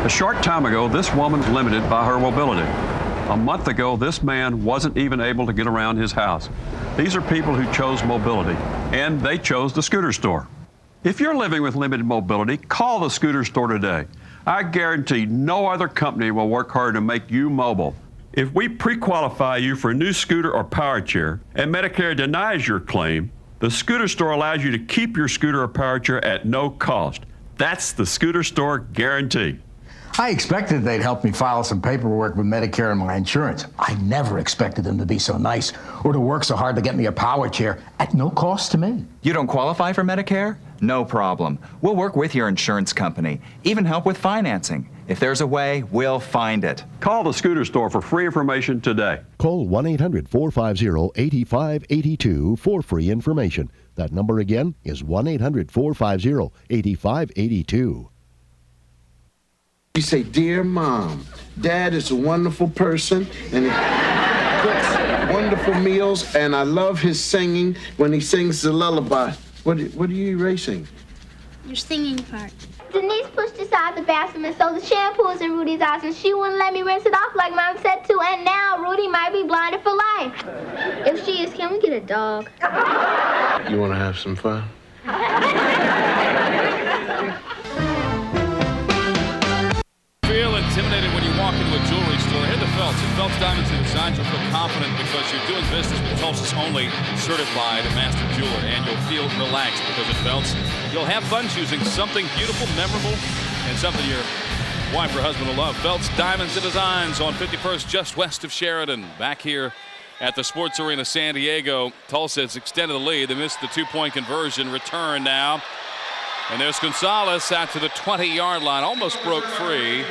A short time ago, this woman's limited by her mobility. A month ago, this man wasn't even able to get around his house. These are people who chose mobility, and they chose the scooter store. If you're living with limited mobility, call the scooter store today. I guarantee no other company will work harder to make you mobile. If we pre-qualify you for a new scooter or power chair and Medicare denies your claim, the scooter store allows you to keep your scooter or power chair at no cost. That's the scooter store guarantee. I expected they'd help me file some paperwork with Medicare and my insurance. I never expected them to be so nice or to work so hard to get me a power chair at no cost to me. You don't qualify for Medicare? No problem. We'll work with your insurance company, even help with financing. If there's a way, we'll find it. Call the scooter store for free information today. Call 1-800-450-8582 for free information. That number again is 1-800-450-8582. You say, "Dear Mom, Dad is a wonderful person and he cooks wonderful meals, and I love his singing when he sings the lullaby." What are you erasing? Your singing part. Denise pushed aside the bathroom and so the shampoo was in Rudy's eyes, and she wouldn't let me rinse it off like Mom said to, and now Rudy might be blinded for life. If she is, can we get a dog? You want to have some fun? Feel intimidated when you walk into a jewelry store. Head to Phelps. At Phelps Diamonds and Designs, you'll feel confident because you're doing business with Tulsa's only certified master jeweler, and you'll feel relaxed because at Phelps, you'll have fun choosing something beautiful, memorable, and something your wife or husband will love. Phelps Diamonds and Designs on 51st, just west of Sheridan. Back here at the Sports Arena San Diego. Tulsa has extended the lead. They missed the two-point conversion. Return now. And there's Gonzalez out to the 20-yard line. Almost broke free.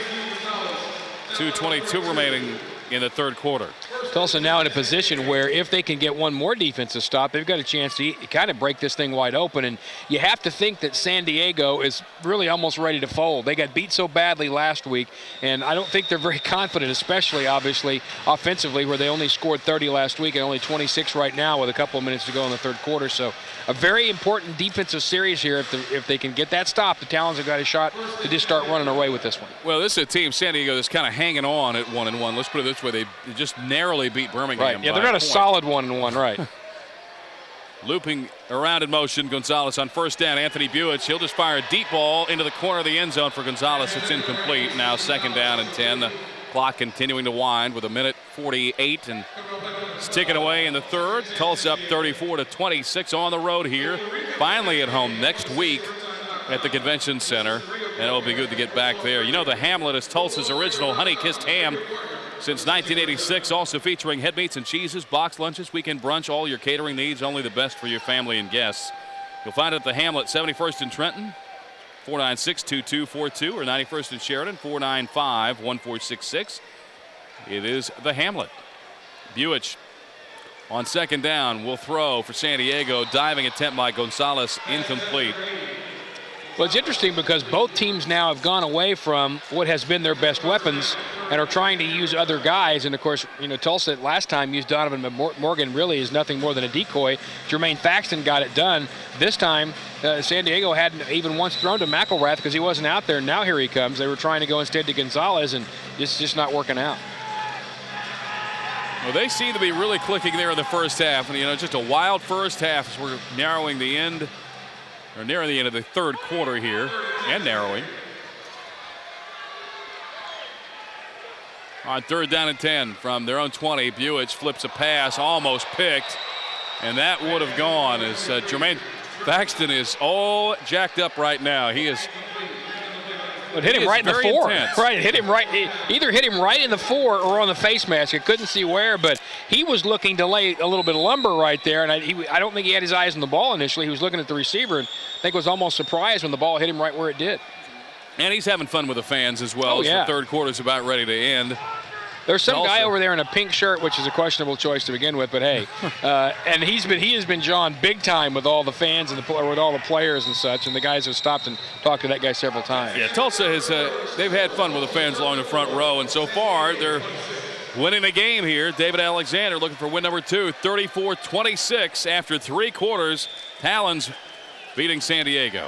2:22 remaining in the third quarter. Tulsa now in a position where if they can get one more defensive stop, they've got a chance to kind of break this thing wide open. And you have to think that San Diego is really almost ready to fold. They got beat so badly last week, and I don't think they're very confident, especially, obviously, offensively, where they only scored 30 last week and only 26 right now with a couple of minutes to go in the third quarter. So a very important defensive series here. If they can get that stop, the Talons have got a shot to just start running away with this one. Well, this is a team, San Diego, that's kind of hanging on at 1-1. Let's put it this way. They just narrowly beat Birmingham. Right. Yeah, they're not a solid 1-1, right. Looping around in motion, Gonzalez on first down. Anthony Buich, he'll just fire a deep ball into the corner of the end zone for Gonzalez. It's incomplete. Now second down and 10. The clock continuing to wind with 1:48, and it's ticking away in the third. Tulsa up 34-26 on the road here. Finally at home next week at the Convention Center, and it'll be good to get back there. You know, the Hamlet is Tulsa's original honey-kissed ham since 1986, also featuring head meats and cheeses, box lunches, weekend brunch, all your catering needs, only the best for your family and guests. You'll find it at the Hamlet, 71st in Trenton, 496-2242, or 91st in Sheridan, 495-1466. It is the Hamlet. Buich on second down will throw for San Diego. Diving attempt by Gonzalez, incomplete. Well, it's interesting because both teams now have gone away from what has been their best weapons and are trying to use other guys. And, of course, you know, Tulsa last time used Donovan Morgan really is nothing more than a decoy. Jermaine Thaxton got it done. This time, San Diego hadn't even once thrown to McElrath because he wasn't out there. Now here he comes. They were trying to go instead to Gonzalez, and it's just not working out. Well, they seem to be really clicking there in the first half. And, you know, just a wild first half as we're narrowing the end. Or nearing the end of the third quarter here, and narrowing. On third down and 10 from their own 20, Buich flips a pass, almost picked, and that would have gone as Jermaine Thaxton is all jacked up right now. He is. It hit him right in the four. Right, it hit him right. Either hit him right in the four or on the face mask. I couldn't see where, but he was looking to lay a little bit of lumber right there, and I don't think he had his eyes on the ball initially. He was looking at the receiver, and I think was almost surprised when the ball hit him right where it did. And he's having fun with the fans as well. Oh, yeah. The third quarter's about ready to end. There's some guy over there in a pink shirt, which is a questionable choice to begin with, but hey. And he has been John big time with all the fans and with all the players and such, and the guys have stopped and talked to that guy several times. Yeah, Tulsa has they've had fun with the fans along the front row, and so far they're winning the game here. David Alexander looking for win number 2, 34-26 after 3 quarters. Talons beating San Diego.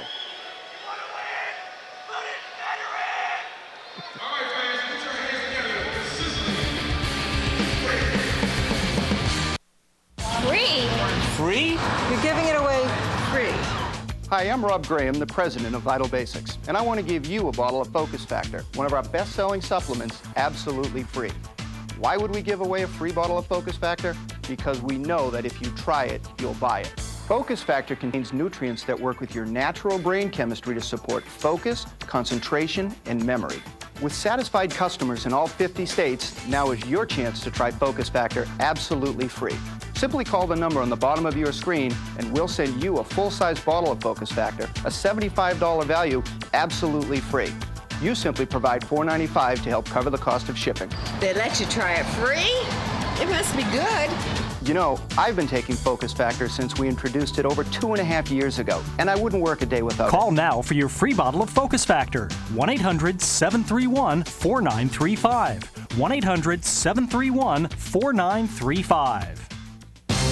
Free? You're giving it away free. Hi, I'm Rob Graham, the president of Vital Basics, and I want to give you a bottle of Focus Factor, one of our best-selling supplements, absolutely free. Why would we give away a free bottle of Focus Factor? Because we know that if you try it, you'll buy it. Focus Factor contains nutrients that work with your natural brain chemistry to support focus, concentration, and memory. With satisfied customers in all 50 states, now is your chance to try Focus Factor absolutely free. Simply call the number on the bottom of your screen and we'll send you a full-size bottle of Focus Factor, a $75 value, absolutely free. You simply provide $4.95 to help cover the cost of shipping. They let you try it free? It must be good. You know, I've been taking Focus Factor since we introduced it over 2.5 years ago, and I wouldn't work a day without it. Call now for your free bottle of Focus Factor. 1-800-731-4935. 1-800-731-4935.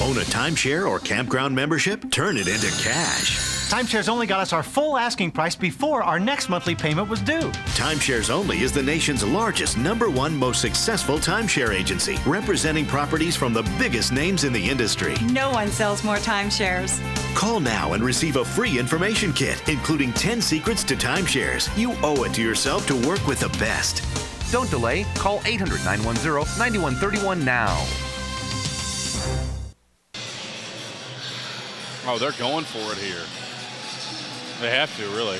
Own a timeshare or campground membership? Turn it into cash. Timeshares Only got us our full asking price before our next monthly payment was due. Timeshares Only is the nation's largest, #1 most successful timeshare agency, representing properties from the biggest names in the industry. No one sells more timeshares. Call now and receive a free information kit, including 10 secrets to timeshares. You owe it to yourself to work with the best. Don't delay. Call 800-910-9131 now. Oh, they're going for it here. They have to, really.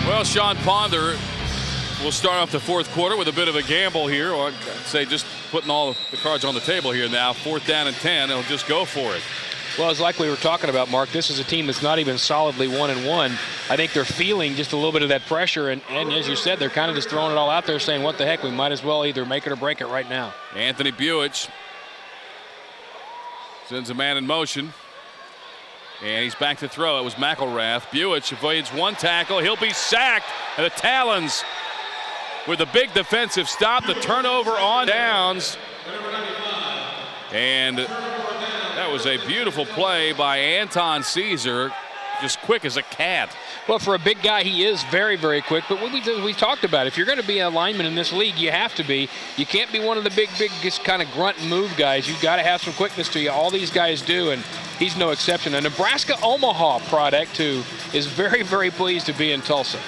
Well, Sean Ponder will start off the 4th quarter with a bit of a gamble here, or I'd say just putting all the cards on the table here now. 4th down and 10, he'll just go for it. Well, it's like we were talking about, Mark, this is a team that's not even solidly 1-1. I think they're feeling just a little bit of that pressure, and as you said, they're kind of just throwing it all out there saying, what the heck, we might as well either make it or break it right now. Anthony Buich sends a man in motion, and he's back to throw. It was McElrath. Buich avoids one tackle. He'll be sacked, and the Talons with a big defensive stop, the turnover on downs, and that was a beautiful play by Anton Caesar, just quick as a cat. Well, for a big guy, he is very, very quick. But what we talked about, if you're going to be a lineman in this league, you have to be. You can't be one of the big, just kind of grunt and move guys. You've got to have some quickness to you. All these guys do, and he's no exception. A Nebraska-Omaha product, who is very, very pleased to be in Tulsa.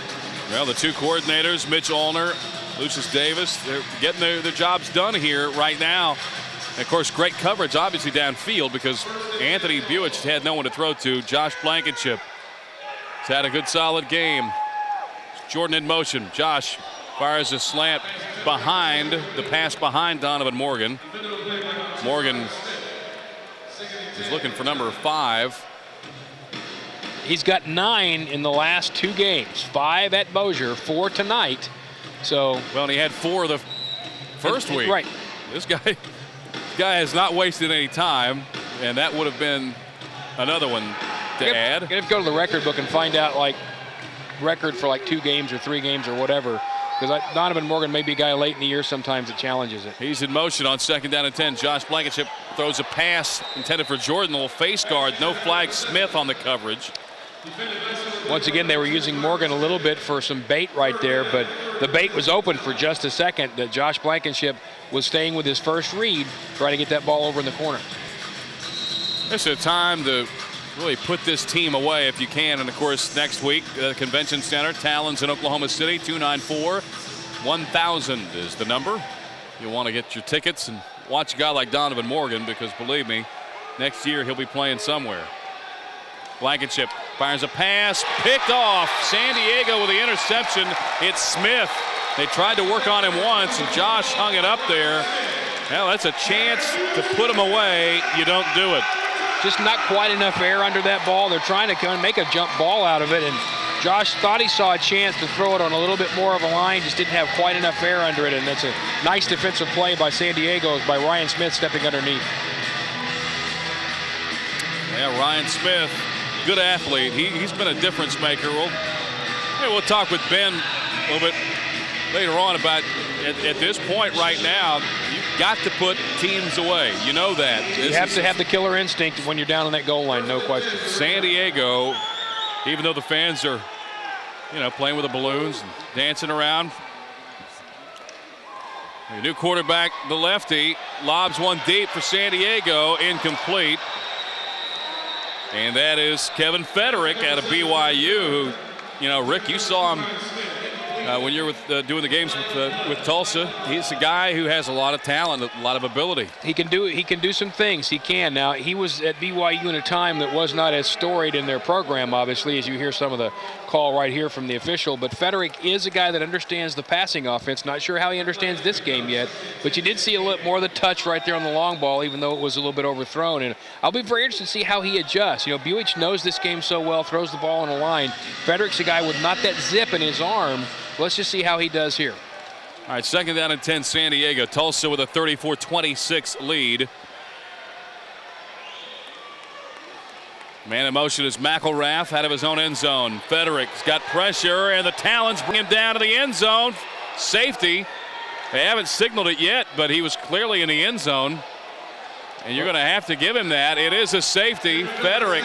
Well, the 2 coordinators, Mitch Allner, Lucius Davis, they're getting their jobs done here right now. And of course, great coverage, obviously, downfield, because Anthony Buich had no one to throw to. Josh Blankenship has had a good, solid game. Jordan in motion. Josh fires a slant behind, the pass behind Donovan Morgan. Morgan is looking for number 5. He's got 9 in the last 2 games. 5 at Bossier, 4 tonight. So, well, and he had 4 the first week. Right. This guy has not wasted any time, and that would have been another one to add. You're going to go to the record book and find out, like, record for like 2 games or 3 games or whatever, because Donovan Morgan may be a guy late in the year sometimes that challenges it. He's in motion on 2nd down and 10. Josh Blankenship throws a pass intended for Jordan. Will face guard. No flag. Smith on the coverage. Once again, they were using Morgan a little bit for some bait right there, but the bait was open for just a second. That Josh Blankenship was staying with his first read, trying to get that ball over in the corner. It's a time to really put this team away if you can. And of course, next week, Convention Center, Talons in Oklahoma City, 294-1000 is the number. You'll want to get your tickets and watch a guy like Donovan Morgan, because believe me, next year he'll be playing somewhere. Blankenship fires a pass, picked off. San Diego with the interception. It's Smith. They tried to work on him once, and Josh hung it up there. Well, that's a chance to put him away. You don't do it. Just not quite enough air under that ball. They're trying to kind of make a jump ball out of it, and Josh thought he saw a chance to throw it on a little bit more of a line, just didn't have quite enough air under it, and that's a nice defensive play by San Diego, by Ryan Smith stepping underneath. Yeah, Ryan Smith, good athlete. He's been a difference maker. We'll talk with Ben a little bit later on about at this point right now, you've got to put teams away. You know that. You have to have the killer instinct when you're down on that goal line, no question. San Diego, even though the fans are, playing with the balloons and dancing around. The new quarterback, the lefty, lobs one deep for San Diego, incomplete. And that is Kevin Federick out of BYU, who, Rick, you saw him when you were doing the games with Tulsa. He's a guy who has a lot of talent, a lot of ability. He can do some things. He can. Now, he was at BYU in a time that was not as storied in their program, obviously, as you hear some of the call right here from the official. But Federick is a guy that understands the passing offense. Not sure how he understands this game yet, but you did see a little more of the touch right there on the long ball, even though it was a little bit overthrown. And I'll be very interested to see how he adjusts. Buich knows this game so well, throws the ball on the line. Federick's a guy with not that zip in his arm. Let's just see how he does here. All right, second down and 10, San Diego. Tulsa with a 34-26 lead. Man in motion is McElrath out of his own end zone. Federick's got pressure, and the Talons bring him down to the end zone. Safety. They haven't signaled it yet, but he was clearly in the end zone. And you're going to have to give him that. It is a safety. Federick,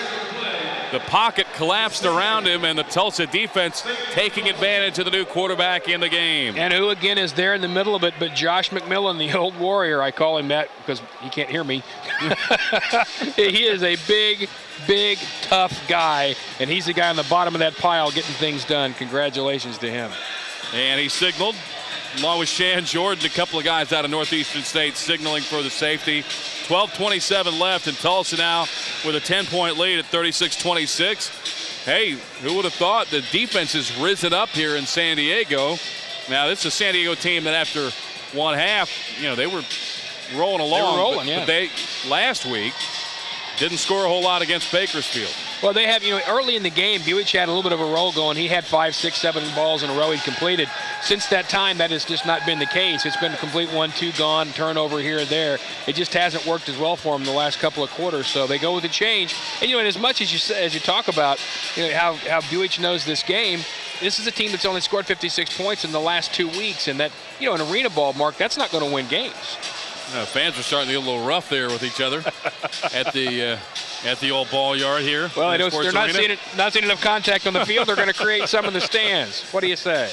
the pocket collapsed around him, and the Tulsa defense taking advantage of the new quarterback in the game. And who, again, is there in the middle of it but Josh McMillan, the old warrior. I call him that because he can't hear me. He is a big, tough guy, and he's the guy on the bottom of that pile getting things done. Congratulations to him. And he signaled, along with Shan Jordan, a couple of guys out of Northeastern State signaling for the safety. 12:27 left, and Tulsa now with a 10-point lead at 36-26. Hey, who would have thought the defense has risen up here in San Diego? Now, this is a San Diego team that after one half, they were rolling along. They were rolling, yeah. But they, last week, didn't score a whole lot against Bakersfield. Well, they have, early in the game, Buich had a little bit of a roll going. He had 5, 6, 7 balls in a row he'd completed. Since that time, that has just not been the case. It's been a complete 1-2 gone, turnover here and there. It just hasn't worked as well for him the last couple of quarters. So they go with a change. And, and as much as you talk about, how Buich knows this game, this is a team that's only scored 56 points in the last 2 weeks. And that, an arena ball, Mark, that's not going to win games. Fans are starting to get a little rough there with each other at the old ball yard here. Well, they're not seeing enough contact on the field. They're going to create some in the stands. What do you say?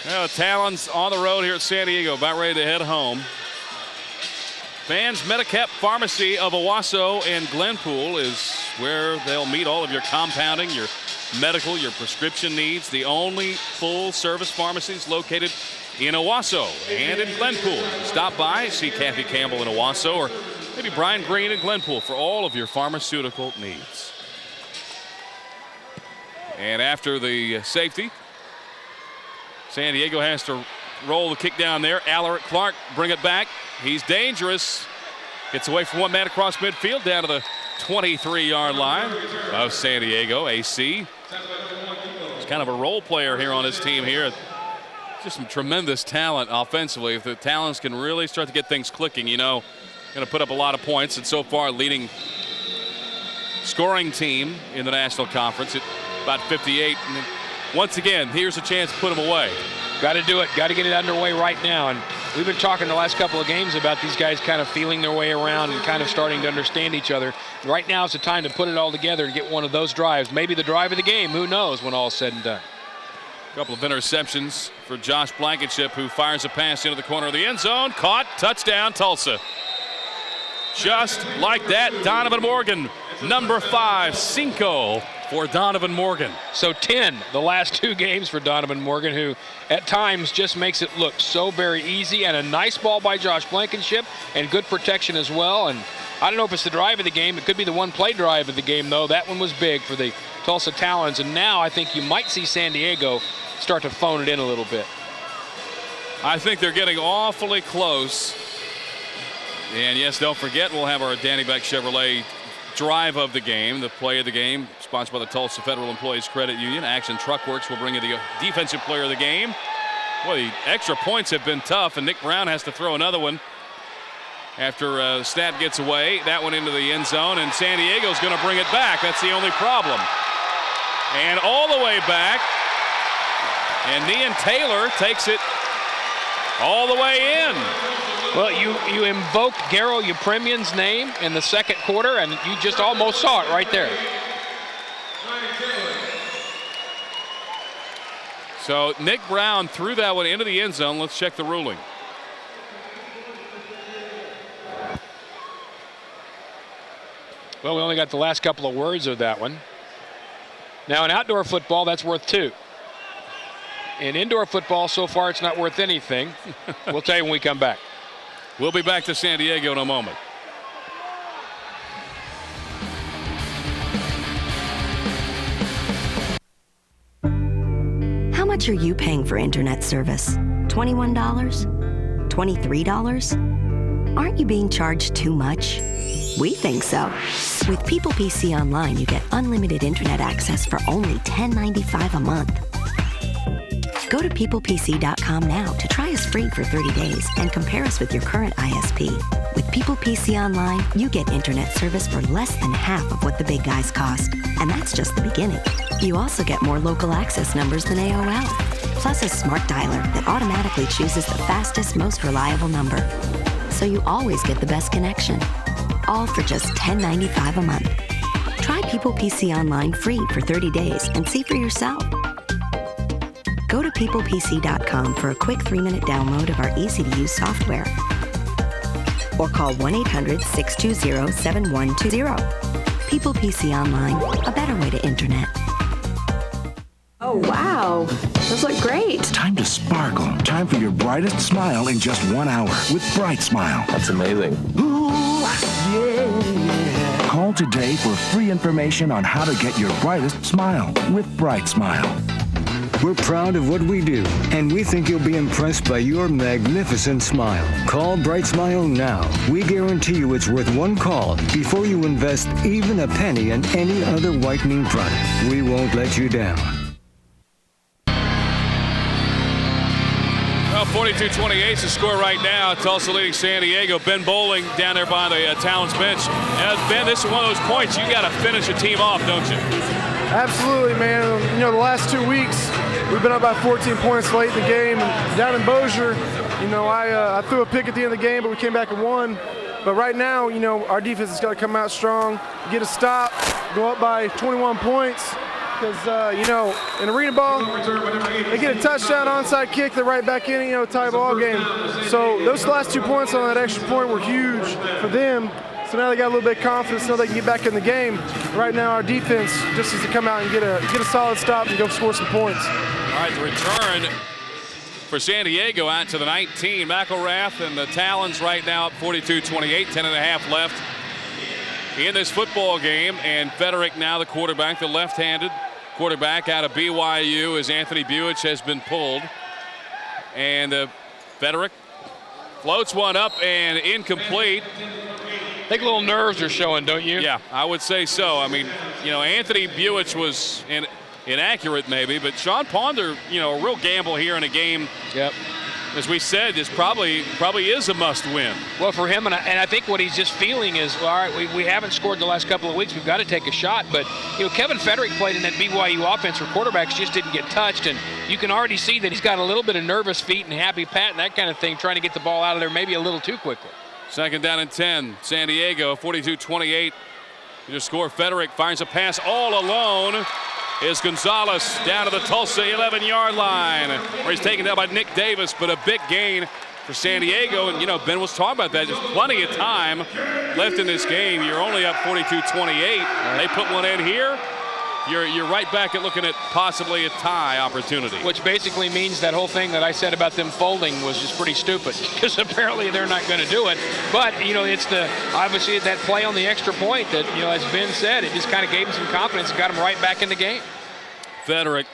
Well, Talons on the road here at San Diego, about ready to head home. Fans Medicap Pharmacy of Owasso and Glenpool is where they'll meet all of your compounding, your medical, your prescription needs. The only full-service pharmacies located in Owasso and in Glenpool. Stop by, see Kathy Campbell in Owasso, or maybe Brian Green in Glenpool for all of your pharmaceutical needs. And after the safety, San Diego has to roll the kick down there. Alaric Clark bring it back. He's dangerous. Gets away from one man across midfield down to the 23-yard line of San Diego. AC. He's kind of a role player here on his team here. Just some tremendous talent offensively. If the Talons can really start to get things clicking, going to put up a lot of points. And so far, leading scoring team in the National Conference at about 58. And once again, here's a chance to put them away. Got to do it. Got to get it underway right now. And we've been talking the last couple of games about these guys kind of feeling their way around and kind of starting to understand each other. Right now is the time to put it all together and get one of those drives. Maybe the drive of the game. Who knows when all is said and done. Couple of interceptions for Josh Blankenship, who fires a pass into the corner of the end zone. Caught. Touchdown, Tulsa. Just like that, Donovan Morgan, number 5, Cinco for Donovan Morgan. So 10 the last 2 games for Donovan Morgan, who at times just makes it look so very easy. And a nice ball by Josh Blankenship and good protection as well. And I don't know if it's the drive of the game. It could be the one-play drive of the game, though. That one was big for the Tulsa Talons. And now I think you might see San Diego start to phone it in a little bit. I think they're getting awfully close. And yes, don't forget, we'll have our Danny Beck Chevrolet drive of the game, the play of the game, sponsored by the Tulsa Federal Employees Credit Union. Action Truck Works will bring you the defensive player of the game. Boy, the extra points have been tough, and Nick Brown has to throw another one after Snap gets away. That one into the end zone, and San Diego's going to bring it back. That's the only problem. And all the way back, and Nian Taylor takes it all the way in. Well, you invoked Garo Yepremian's name in the second quarter, and you just almost saw it right there. So Nick Brown threw that one into the end zone. Let's check the ruling. Well, we only got the last couple of words of that one. Now, in outdoor football, that's worth 2. In indoor football, so far, it's not worth anything. We'll tell you when we come back. We'll be back to San Diego in a moment. How much are you paying for internet service? $21? $23? Aren't you being charged too much? We think so. With People PC Online, you get unlimited internet access for only $10.95 a month. Go to peoplepc.com now to try us free for 30 days and compare us with your current ISP. With People PC Online, you get internet service for less than half of what the big guys cost. And that's just the beginning. You also get more local access numbers than AOL, plus a smart dialer that automatically chooses the fastest, most reliable number. So you always get the best connection. All for just $10.95 a month. Try People PC Online free for 30 days and see for yourself. Go to peoplepc.com for a quick 3-minute download of our easy-to-use software. Or call 1-800-620-7120. People PC Online, a better way to internet. Oh, wow. Those look great. Time to sparkle. Time for your brightest smile in just 1 hour with Bright Smile. That's amazing. Ooh, yeah. Call today for free information on how to get your brightest smile with Bright Smile. We're proud of what we do, and we think you'll be impressed by your magnificent smile. Call Bright Smile now. We guarantee you it's worth one call before you invest even a penny in any other whitening product. We won't let you down. Well, 42-28 is the score right now. Tulsa leading San Diego. Ben Bowling down there by the Talons bench. Ben, this is one of those points you got to finish a team off, don't you? Absolutely, man. You know, the last 2 weeks, we've been up by 14 points late in the game. And down in Bossier, you know, I threw a pick at the end of the game, but we came back and won. But right now, you know, our defense has got to come out strong, get a stop, go up by 21 points. Because, you know, in arena ball, they get a touchdown, onside kick, they're right back in, you know, tie ball game. So those last 2 points on that extra point were huge for them. So now they got a little bit of confidence, so they can get back in the game. Right now, our defense just has to come out and get a solid stop and go score some points. All right, the return for San Diego out to the 19. McElrath and the Talons right now up 42-28, 10.5 left in this football game. And Federick now the quarterback, the left-handed quarterback out of BYU, as Anthony Buich has been pulled. And Federick floats one up and incomplete. I think little nerves are showing, don't you? Yeah, I would say so. I mean, you know, Anthony Buich was inaccurate maybe, but Sean Ponder, you know, a real gamble here in a game. Yep. As we said, this probably is a must-win. Well, for him, and I think what he's just feeling is, all right, we haven't scored the last couple of weeks. We've got to take a shot. But, you know, Kevin Federick played in that BYU offense where quarterbacks just didn't get touched. And you can already see that he's got a little bit of nervous feet and happy pat and that kind of thing, trying to get the ball out of there maybe a little too quickly. Second down and 10. San Diego, 42-28. Your score, Federick finds a pass all alone. Is Gonzalez down to the Tulsa 11-yard line, where he's taken down by Nick Davis, but a big gain for San Diego. And, you know, Ben was talking about that. There's plenty of time left in this game. You're only up 42-28. They put one in here. You're right back at looking at possibly a tie opportunity. Which basically means that whole thing that I said about them folding was just pretty stupid, because apparently they're not going to do it. But, you know, it's obviously that play on the extra point that, you know, as Ben said, it just kind of gave them some confidence and got them right back in the game. Federick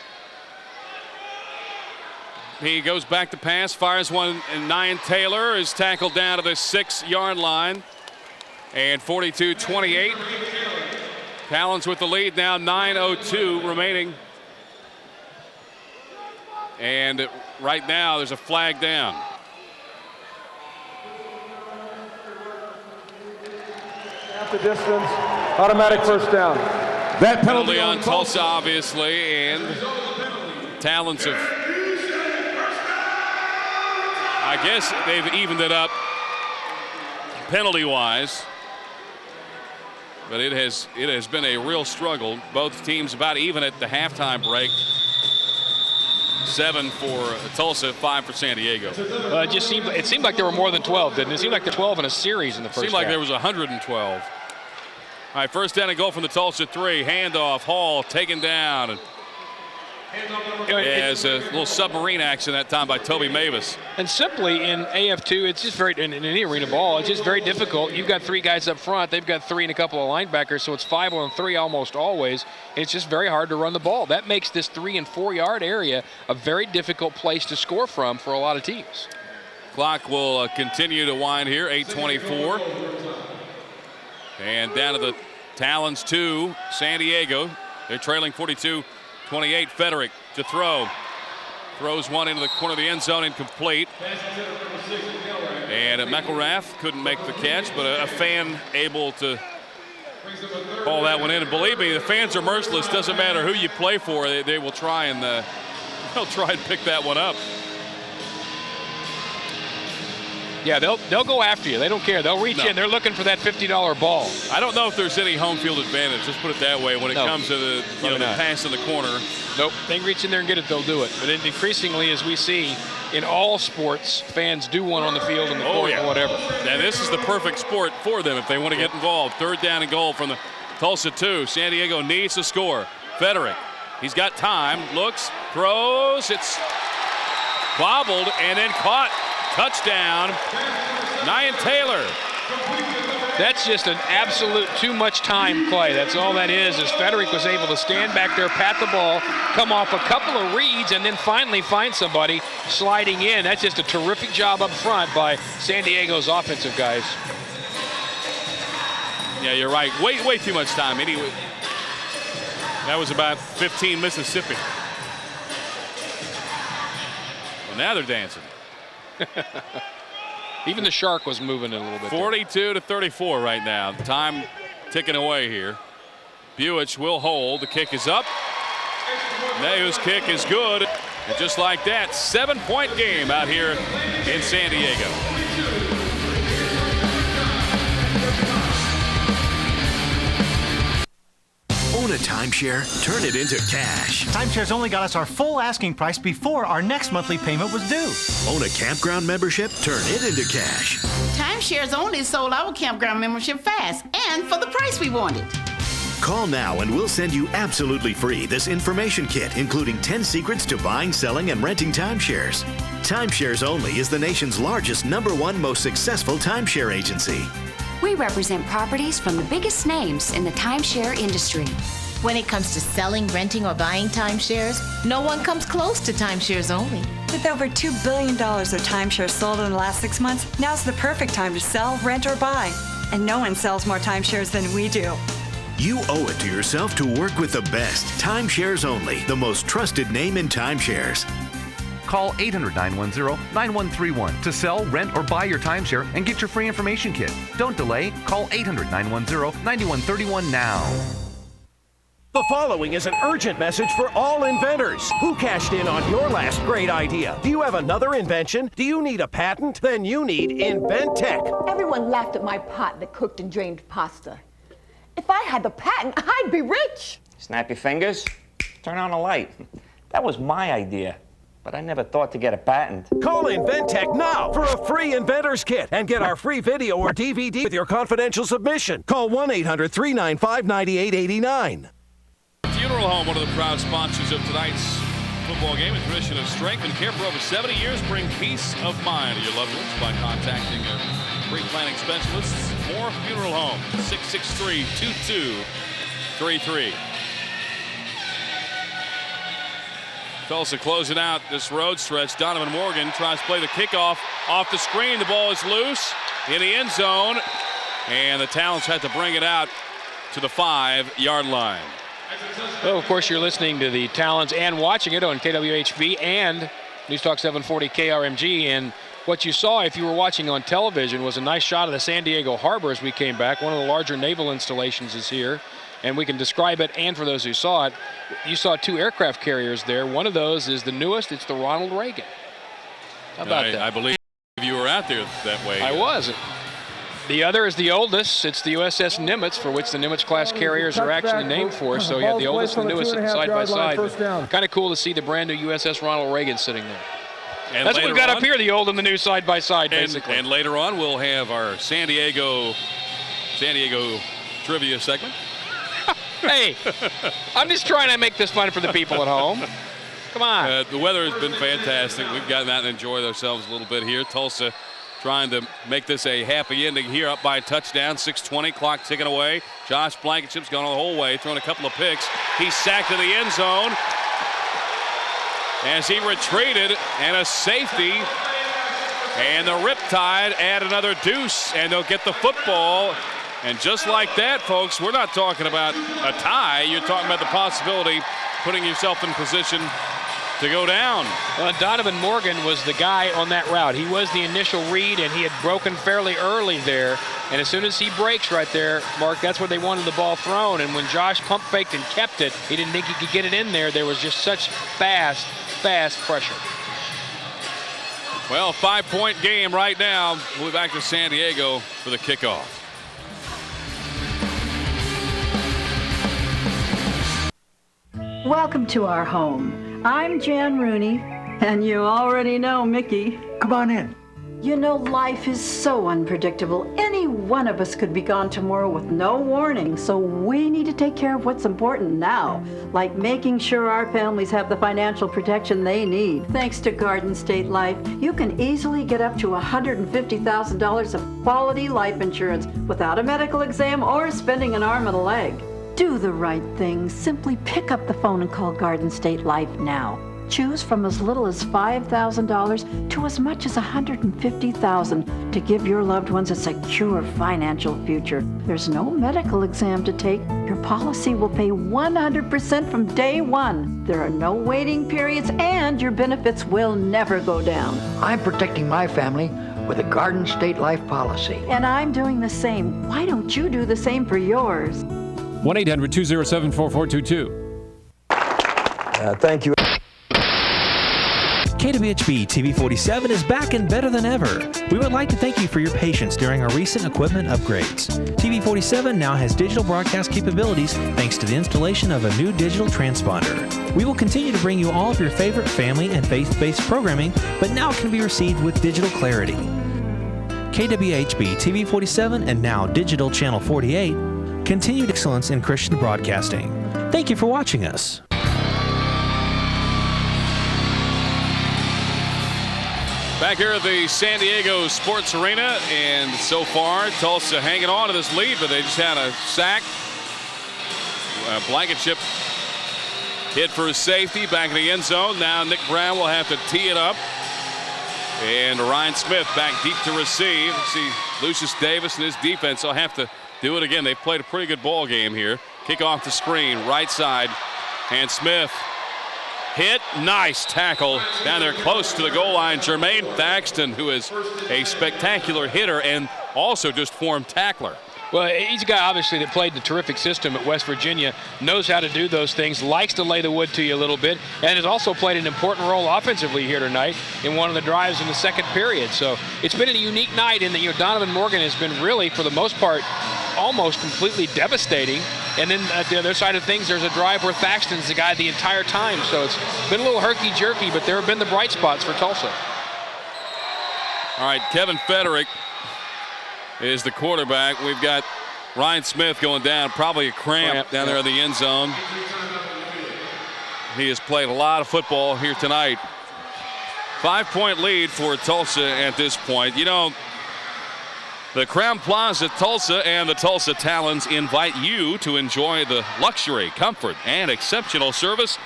He goes back to pass, fires one, and Ryan Taylor is tackled down to the 6-yard line. And 42-28. Talons with the lead now, 9:02 remaining. And right now there's a flag down. At the distance, automatic first down. That penalty on Tulsa, obviously, and Talons have, I guess they've evened it up penalty-wise. But it has been a real struggle. Both teams about even at the halftime break. 7 for Tulsa, 5 for San Diego. It seemed like there were more than 12, didn't it? It seemed like there were 12 in a series in the first half. Seemed like there was 112. All right, first down and goal from the Tulsa 3. Handoff, Hall taken down. As a little submarine action that time by Toby Mavis. And simply in AF2, it's just very, in any arena ball, it's just very difficult. You've got 3 guys up front. They've got 3 and a couple of linebackers, so it's 5 on 3 almost always. And it's just very hard to run the ball. That makes this 3- and 4-yard area a very difficult place to score from for a lot of teams. Clock will continue to wind here, 8:24. And down to the Talons 2, San Diego. They're trailing 42-28. Federick to throw. Throws one into the corner of the end zone, incomplete. And McElrath couldn't make the catch, but a fan able to call that one in. And believe me, the fans are merciless. Doesn't matter who you play for, they will try and they'll try and pick that one up. Yeah, they'll go after you. They don't care. They'll reach in. They're looking for that $50 ball. I don't know if there's any home field advantage. Let's put it that way when it comes to the the pass in the corner. Nope. They reach in there and get it, they'll do it. But increasingly, as we see in all sports, fans do one on the field in the fourth or whatever. Yeah, this is the perfect sport for them if they want to get involved. Third down and goal from the Tulsa 2. San Diego needs to score. Federick, he's got time. Looks, throws. It's bobbled and then caught. Touchdown, Ryan Taylor. That's just an absolute too much time play. That's all that is Federick was able to stand back there, pat the ball, come off a couple of reads, and then finally find somebody sliding in. That's just a terrific job up front by San Diego's offensive guys. Yeah, you're right. Way too much time. Anyway, that was about 15 Mississippi. Well, now they're dancing. Even the shark was moving a little bit. 42-34 right now. Time ticking away here. Buich will hold. The kick is up. Neo's kick is good. And just like that, 7-point game out here in San Diego. Own a timeshare, turn it into cash. Timeshares only got us our full asking price before our next monthly payment was due. Own a campground membership, turn it into cash. Timeshares only sold our campground membership fast and for the price we wanted. Call now and we'll send you absolutely free this information kit, including 10 secrets to buying, selling, and renting timeshares. Timeshares Only is the nation's largest, #1 most successful timeshare agency. We represent properties from the biggest names in the timeshare industry. When it comes to selling, renting, or buying timeshares, no one comes close to Timeshares Only. With over $2 billion of timeshares sold in the last 6 months, now's the perfect time to sell, rent, or buy. And no one sells more timeshares than we do. You owe it to yourself to work with the best. Timeshares Only, the most trusted name in timeshares. Call 800-910-9131 to sell, rent, or buy your timeshare and get your free information kit. Don't delay. Call 800-910-9131 now. The following is an urgent message for all inventors. Who cashed in on your last great idea? Do you have another invention? Do you need a patent? Then you need InventTech. Everyone laughed at my pot that cooked and drained pasta. If I had the patent, I'd be rich. Snap your fingers, turn on a light. That was my idea, but I never thought to get a patent. Call InventTech now for a free inventor's kit and get our free video or DVD with your confidential submission. Call 1-800-395-9889. Funeral Home, one of the proud sponsors of tonight's football game. A tradition of strength and care for over 70 years. Bring peace of mind to your loved ones by contacting your pre-planning specialists. More Funeral Home, 663-2233. Tulsa closing out this road stretch. Donovan Morgan tries to play the kickoff off the screen. The ball is loose in the end zone, and the Talons had to bring it out to the 5-yard line. Well, of course, you're listening to the Talons and watching it on KWHV and News Talk 740 KRMG. And what you saw, if you were watching on television, was a nice shot of the San Diego Harbor as we came back. One of the larger naval installations is here, and we can describe it. And for those who saw it, you saw 2 aircraft carriers there. One of those is the newest. It's the Ronald Reagan. How about that? I believe you were out there that way. I was. The other is the oldest. It's the USS Nimitz, for which the Nimitz-class carriers are actually named for. So you have the oldest and the newest side by side. Kind of cool to see the brand new USS Ronald Reagan sitting there. And that's what we've got up here, the old and the new side by side, basically. And later on, we'll have our San Diego trivia segment. Hey, I'm just trying to make this fun for the people at home. Come on. The weather has been fantastic. We've gotten out and enjoyed ourselves a little bit here. Tulsa trying to make this a happy ending here, up by a touchdown. 6:20, clock ticking away. Josh Blankenship's gone the whole way, throwing a couple of picks. He's sacked in the end zone as he retreated, and a safety. And the Riptide add another deuce, and they'll get the football. And just like that, folks, we're not talking about a tie. You're talking about the possibility of putting yourself in position to go down. Well, Donovan Morgan was the guy on that route. He was the initial read, and he had broken fairly early there. And as soon as he breaks right there, Mark, that's where they wanted the ball thrown. And when Josh pump faked and kept it, he didn't think he could get it in there. There was just such fast pressure. Well, 5-point game right now. We'll be back to San Diego for the kickoff. Welcome to our home. I'm Jan Rooney, and you already know Mickey. Come on in. You know, life is so unpredictable. Any one of us could be gone tomorrow with no warning, so we need to take care of what's important now, like making sure our families have the financial protection they need. Thanks to Garden State Life, you can easily get up to $150,000 of quality life insurance without a medical exam or spending an arm and a leg. Do the right thing. Simply pick up the phone and call Garden State Life now. Choose from as little as $5,000 to as much as $150,000 to give your loved ones a secure financial future. There's no medical exam to take. Your policy will pay 100% from day one. There are no waiting periods, and your benefits will never go down. I'm protecting my family with a Garden State Life policy. And I'm doing the same. Why don't you do the same for yours? 1-800-207-4422. Thank you. KWHB TV 47 is back and better than ever. We would like to thank you for your patience during our recent equipment upgrades. TV 47 now has digital broadcast capabilities thanks to the installation of a new digital transponder. We will continue to bring you all of your favorite family and faith-based programming, but now it can be received with digital clarity. KWHB TV 47 and now Digital Channel 48, continued excellence in Christian broadcasting. Thank you for watching us. Back here at the San Diego Sports Arena, and so far Tulsa hanging on to this lead, but they just had a sack. Blankenship hit for his safety back in the end zone. Now Nick Brown will have to tee it up, and Ryan Smith back deep to receive. Let's see, Lucius Davis and his defense will have to do it again. They've played a pretty good ball game here. Kick off the screen, right side, and Smith hit, nice tackle down there close to the goal line. Jermaine Thaxton, who is a spectacular hitter and also just formed tackler. Well, he's a guy, obviously, that played the terrific system at West Virginia, knows how to do those things, likes to lay the wood to you a little bit, and has also played an important role offensively here tonight in one of the drives in the second period. So it's been a unique night in that, Donovan Morgan has been really, for the most part, almost completely devastating. And then at the other side of things, there's a drive where Thaxton's the guy the entire time. So it's been a little herky-jerky, but there have been the bright spots for Tulsa. All right, Kevin Federick is the quarterback. We've got Ryan Smith going down, probably a cramp down there in the end zone. He has played a lot of football here tonight. 5-point lead for Tulsa at this point. The Crown Plaza Tulsa and the Tulsa Talons invite you to enjoy the luxury, comfort, and exceptional service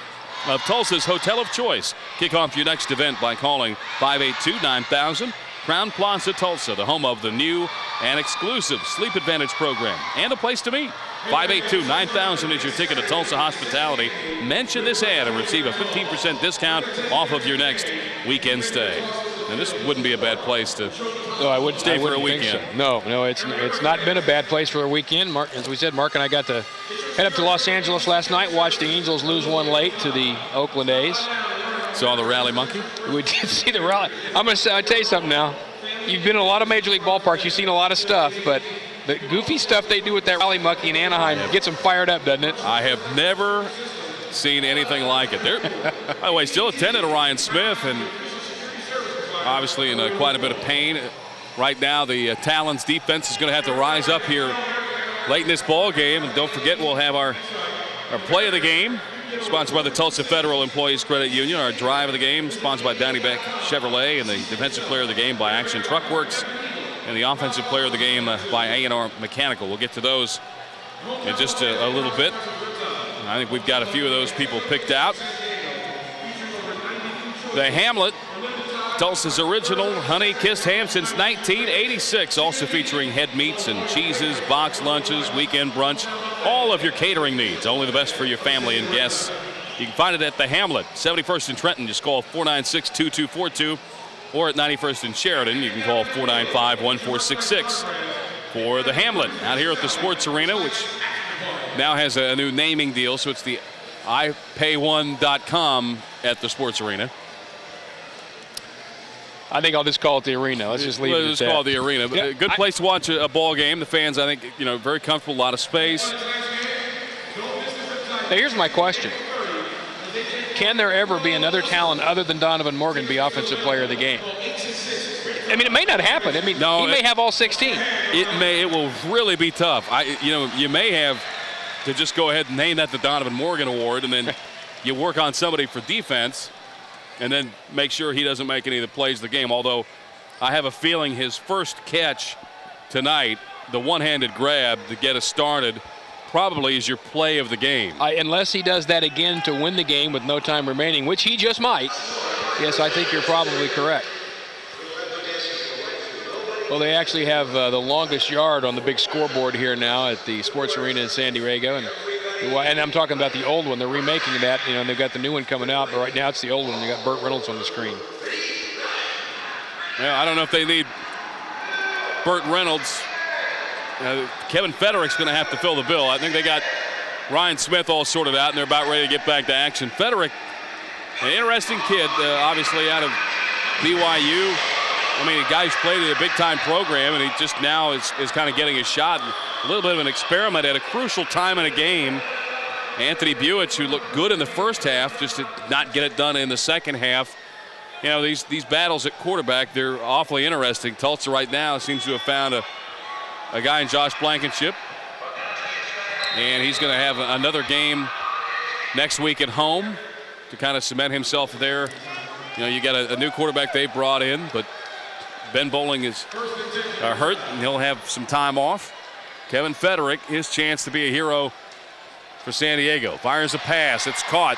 of Tulsa's hotel of choice. Kick off your next event by calling 582-9000. Crown Plaza Tulsa, the home of the new and exclusive Sleep Advantage program and a place to meet. 582-9000 is your ticket to Tulsa hospitality. Mention this ad and receive a 15% discount off of your next weekend stay. And this wouldn't be a bad place to stay for a weekend. So. No, it's not been a bad place for a weekend. Mark, as we said, Mark and I got to head up to Los Angeles last night, watch the Angels lose one late to the Oakland A's. Saw the rally monkey? We did see the rally. I'll tell you something now. You've been in a lot of Major League ballparks. You've seen a lot of stuff, but the goofy stuff they do with that rally monkey in Anaheim gets them fired up, doesn't it? I have never seen anything like it. By the way, still attended to Ryan Smith, and obviously in quite a bit of pain. Right now, the Talons defense is going to have to rise up here late in this ball game. And don't forget, we'll have our play of the game, sponsored by the Tulsa Federal Employees Credit Union. Our drive of the game, sponsored by Downey Beck Chevrolet, and the defensive player of the game by Action Truck Works, and the offensive player of the game by A&R Mechanical. We'll get to those in just a little bit. I think we've got a few of those people picked out. The Hamlet, Tulsa's original honey-kissed ham since 1986, also featuring head meats and cheeses, box lunches, weekend brunch, all of your catering needs. Only the best for your family and guests. You can find it at the Hamlet, 71st and Trenton. Just call 496-2242, or at 91st and Sheridan, you can call 495-1466 for the Hamlet. Out here at the Sports Arena, which now has a new naming deal, so it's the iPay1.com at the Sports Arena. I think I'll just call it the arena. Let's just leave it at that. Let's call it the arena. Yeah, good place to watch a ball game. The fans, I think, very comfortable, a lot of space. Now, here's my question. Can there ever be another Talon other than Donovan Morgan be offensive player of the game? I mean, it may not happen. I mean, he may have all 16. It will really be tough. You may have to just go ahead and name that the Donovan Morgan Award, and then you work on somebody for defense, and then make sure he doesn't make any of the plays of the game. Although I have a feeling his first catch tonight, the one-handed grab to get us started, probably is your play of the game. Unless he does that again to win the game with no time remaining, which he just might. Yes, I think you're probably correct. Well, they actually have the longest yard on the big scoreboard here now at the Sports Arena in San Diego. And I'm talking about the old one. They're remaking that, and they've got the new one coming out. But right now it's the old one. They got Burt Reynolds on the screen. Well, I don't know if they need Burt Reynolds. Kevin Federick's going to have to fill the bill. I think they got Ryan Smith all sorted out, and they're about ready to get back to action. Federick, an interesting kid, obviously out of BYU. I mean, a guy who's played in a big-time program, and he just now is kind of getting his shot. A little bit of an experiment at a crucial time in a game. Anthony Buich, who looked good in the first half, just did not get it done in the second half. These battles at quarterback, they're awfully interesting. Tulsa right now seems to have found a guy in Josh Blankenship, and he's going to have another game next week at home to kind of cement himself there. You got a new quarterback they brought in, but Ben Bowling is hurt, and he'll have some time off. Kevin Federick, his chance to be a hero for San Diego. Fires a pass. It's caught.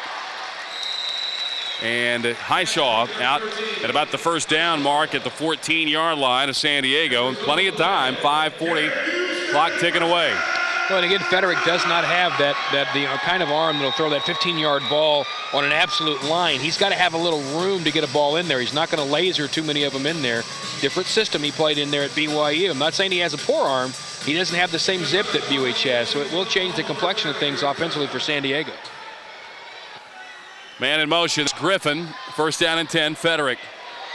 And Highshaw out at about the first down mark at the 14-yard line of San Diego. And plenty of time, 5:40, clock ticking away. Well, and again, Federick does not have that kind of arm that'll throw that 15-yard ball on an absolute line. He's got to have a little room to get a ball in there. He's not going to laser too many of them in there. Different system he played in there at BYU. I'm not saying he has a poor arm. He doesn't have the same zip that Buich has, so it will change the complexion of things offensively for San Diego. Man in motion. It's Griffin. First down and 10. Federick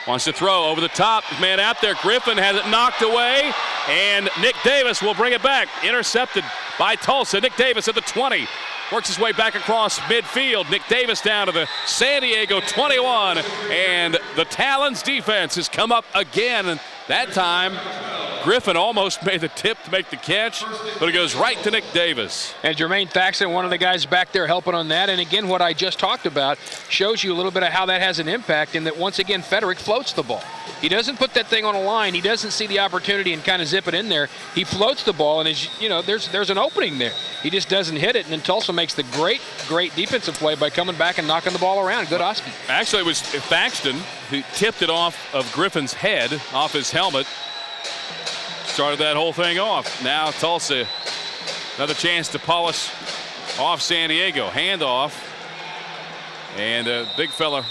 wants to throw over the top. Man out there. Griffin has it knocked away, and Nick Davis will bring it back. Intercepted by Tulsa. Nick Davis at the 20. Works his way back across midfield. Nick Davis down to the San Diego 21. And the Talons defense has come up again. And that time, Griffin almost made the tip to make the catch, but it goes right to Nick Davis. And Jermaine Thaxton, one of the guys back there helping on that. And again, what I just talked about shows you a little bit of how that has an impact in that once again, Federick floats the ball. He doesn't put that thing on a line. He doesn't see the opportunity and kind of zip it in there. He floats the ball, and as you know, there's an opening there. He just doesn't hit it, and then Tulsa makes the great defensive play by coming back and knocking the ball around. Good Ospie. Actually, it was Thaxton who tipped it off of Griffin's head, off his helmet. Started that whole thing off. Now Tulsa, another chance to polish off San Diego. Handoff. And a big fella,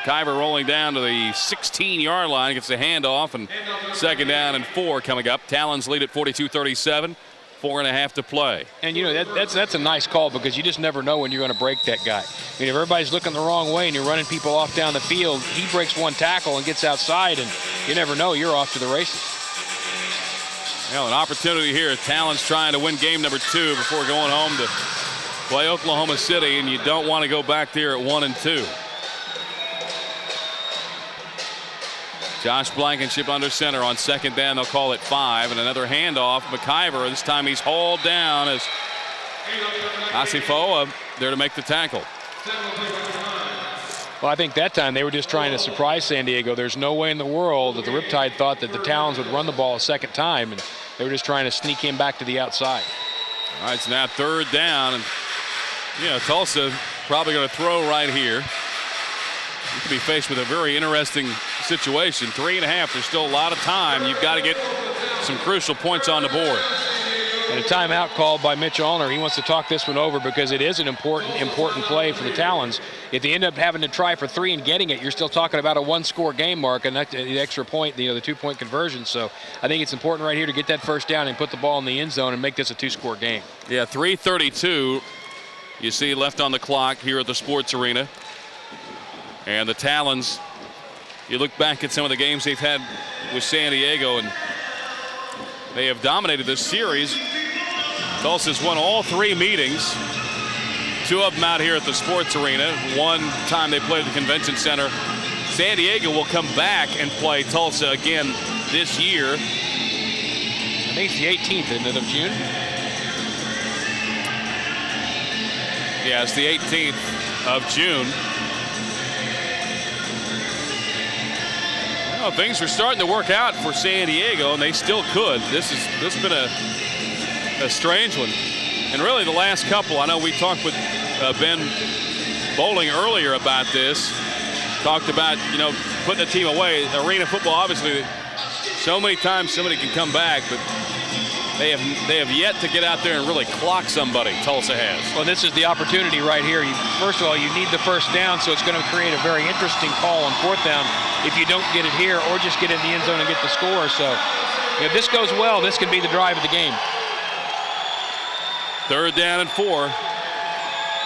Kyver, rolling down to the 16-yard line. Gets the handoff, and 2nd down and 4 coming up. Talons lead at 42-37. 4.5 to play. And, you know, that's a nice call because you just never know when you're going to break that guy. I mean, if everybody's looking the wrong way and you're running people off down the field, he breaks one tackle and gets outside, and you never know, you're off to the races. Well, an opportunity here. Talons trying to win game number 2 before going home to play Oklahoma City, and you don't want to go back there at 1-2. Josh Blankenship under center on 2nd down. They'll call it 5, and another handoff. McIver, this time he's hauled down as Asifoa there to make the tackle. Well, I think that time they were just trying to surprise San Diego. There's no way in the world that the Riptide thought that the Talons would run the ball a second time, and they were just trying to sneak him back to the outside. All right, so now 3rd down, and Tulsa probably going to throw right here. You could be faced with a very interesting situation. 3.5, there's still a lot of time. You've got to get some crucial points on the board. And a timeout called by Mitch Allner. He wants to talk this one over because it is an important play for the Talons. If they end up having to try for 3 and getting it, you're still talking about a 1-score game mark and the extra point, the 2-point conversion. So I think it's important right here to get that 1st down and put the ball in the end zone and make this a 2-score game. Yeah, 3:32 you see left on the clock here at the Sports Arena. And the Talons, you look back at some of the games they've had with San Diego, and they have dominated this series. Tulsa's won all 3 meetings. 2 of them out here at the Sports Arena. One time they played at the Convention Center. San Diego will come back and play Tulsa again this year. I think it's the 18th, isn't it, of June? Yeah, it's the 18th of June. Well, things are starting to work out for San Diego, and they still could. This has been a strange one. And really the last couple, I know we talked with Ben Bowling earlier about this. Talked about, putting the team away. Arena football, obviously, so many times somebody can come back, but they have yet to get out there and really clock somebody. Tulsa has. Well, this is the opportunity right here. First of all, you need the 1st down, so it's going to create a very interesting call on 4th down if you don't get it here or just get in the end zone and get the score. So if this goes well, this can be the drive of the game. 3rd down and 4.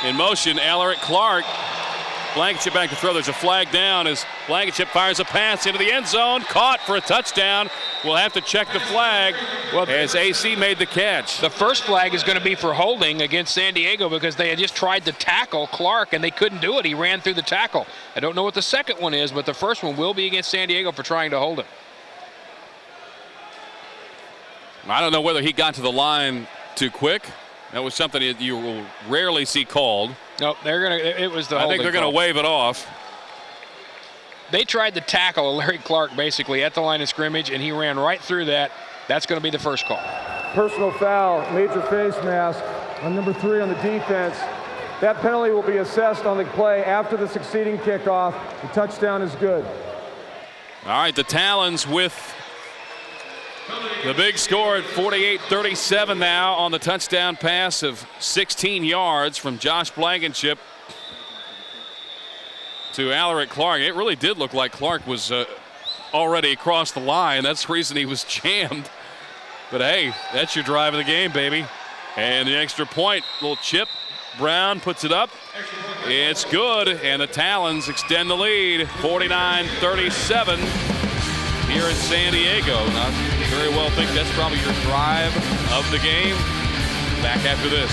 In motion, Alaric Clark. Blankenship back to throw. There's a flag down as Blankenship fires a pass into the end zone. Caught for a touchdown. We'll have to check the flag as AC made the catch. The first flag is going to be for holding against San Diego because they had just tried to tackle Clark and they couldn't do it. He ran through the tackle. I don't know what the second one is, but the first one will be against San Diego for trying to hold him. I don't know whether he got to the line too quick. That was something that you will rarely see called. Nope, it was the I think they're going to wave it off. They tried to tackle Larry Clark basically at the line of scrimmage, and he ran right through that. That's going to be the first call. Personal foul, major face mask on number 3 on the defense. That penalty will be assessed on the play after the succeeding kickoff. The touchdown is good. All right, the Talons with the big score at 48-37 now on the touchdown pass of 16 yards from Josh Blankenship to Alaric Clark. It really did look like Clark was already across the line. That's the reason he was jammed. But hey, that's your drive of the game, baby. And the extra point, little chip. Brown puts it up. It's good, and the Talons extend the lead, 49-37 here in San Diego. I very well think that's probably your drive of the game. Back after this.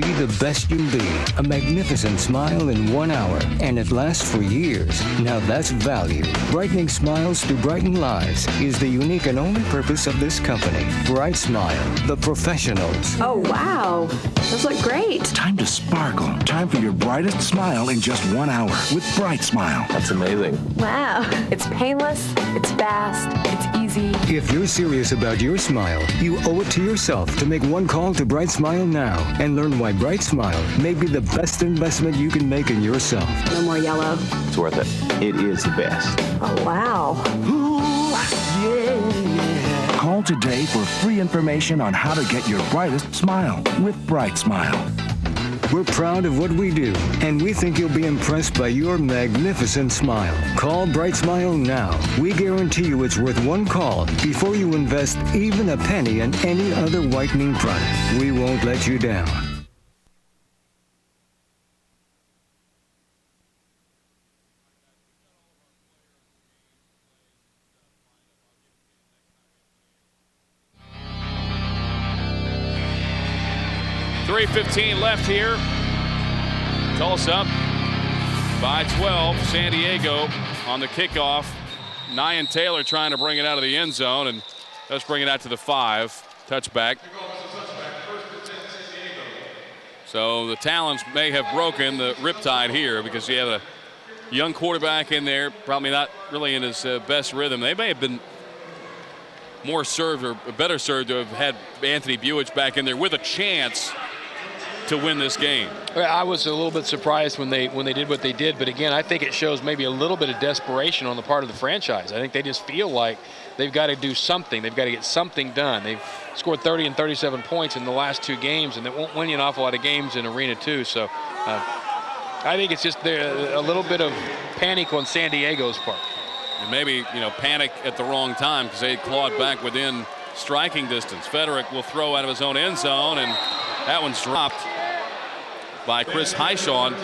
be the best you can be. A magnificent smile in 1 hour, and it lasts for years. Now that's value. Brightening smiles to brighten lives is the unique and only purpose of this company. Bright Smile, the professionals. Oh, wow. Those look great. Time to sparkle. Time for your brightest smile in just 1 hour with Bright Smile. That's amazing. Wow. It's painless, it's fast, it's easy. If you're serious about your smile, you owe it to yourself to make one call to Bright Smile now and learn why Bright Smile may be the best investment you can make in yourself. No more yellow. It's worth it. It is the best. Oh, wow. Ooh, yeah. Call today for free information on how to get your brightest smile with Bright Smile. We're proud of what we do, and we think you'll be impressed by your magnificent smile. Call Bright Smile now. We guarantee you it's worth one call before you invest even a penny in any other whitening product. We won't let you down. .3:15 left here. Tulsa up by 12. San Diego on the kickoff. Nyan Taylor trying to bring it out of the end zone, and let's bring it out to the 5. Touchback. So the Talons may have broken the Riptide here because you have a young quarterback in there, probably not really in his best rhythm. They may have been more served or better served to have had Anthony Buich back in there with a chance to win this game. I was a little bit surprised when they did what they did, but again, I think it shows maybe a little bit of desperation on the part of the franchise. I think they just feel like they've got to do something. They've got to get something done. They've scored 30 and 37 points in the last 2 games, and they won't win you an awful lot of games in Arena 2. So I think it's just a little bit of panic on San Diego's part. And maybe, panic at the wrong time because they clawed back within striking distance. Federick will throw out of his own end zone, and that one's dropped by Chris Heishawn.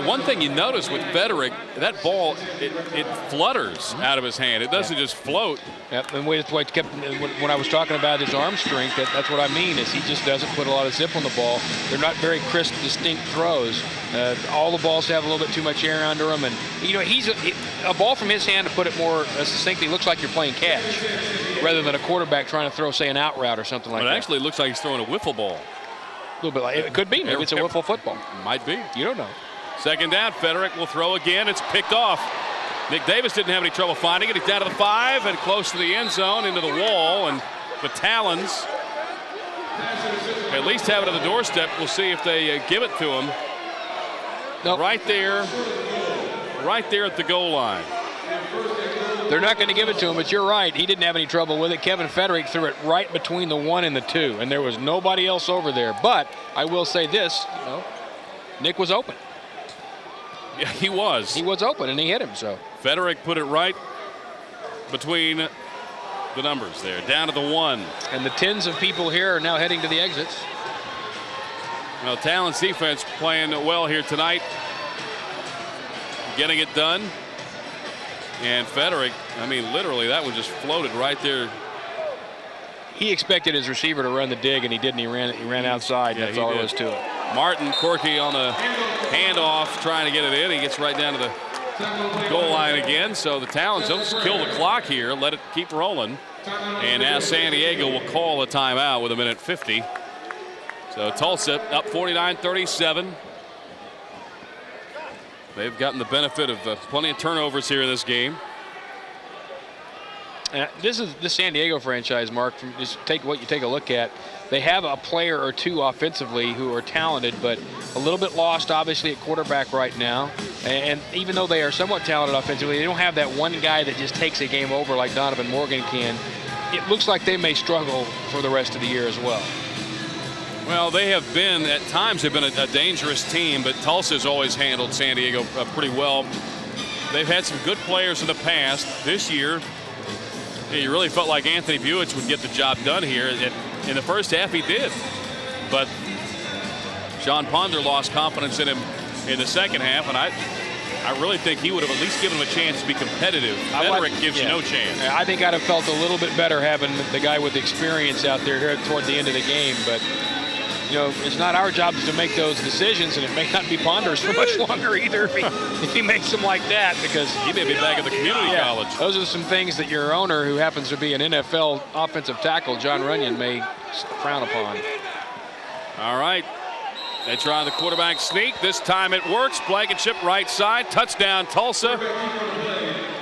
One thing you notice with Federick, that ball, it flutters out of his hand. It doesn't just float. Yep, and when I was talking about his arm strength, that's what I mean, is he just doesn't put a lot of zip on the ball. They're not very crisp, distinct throws. All the balls have a little bit too much air under them. And, he's a ball from his hand, to put it more succinctly, looks like you're playing catch rather than a quarterback trying to throw, say, an out route or something like that. It actually looks like he's throwing a wiffle ball. A little bit like it could be. Maybe it's a wiffle football. Might be. You don't know. Second down. Federick will throw again. It's picked off. Nick Davis didn't have any trouble finding it. He's down to the 5 and close to the end zone, into the wall, and the Talons at least have it at the doorstep. We'll see if they give it to him. Nope. Right there at the goal line. They're not going to give it to him, but you're right. He didn't have any trouble with it. Kevin Federick threw it right between the 1 and the 2, and there was nobody else over there. But I will say this, Nick was open. Yeah, he was. He was open, and he hit him. So Federick put it right between the numbers there, down to the 1. And the tens of people here are now heading to the exits. Well, Talons defense playing well here tonight, getting it done. And Federick, literally, that one just floated right there. He expected his receiver to run the dig, and he didn't. He ran outside. Yeah, that's all there was to it. Martin Corky on the handoff, trying to get it in. He gets right down to the goal line again. So the Talons don't just kill the clock here, let it keep rolling. And now San Diego will call a timeout with 1:50. So Tulsa up 49-37. They've gotten the benefit of plenty of turnovers here in this game. This is the San Diego franchise, Mark. Just take a look at. They have a player or two offensively who are talented, but a little bit lost, obviously, at quarterback right now. And even though they are somewhat talented offensively, they don't have that one guy that just takes a game over like Donovan Morgan can. It looks like they may struggle for the rest of the year as well. Well, they have been, at times, they've been a dangerous team, but Tulsa's always handled San Diego pretty well. They've had some good players in the past. This year, you really felt like Anthony Buich would get the job done here. In the first half, he did. But Sean Ponder lost confidence in him in the second half, and I really think he would have at least given him a chance to be competitive. Federick gives you no chance. I think I'd have felt a little bit better having the guy with experience out there here toward the end of the game, but it's not our job to make those decisions, and it may not be Ponders for much longer either if he makes them like that, because he may be back at the community college. Those are some things that your owner, who happens to be an NFL offensive tackle, John Runyon, may frown upon. All right. They try the quarterback sneak. This time it works. Blankenship right side. Touchdown, Tulsa.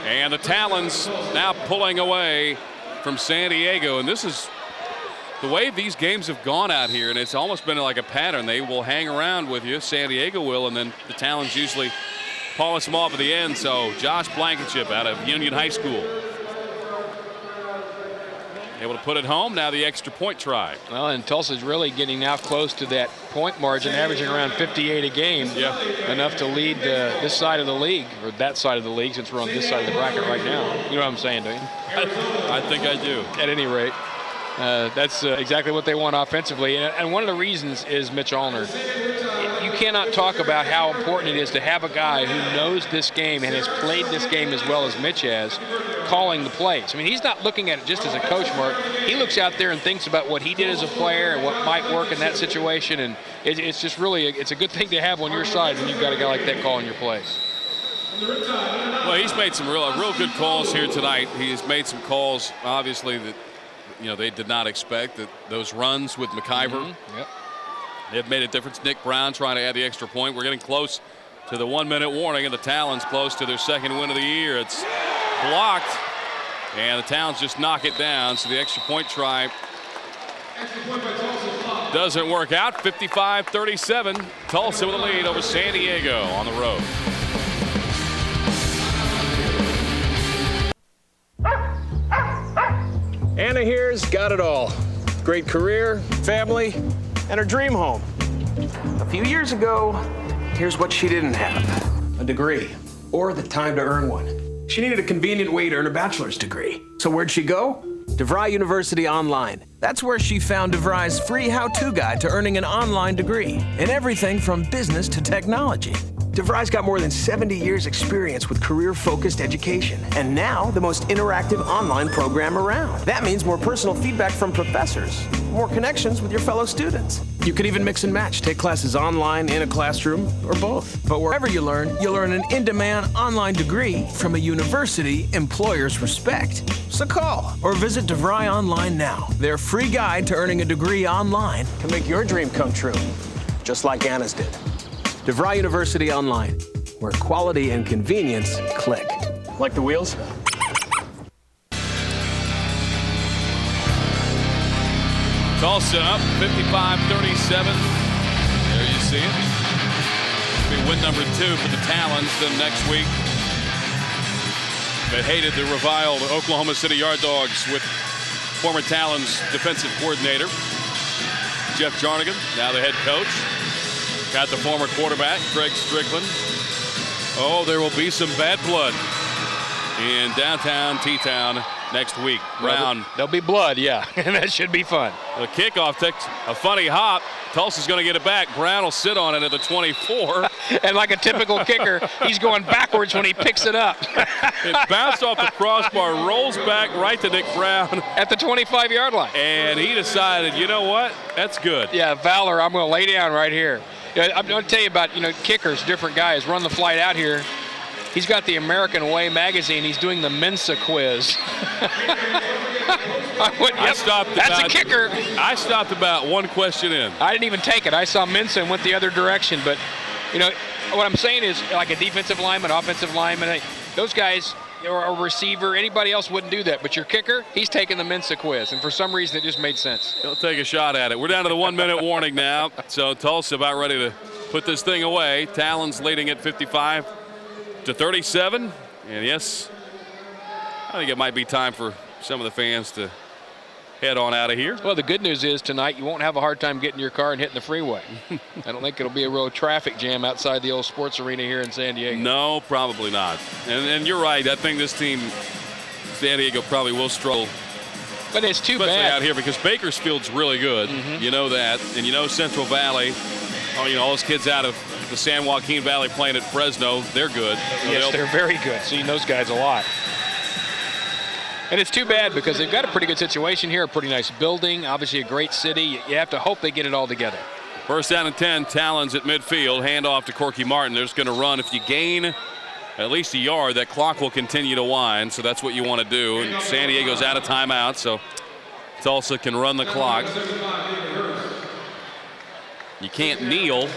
And the Talons now pulling away from San Diego. And this is the way these games have gone out here, and it's almost been like a pattern. They will hang around with you, San Diego will, and then the Talons usually polish them off at the end. So Josh Blankenship out of Union High School, able to put it home. Now the extra point try. Well, and Tulsa's really getting now close to that point margin, averaging around 58 a game. Yeah. Enough to lead this side of the league, or that side of the league, since we're on this side of the bracket right now. You know what I'm saying, don't you? I think I do. At any rate, that's exactly what they want offensively. And one of the reasons is Mitch Allner. You cannot talk about how important it is to have a guy who knows this game and has played this game as well as Mitch has, calling the plays. I mean, he's not looking at it just as a coach, Mark. He looks out there and thinks about what he did as a player and what might work in that situation. And it's just really, it's a good thing to have on your side when you've got a guy like that calling your plays. Well, he's made some real good calls here tonight. He's made some calls, obviously, that they did not expect. That those runs with McIver, Yep. They've made a difference. Nick Brown trying to add the extra point. We're getting close to the 1-minute warning, and the Talons close to their second win of the year. It's blocked, and the Talons just knock it down. So the extra point try doesn't work out. 55-37. Tulsa with a lead over San Diego on the road. Anna here's got it all. Great career, family, and her dream home. A few years ago, here's what she didn't have: a degree, or the time to earn one. She needed a convenient way to earn a bachelor's degree. So where'd she go? DeVry University Online. That's where she found DeVry's free how-to guide to earning an online degree in everything from business to technology. DeVry's got more than 70 years experience with career-focused education, and now the most interactive online program around. That means more personal feedback from professors, more connections with your fellow students. You could even mix and match, take classes online, in a classroom, or both. But wherever you learn an in-demand online degree from a university employers respect. So call or visit DeVry Online now. Their free guide to earning a degree online can make your dream come true, just like Anna's did. DeVry University Online, where quality and convenience click. Like the wheels? Tulsa up 55-37. There you see it. It'll be win number 2 for the Talons. Then next week, they hated the reviled Oklahoma City Yard Dogs with former Talons defensive coordinator Jeff Jarnigan, now the head coach. Got the former quarterback, Craig Strickland. Oh, there will be some bad blood in downtown T-Town next week. Brown. There'll be blood, yeah, and that should be fun. The kickoff takes a funny hop. Tulsa's going to get it back. Brown will sit on it at the 24. And like a typical kicker, he's going backwards when he picks it up. It bounced off the crossbar, rolls back right to Nick Brown. At the 25-yard line. And he decided, you know what? That's good. Yeah, Valor, I'm going to lay down right here. I'm going to tell you about, kickers, different guys. Run the flight out here. He's got the American Way magazine. He's doing the Mensa quiz. That's a kicker. I stopped about one question in. I didn't even take it. I saw Mensa and went the other direction. But, what I'm saying is, like a defensive lineman, offensive lineman, those guys, or a receiver, anybody else wouldn't do that. But your kicker, he's taking the Mensa quiz. And for some reason, it just made sense. He'll take a shot at it. We're down to the 1-minute warning now. So Tulsa about ready to put this thing away. Talons leading at 55-37. And yes, I think it might be time for some of the fans to head on out of here. Well, the good news is tonight you won't have a hard time getting your car and hitting the freeway. I don't think it'll be a real traffic jam outside the old sports arena here in San Diego. No, probably not. And you're right. I think this team, San Diego, probably will struggle. But it's too especially bad out here because Bakersfield's really good. You know that. And Central Valley, all those kids out of the San Joaquin Valley playing at Fresno, they're good. Yes, they're very good. Seeing those guys a lot. And it's too bad because they've got a pretty good situation here, a pretty nice building, obviously a great city. You have to hope they get it all together. First down and 10, Talons at midfield. Handoff to Corky Martin. They're just going to run. If you gain at least a yard, that clock will continue to wind, so that's what you want to do. And San Diego's out of timeout, so Tulsa can run the clock. You can't kneel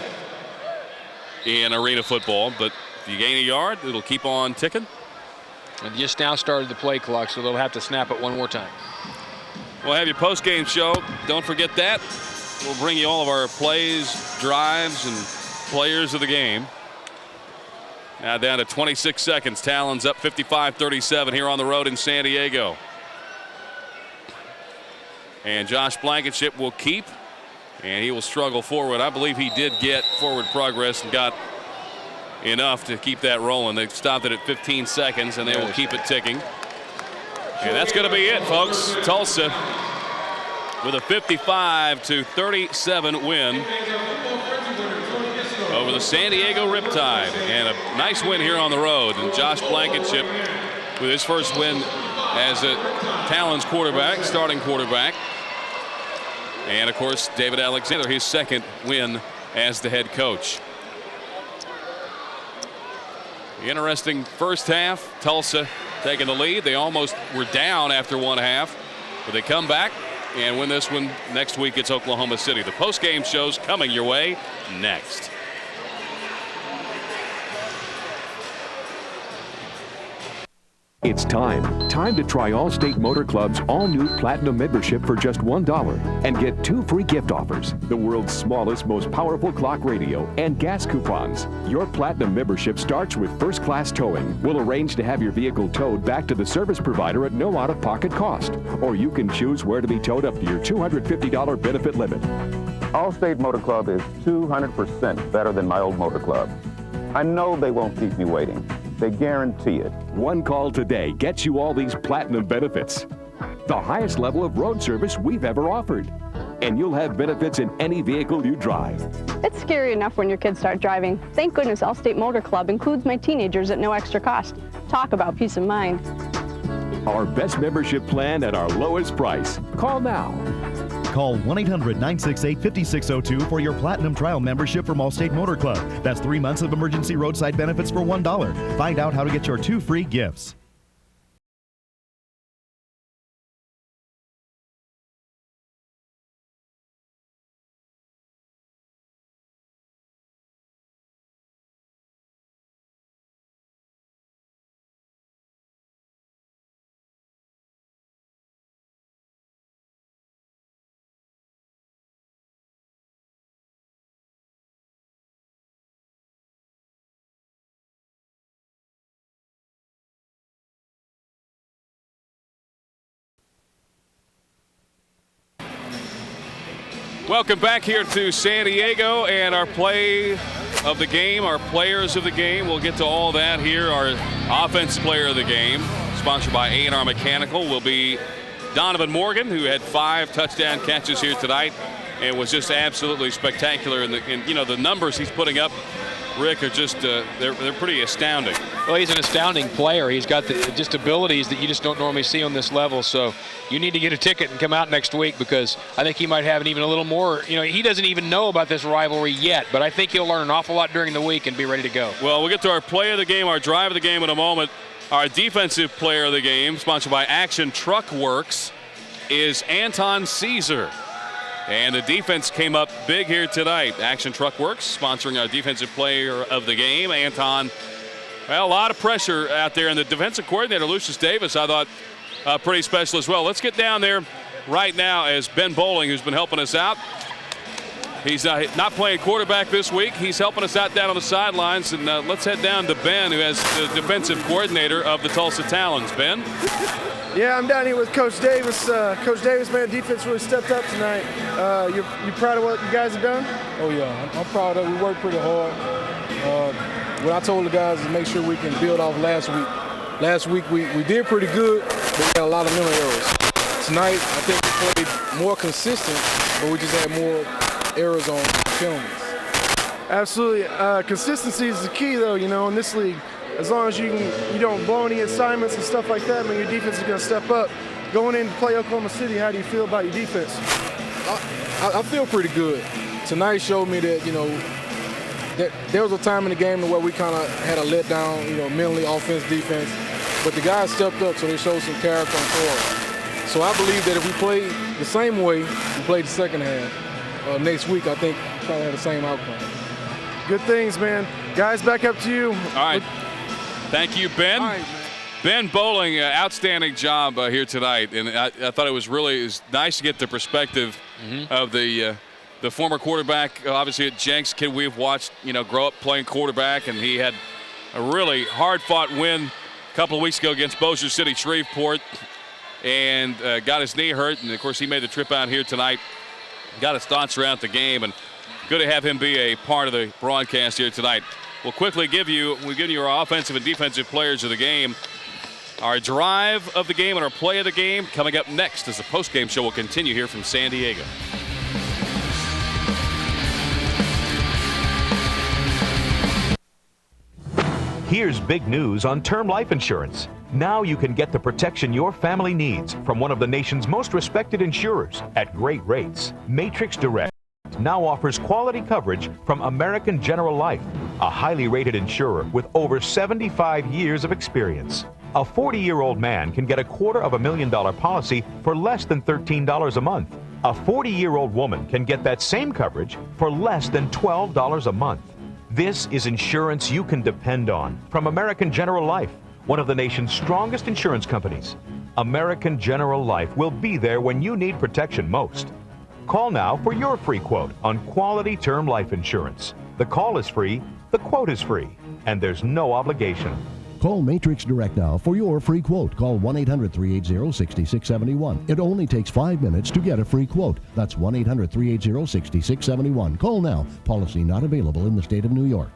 in arena football, but if you gain a yard, it'll keep on ticking. And just now started the play clock, so they'll have to snap it one more time. We'll have your post-game show. Don't forget that. We'll bring you all of our plays, drives, and players of the game. Now down to 26 seconds. Talons up 55-37 here on the road in San Diego. And Josh Blankenship will keep, and he will struggle forward. I believe he did get forward progress and got enough to keep that rolling. They've stopped it at 15 seconds, and they will keep it ticking. And that's going to be it, folks. Tulsa with a 55-37 win over the San Diego Riptide, and a nice win here on the road. And Josh Blankenship with his first win as a Talons quarterback, starting quarterback. And of course, David Alexander, his second win as the head coach. Interesting first half. Tulsa taking the lead. They almost were down after one half, but they come back and win this one. Next week it's Oklahoma City. The post-game show's coming your way next. It's time to try Allstate Motor Club's all-new Platinum membership for just $1 and get 2 free gift offers: the world's smallest, most powerful clock radio and gas coupons. Your Platinum membership starts with first-class towing. We'll arrange to have your vehicle towed back to the service provider at no out-of-pocket cost. Or you can choose where to be towed up to your $250 benefit limit. Allstate Motor Club is 200% better than my old motor club. I know they won't keep me waiting. They guarantee it. One call today gets you all these Platinum benefits. The highest level of road service we've ever offered. And you'll have benefits in any vehicle you drive. It's scary enough when your kids start driving. Thank goodness Allstate Motor Club includes my teenagers at no extra cost. Talk about peace of mind. Our best membership plan at our lowest price. Call now. Call 1-800-968-5602 for your Platinum trial membership from Allstate Motor Club. That's 3 months of emergency roadside benefits for $1. Find out how to get your 2 free gifts. Welcome back here to San Diego, and our play of the game, our players of the game. We'll get to all that here. Our offense player of the game, sponsored by A&R Mechanical, will be Donovan Morgan, who had 5 touchdown catches here tonight and was just absolutely spectacular. And you know, the numbers he's putting up, Rick, are just they're pretty astounding. Well, he's an astounding player. He's got just abilities that you just don't normally see on this level. So you need to get a ticket and come out next week, because I think he might have even a little more. You know, he doesn't even know about this rivalry yet, but I think he'll learn an awful lot during the week and be ready to go. Well, we'll get to our play of the game, our drive of the game in a moment. Our defensive player of the game, sponsored by Action Truck Works, is Anton Caesar. And the defense came up big here tonight. Action Truck Works sponsoring our defensive player of the game. Anton, well, a lot of pressure out there. And the defensive coordinator, Lucius Davis, I thought pretty special as well. Let's get down there right now as Ben Bowling, who's been helping us out. He's not playing quarterback this week. He's helping us out down on the sidelines. And let's head down to Ben, who has the defensive coordinator of the Tulsa Talons. Ben? Yeah, I'm down here with Coach Davis. Coach Davis, man, defense really stepped up tonight. You proud of what you guys have done? Oh, yeah. I'm proud of it. We worked pretty hard. What I told the guys is make sure we can build off last week. Last week, we did pretty good, but we had a lot of mental errors. Tonight, I think we played more consistent, but we just had more errors on penalties. Absolutely. Consistency is the key, though, you know, in this league. As long as you don't blow any assignments and stuff like that, I mean, your defense is going to step up. Going in to play Oklahoma City, how do you feel about your defense? I feel pretty good. tonight showed me that, that there was a time in the game where we kind of had a letdown, mentally, offense, defense. But the guys stepped up, so they showed some character and poise. So I believe that if we play the same way we played the second half next week, I think we'll probably have the same outcome. Good things, man. Guys, back up to you. All right. Thank you, Ben. All right, Ben Bowling, outstanding job here tonight. And I thought it was nice to get the perspective of the former quarterback, obviously at Jenks, kid we've watched, grow up playing quarterback, and he had a really hard-fought win a couple of weeks ago against Bossier City Shreveport, and got his knee hurt, and of course he made the trip out here tonight, got his thoughts throughout the game, and good to have him be a part of the broadcast here tonight. We'll quickly give you our offensive and defensive players of the game, our drive of the game, and our play of the game coming up next as the post-game show will continue here from San Diego. Here's big news on term life insurance. Now you can get the protection your family needs from one of the nation's most respected insurers at great rates. Matrix Direct now offers quality coverage from American General Life, a highly rated insurer with over 75 years of experience. A 40-year-old man can get a $250,000 policy for less than $13 a month. A 40-year-old woman can get that same coverage for less than $12 a month. This is insurance you can depend on from American General Life, one of the nation's strongest insurance companies. American General Life will be there when you need protection most. Call now for your free quote on quality term life insurance. The call is free, the quote is free, and there's no obligation. Call Matrix Direct now for your free quote. Call 1-800-380-6671. It only takes 5 minutes to get a free quote. That's 1-800-380-6671. Call now. Policy not available in the state of New York.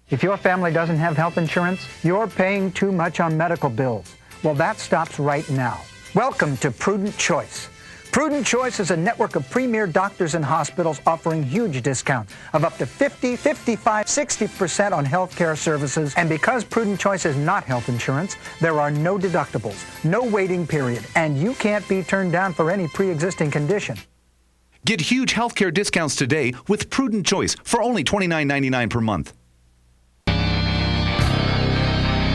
If your family doesn't have health insurance, you're paying too much on medical bills. Well, that stops right now. Welcome to Prudent Choice. Prudent Choice is a network of premier doctors and hospitals offering huge discounts of up to 50, 55, 60% on health care services. And because Prudent Choice is not health insurance, there are no deductibles, no waiting period, and you can't be turned down for any pre-existing condition. Get huge health care discounts today with Prudent Choice for only $29.99 per month.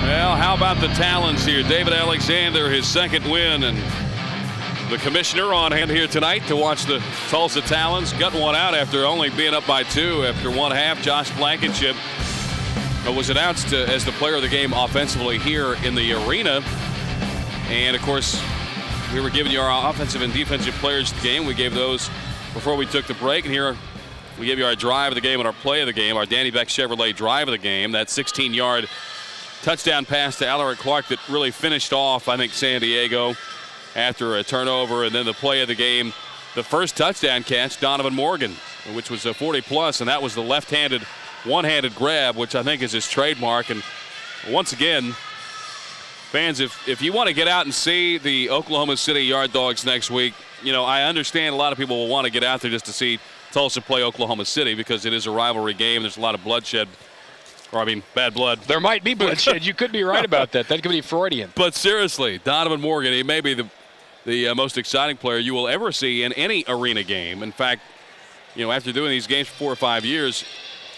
Well, how about the Talons here? David Alexander, his second win, and the commissioner on hand here tonight to watch the Tulsa Talons gut one out after only being up by 2 after one half. Josh Blankenship was announced as the player of the game offensively here in the arena. And, of course, we were giving you our offensive and defensive players of the game. We gave those before we took the break. And here we gave you our drive of the game and our play of the game, our Danny Beck Chevrolet drive of the game. That 16-yard touchdown pass to Alaric Clark that really finished off, I think, San Diego after a turnover. And then the play of the game, the first touchdown catch, Donovan Morgan, which was a 40-plus, and that was the left-handed, one-handed grab, which I think is his trademark. And once again, fans, if you want to get out and see the Oklahoma City Yard Dogs next week, you know, I understand a lot of people will want to get out there just to see Tulsa play Oklahoma City because it is a rivalry game. There's a lot of bloodshed. Or, I mean, bad blood. There might be bloodshed. You could be right about that. That could be Freudian. But seriously, Donovan Morgan, he may be the most exciting player you will ever see in any arena game. In fact, you know, after doing these games for 4 or 5 years,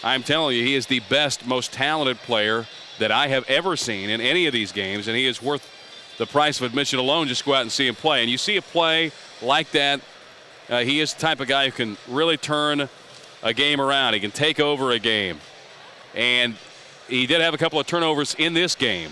I'm telling you, he is the best, most talented player that I have ever seen in any of these games, and he is worth the price of admission alone. Just go out and see him play. And you see a play like that, he is the type of guy who can really turn a game around. He can take over a game. And he did have a couple of turnovers in this game,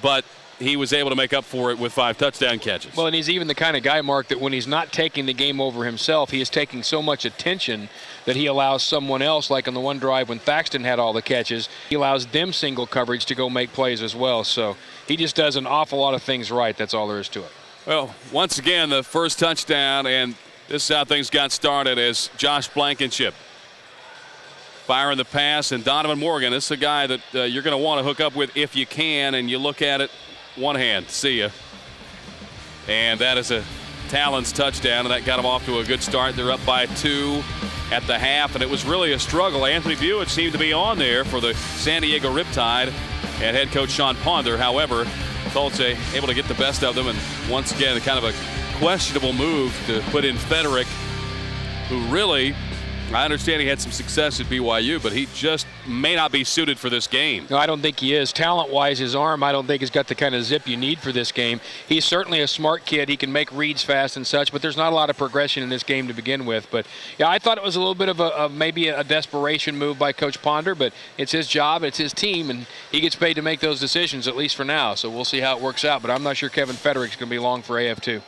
but he was able to make up for it with 5 touchdown catches. Well, and he's even the kind of guy, Mark, that when he's not taking the game over himself, he is taking so much attention that he allows someone else, like on the one drive when Thaxton had all the catches, he allows them single coverage to go make plays as well. So he just does an awful lot of things right. That's all there is to it. Well, once again, the first touchdown, and this is how things got started as Josh Blankenship firing the pass, and Donovan Morgan, this is a guy that you're going to want to hook up with if you can, and you look at it one hand. See ya. And that is a Talons touchdown, and that got them off to a good start. They're up by 2 at the half, and it was really a struggle. Anthony Buick seemed to be on there for the San Diego Riptide and head coach Sean Ponder. However, Tulsa able to get the best of them, and once again, kind of a questionable move to put in Federick who really, I understand he had some success at BYU, but he just may not be suited for this game. No, I don't think he is. Talent-wise, his arm, I don't think has got the kind of zip you need for this game. He's certainly a smart kid. He can make reads fast and such, but there's not a lot of progression in this game to begin with. But, yeah, I thought it was a little bit of maybe a desperation move by Coach Ponder, but it's his job, it's his team, and he gets paid to make those decisions, at least for now. So we'll see how it works out, but I'm not sure Kevin Federick's going to be long for AF2.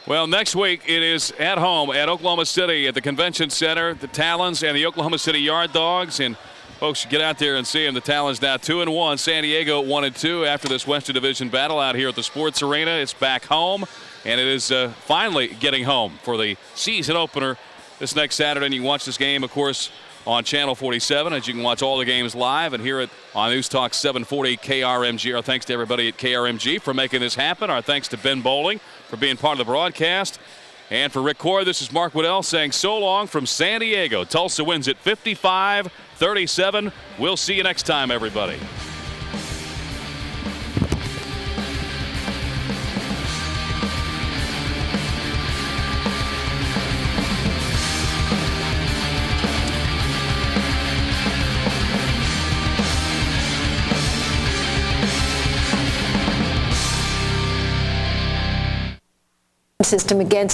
Well, next week it is at home at Oklahoma City at the Convention Center, the Talons and the Oklahoma City Yard Dogs. And folks should get out there and see them. The Talons now 2-1, San Diego 1-2 after this Western Division battle out here at the Sports Arena. It's back home, and it is finally getting home for the season opener this next Saturday. And you can watch this game, of course, on Channel 47, as you can watch all the games live and hear it on News Talk 740 KRMG. Our thanks to everybody at KRMG for making this happen. Our thanks to Ben Bowling for being part of the broadcast. And for Rick Cord, this is Mark Waddell saying so long from San Diego. Tulsa wins it 55-37. We'll see you next time, everybody. System against